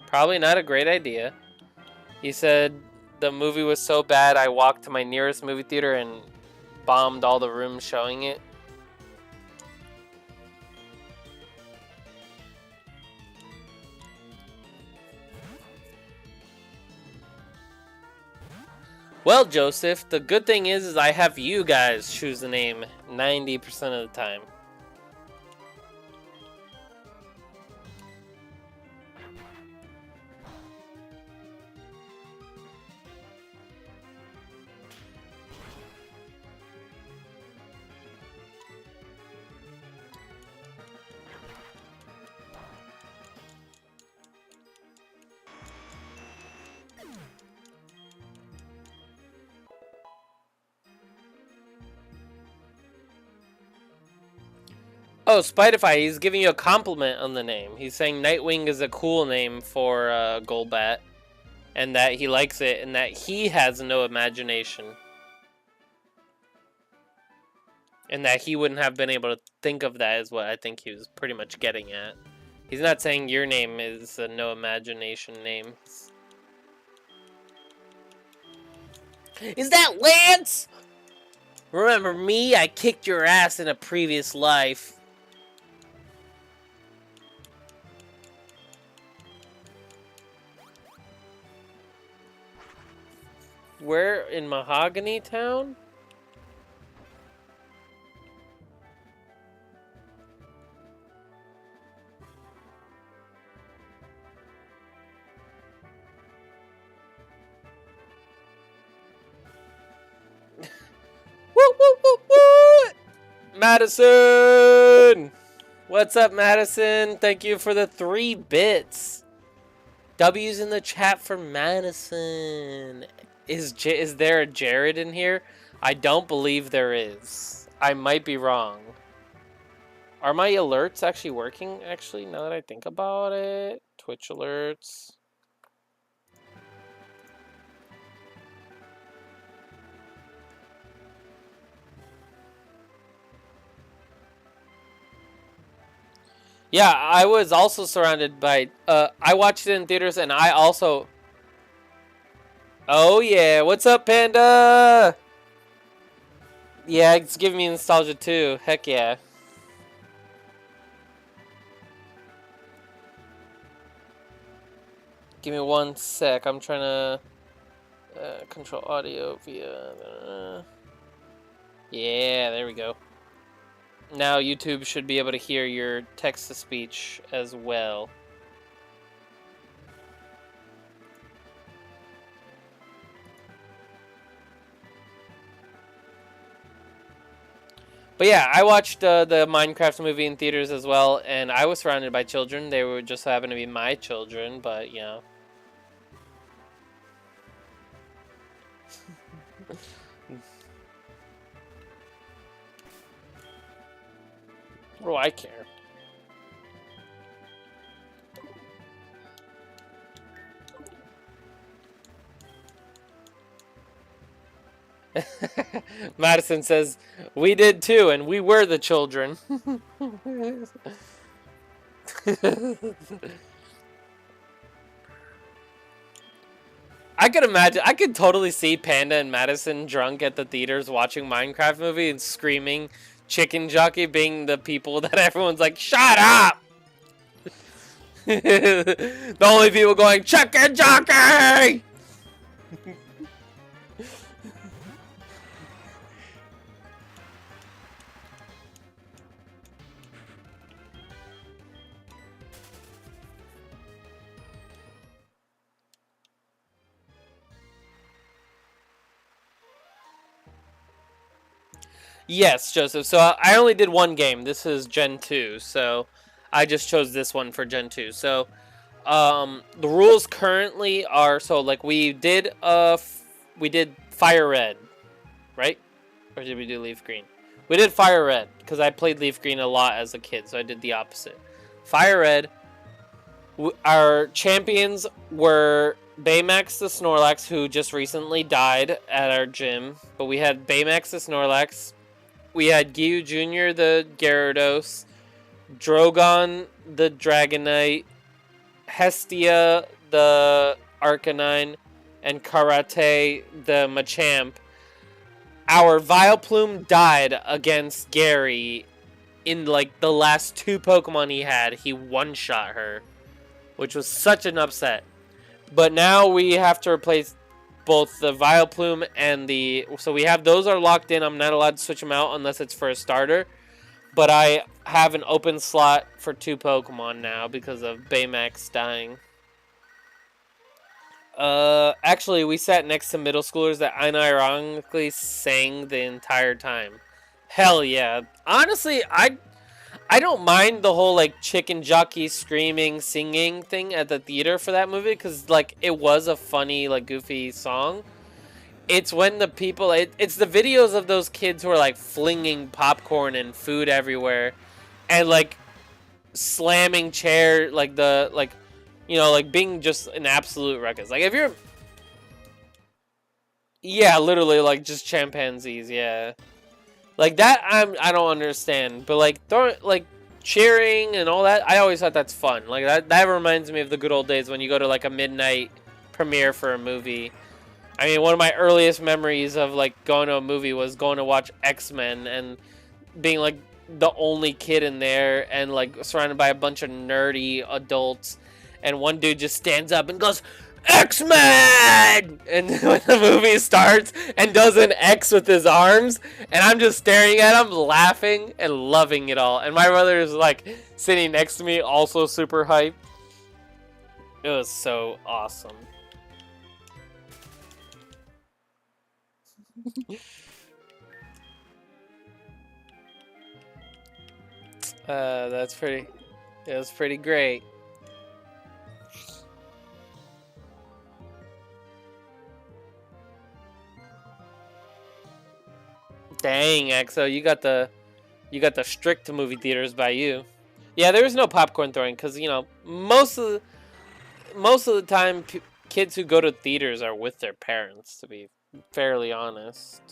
Probably not a great idea. He said the movie was so bad I walked to my nearest movie theater and bombed all the rooms showing it. Well, Joseph, the good thing is I have you guys choose the name 90% of the time. Oh, Spiderfy, he's giving you a compliment on the name. He's saying Nightwing is a cool name for Golbat, and that he likes it, and that he has no imagination. And that he wouldn't have been able to think of that is what I think he was pretty much getting at. He's not saying your name is a no imagination name. Is that Lance? Remember me? I kicked your ass in a previous life. Where in Mahogany Town? Woo, woo, woo, woo! Madison! What's up, Madison? Thank you for the 3 bits. W's in the chat for Madison. Is there a Jared in here? I don't believe there is. I might be wrong. Are my alerts actually working? Actually, now that I think about it. Twitch alerts. Yeah, I was also surrounded by... I watched it in theaters and I also... Oh yeah, what's up, Panda? Yeah, it's giving me nostalgia too. Heck yeah. Give me 1 sec. I'm trying to control audio via... yeah, there we go. Now YouTube should be able to hear your text-to-speech as well. But yeah, I watched the Minecraft movie in theaters as well, and I was surrounded by children. They were just happened to be my children, but you know. What do I care? Madison says, we did too, and we were the children. I could imagine, I could totally see Panda and Madison drunk at the theaters watching Minecraft movie and screaming Chicken Jockey being the people that everyone's like, shut up! The only people going, Chicken Jockey! Yes, Joseph. So I only did 1 game. This is Gen 2, so I just chose this one for Gen 2. So the rules currently are, so like we did Fire Red, right? Or did we do Leaf Green? We did Fire Red because I played Leaf Green a lot as a kid, so I did the opposite. Fire Red, our champions were Baymax the Snorlax, who just recently died at our gym, but we had Baymax the Snorlax. We had Gyu Jr. the Gyarados, Drogon the Dragonite, Hestia the Arcanine, and Karate the Machamp, our Vileplume died against Gary in like the last 2 Pokemon he had. He one-shot her, which was such an upset. But now we have to replace both the Vileplume and the... So we have those are locked in. I'm not allowed to switch them out unless it's for a starter. But I have an open slot for 2 Pokemon now because of Baymax dying. Actually, we sat next to middle schoolers that unironically sang the entire time. Hell yeah. Honestly, I don't mind the whole like chicken jockey screaming, singing thing at the theater for that movie because like it was a funny, like goofy song. It's when the people, it's the videos of those kids who are like flinging popcorn and food everywhere and like slamming chair, like the, like, you know, like being just an absolute ruckus. Like if you're, yeah, literally like just chimpanzees, yeah. Like that, I don't understand, but like like cheering and all that, I always thought that's fun. Like that reminds me of the good old days when you go to like a midnight premiere for a movie. I mean, one of my earliest memories of like going to a movie was going to watch X-Men and being like the only kid in there and like surrounded by a bunch of nerdy adults, and one dude just stands up and goes, X-Men! And when the movie starts and does an X with his arms, and I'm just staring at him, laughing and loving it all. And my brother is like sitting next to me, also super hyped. It was so awesome. That's pretty. It was pretty great. Dang, Exo, you got the strict movie theaters by you. Yeah, there was no popcorn throwing because, you know, most of the time kids who go to theaters are with their parents, to be fairly honest.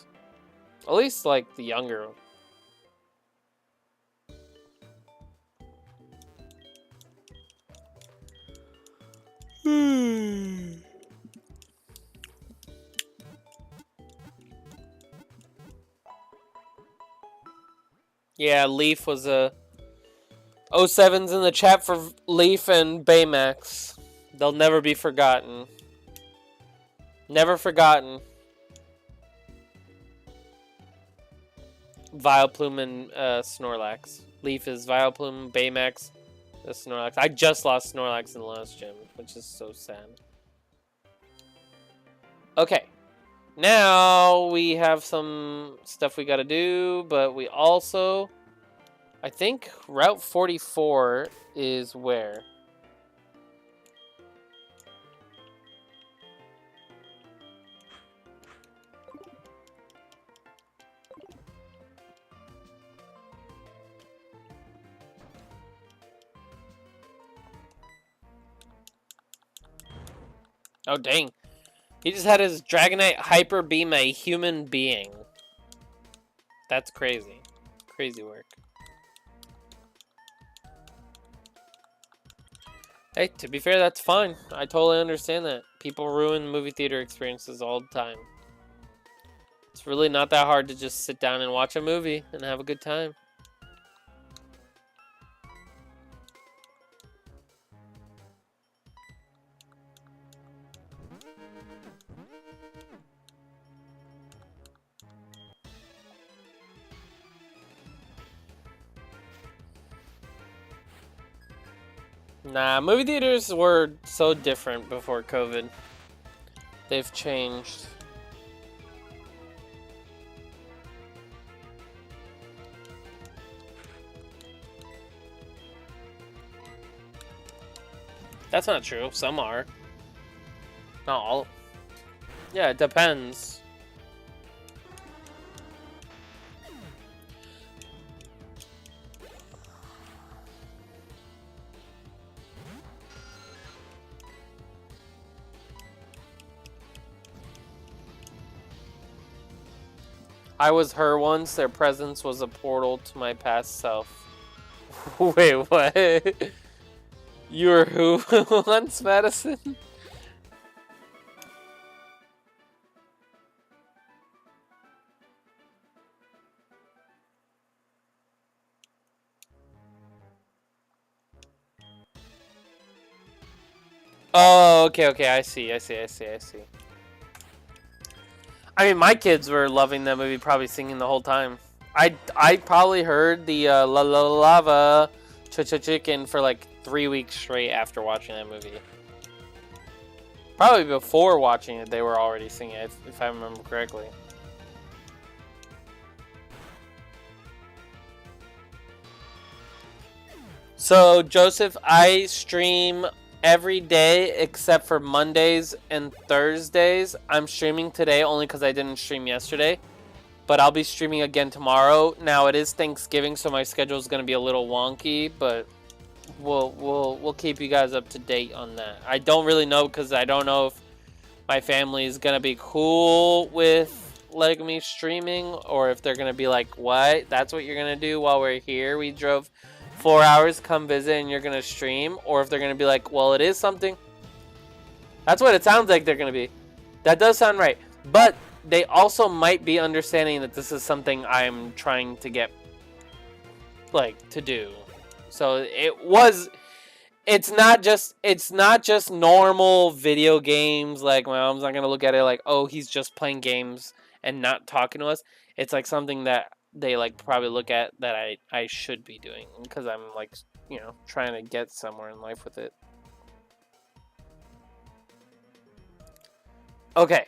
At least like the younger. Yeah, Leaf was a 07's in the chat for Leaf and Baymax. They'll never be forgotten. Never forgotten. Vileplume and Snorlax. Leaf is Vileplume, Baymax, Snorlax. I just lost Snorlax in the last gym, which is so sad. Okay. Now we have some stuff we gotta do, but we also, I think Route 44 is where? Oh, dang. He just had his Dragonite Hyper Beam a human being. That's crazy. Crazy work. Hey, to be fair, that's fine. I totally understand that. People ruin movie theater experiences all the time. It's really not that hard to just sit down and watch a movie and have a good time. Nah, movie theaters were so different before COVID. They've changed. That's not true. Some are. Not all. Yeah, it depends. I was her once. Their presence was a portal to my past self. Wait, what? You were who once, Madison? Oh, okay, okay. I see. I mean, my kids were loving that movie, probably singing the whole time. I probably heard the La La Lava Chicken for like 3 weeks straight after watching that movie. Probably before watching it, they were already singing it, if I remember correctly. So, Joseph, I stream every day except for Mondays and Thursdays. I'm streaming today only because I didn't stream yesterday. But I'll be streaming again tomorrow. Now, it is Thanksgiving, so my schedule is going to be a little wonky, but we'll keep you guys up to date on that. I don't really know because I don't know if my family is going to be cool with letting me streaming or if they're going to be like, what? That's what you're going to do while we're here? We drove 4 hours, come visit, and you're going to stream? Or if they're going to be like, well, it is something. That's what it sounds like they're going to be. That does sound right. But they also might be understanding that this is something I'm trying to get, like, to do. So it's not just normal video games. Like, my mom's not going to look at it like, oh, he's just playing games and not talking to us. It's like something that they like probably look at that I should be doing because I'm like, you know, trying to get somewhere in life with it. Okay.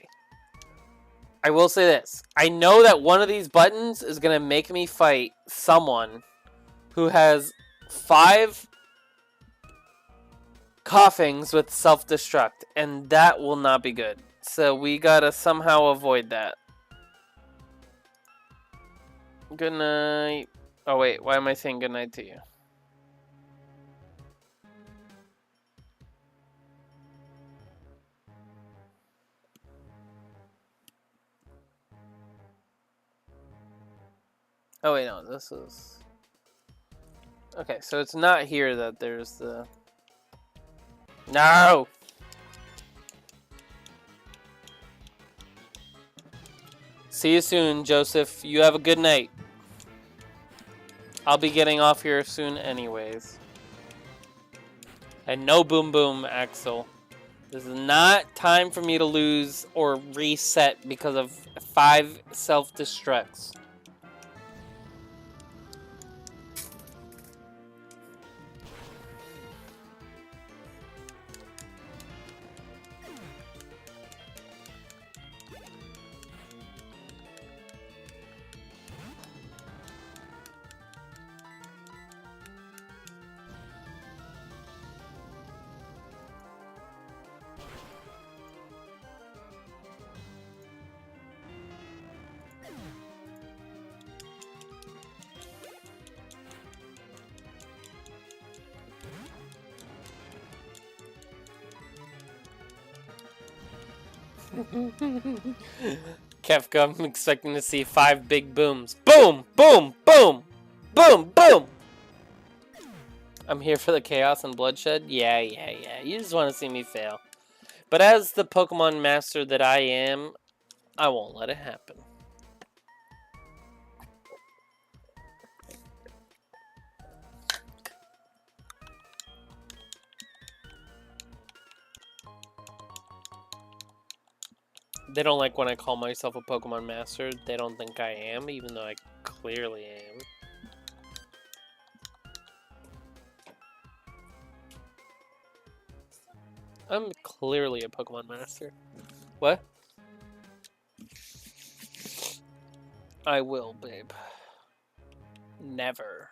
I will say this. I know that one of these buttons is going to make me fight someone who has 5 coughings with self-destruct, and that will not be good. So we gotta somehow avoid that. Good night. Oh wait, why am I saying good night to you? Oh wait, no, this is... Okay, so it's not here that there's the... No! See you soon, Joseph. You have a good night. I'll be getting off here soon anyways. And no boom boom, Axel. This is not time for me to lose or reset because of 5 self-destructs. Kefka, I'm expecting to see 5 big booms. Boom! Boom! Boom! Boom! Boom! I'm here for the chaos and bloodshed? Yeah. You just want to see me fail. But as the Pokemon master that I am, I won't let it happen. They don't like when I call myself a Pokemon master. They don't think I am, even though I clearly am. I'm clearly a Pokemon master. What? I will, babe. Never.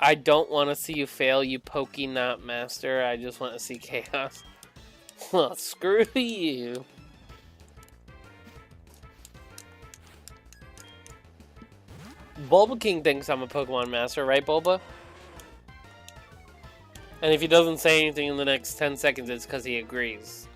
I don't want to see you fail, you Poké-Not master. I just want to see chaos. Well, screw you. Bulba King thinks I'm a Pokemon master, right, Bulba? And if he doesn't say anything in the next 10 seconds, it's because he agrees.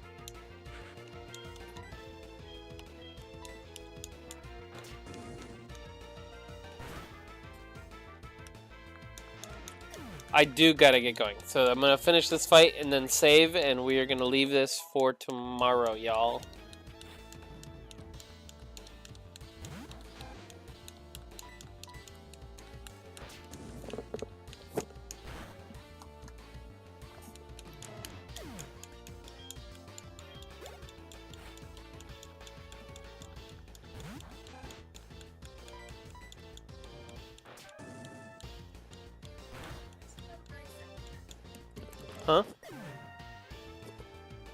I do gotta get going. So I'm gonna finish this fight and then save, and we are gonna leave this for tomorrow, y'all. Huh?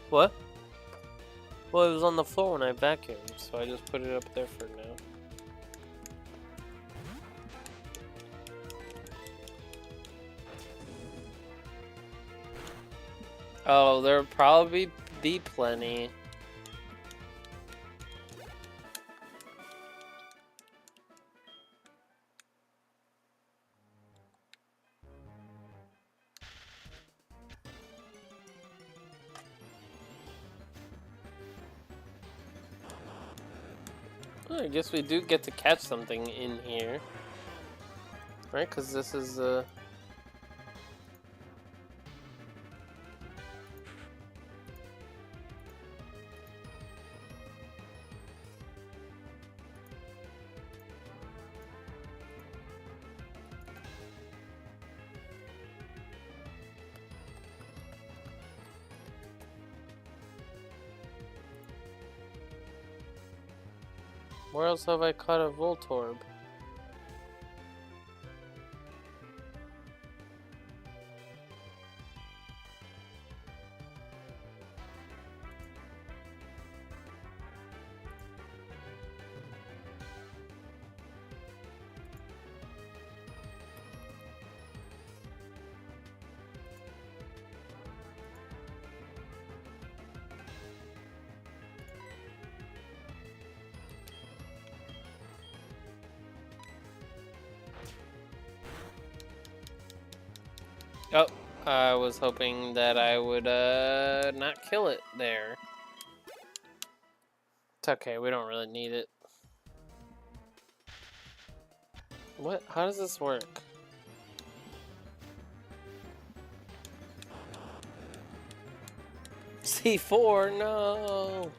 What? Well, it was on the floor when I vacuumed, so I just put it up there for now. Oh, there'll probably be plenty. Oh, I guess we do get to catch something in here. Right? Because this is where else have I caught a Voltorb? Oh, I was hoping that I would not kill it there. It's okay, we don't really need it. What? How does this work? C4? No!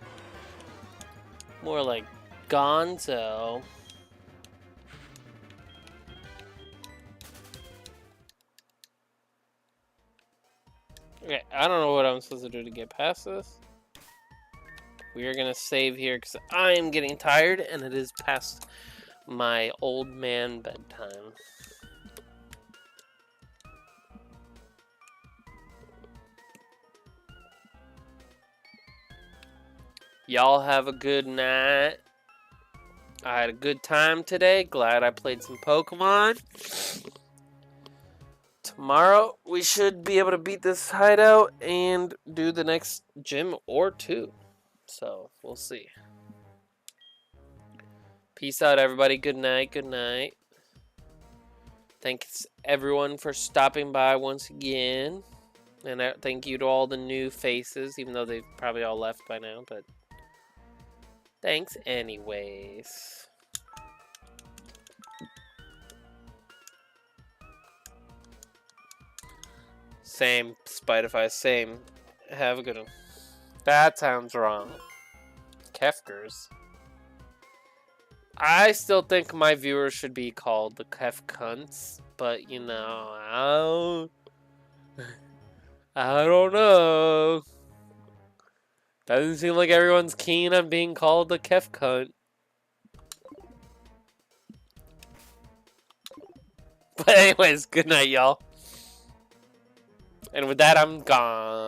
More like Gonzo. Okay, I don't know what I'm supposed to do to get past this. We are gonna save here because I am getting tired and it is past my old man bedtime. Y'all have a good night. I had a good time today. Glad I played some Pokemon. Tomorrow, we should be able to beat this hideout and do the next gym or two. So, we'll see. Peace out, everybody. Good night. Good night. Thanks, everyone, for stopping by once again. And thank you to all the new faces, even though they've probably all left by now. But thanks anyways. Same, Spiderfy, same. Have a good one. That sounds wrong. Kefkers. I still think my viewers should be called the Kef Cunts, but you know, I don't know. Doesn't seem like everyone's keen on being called the Kef Cunt. But anyways, good night, y'all. And with that, I'm gone.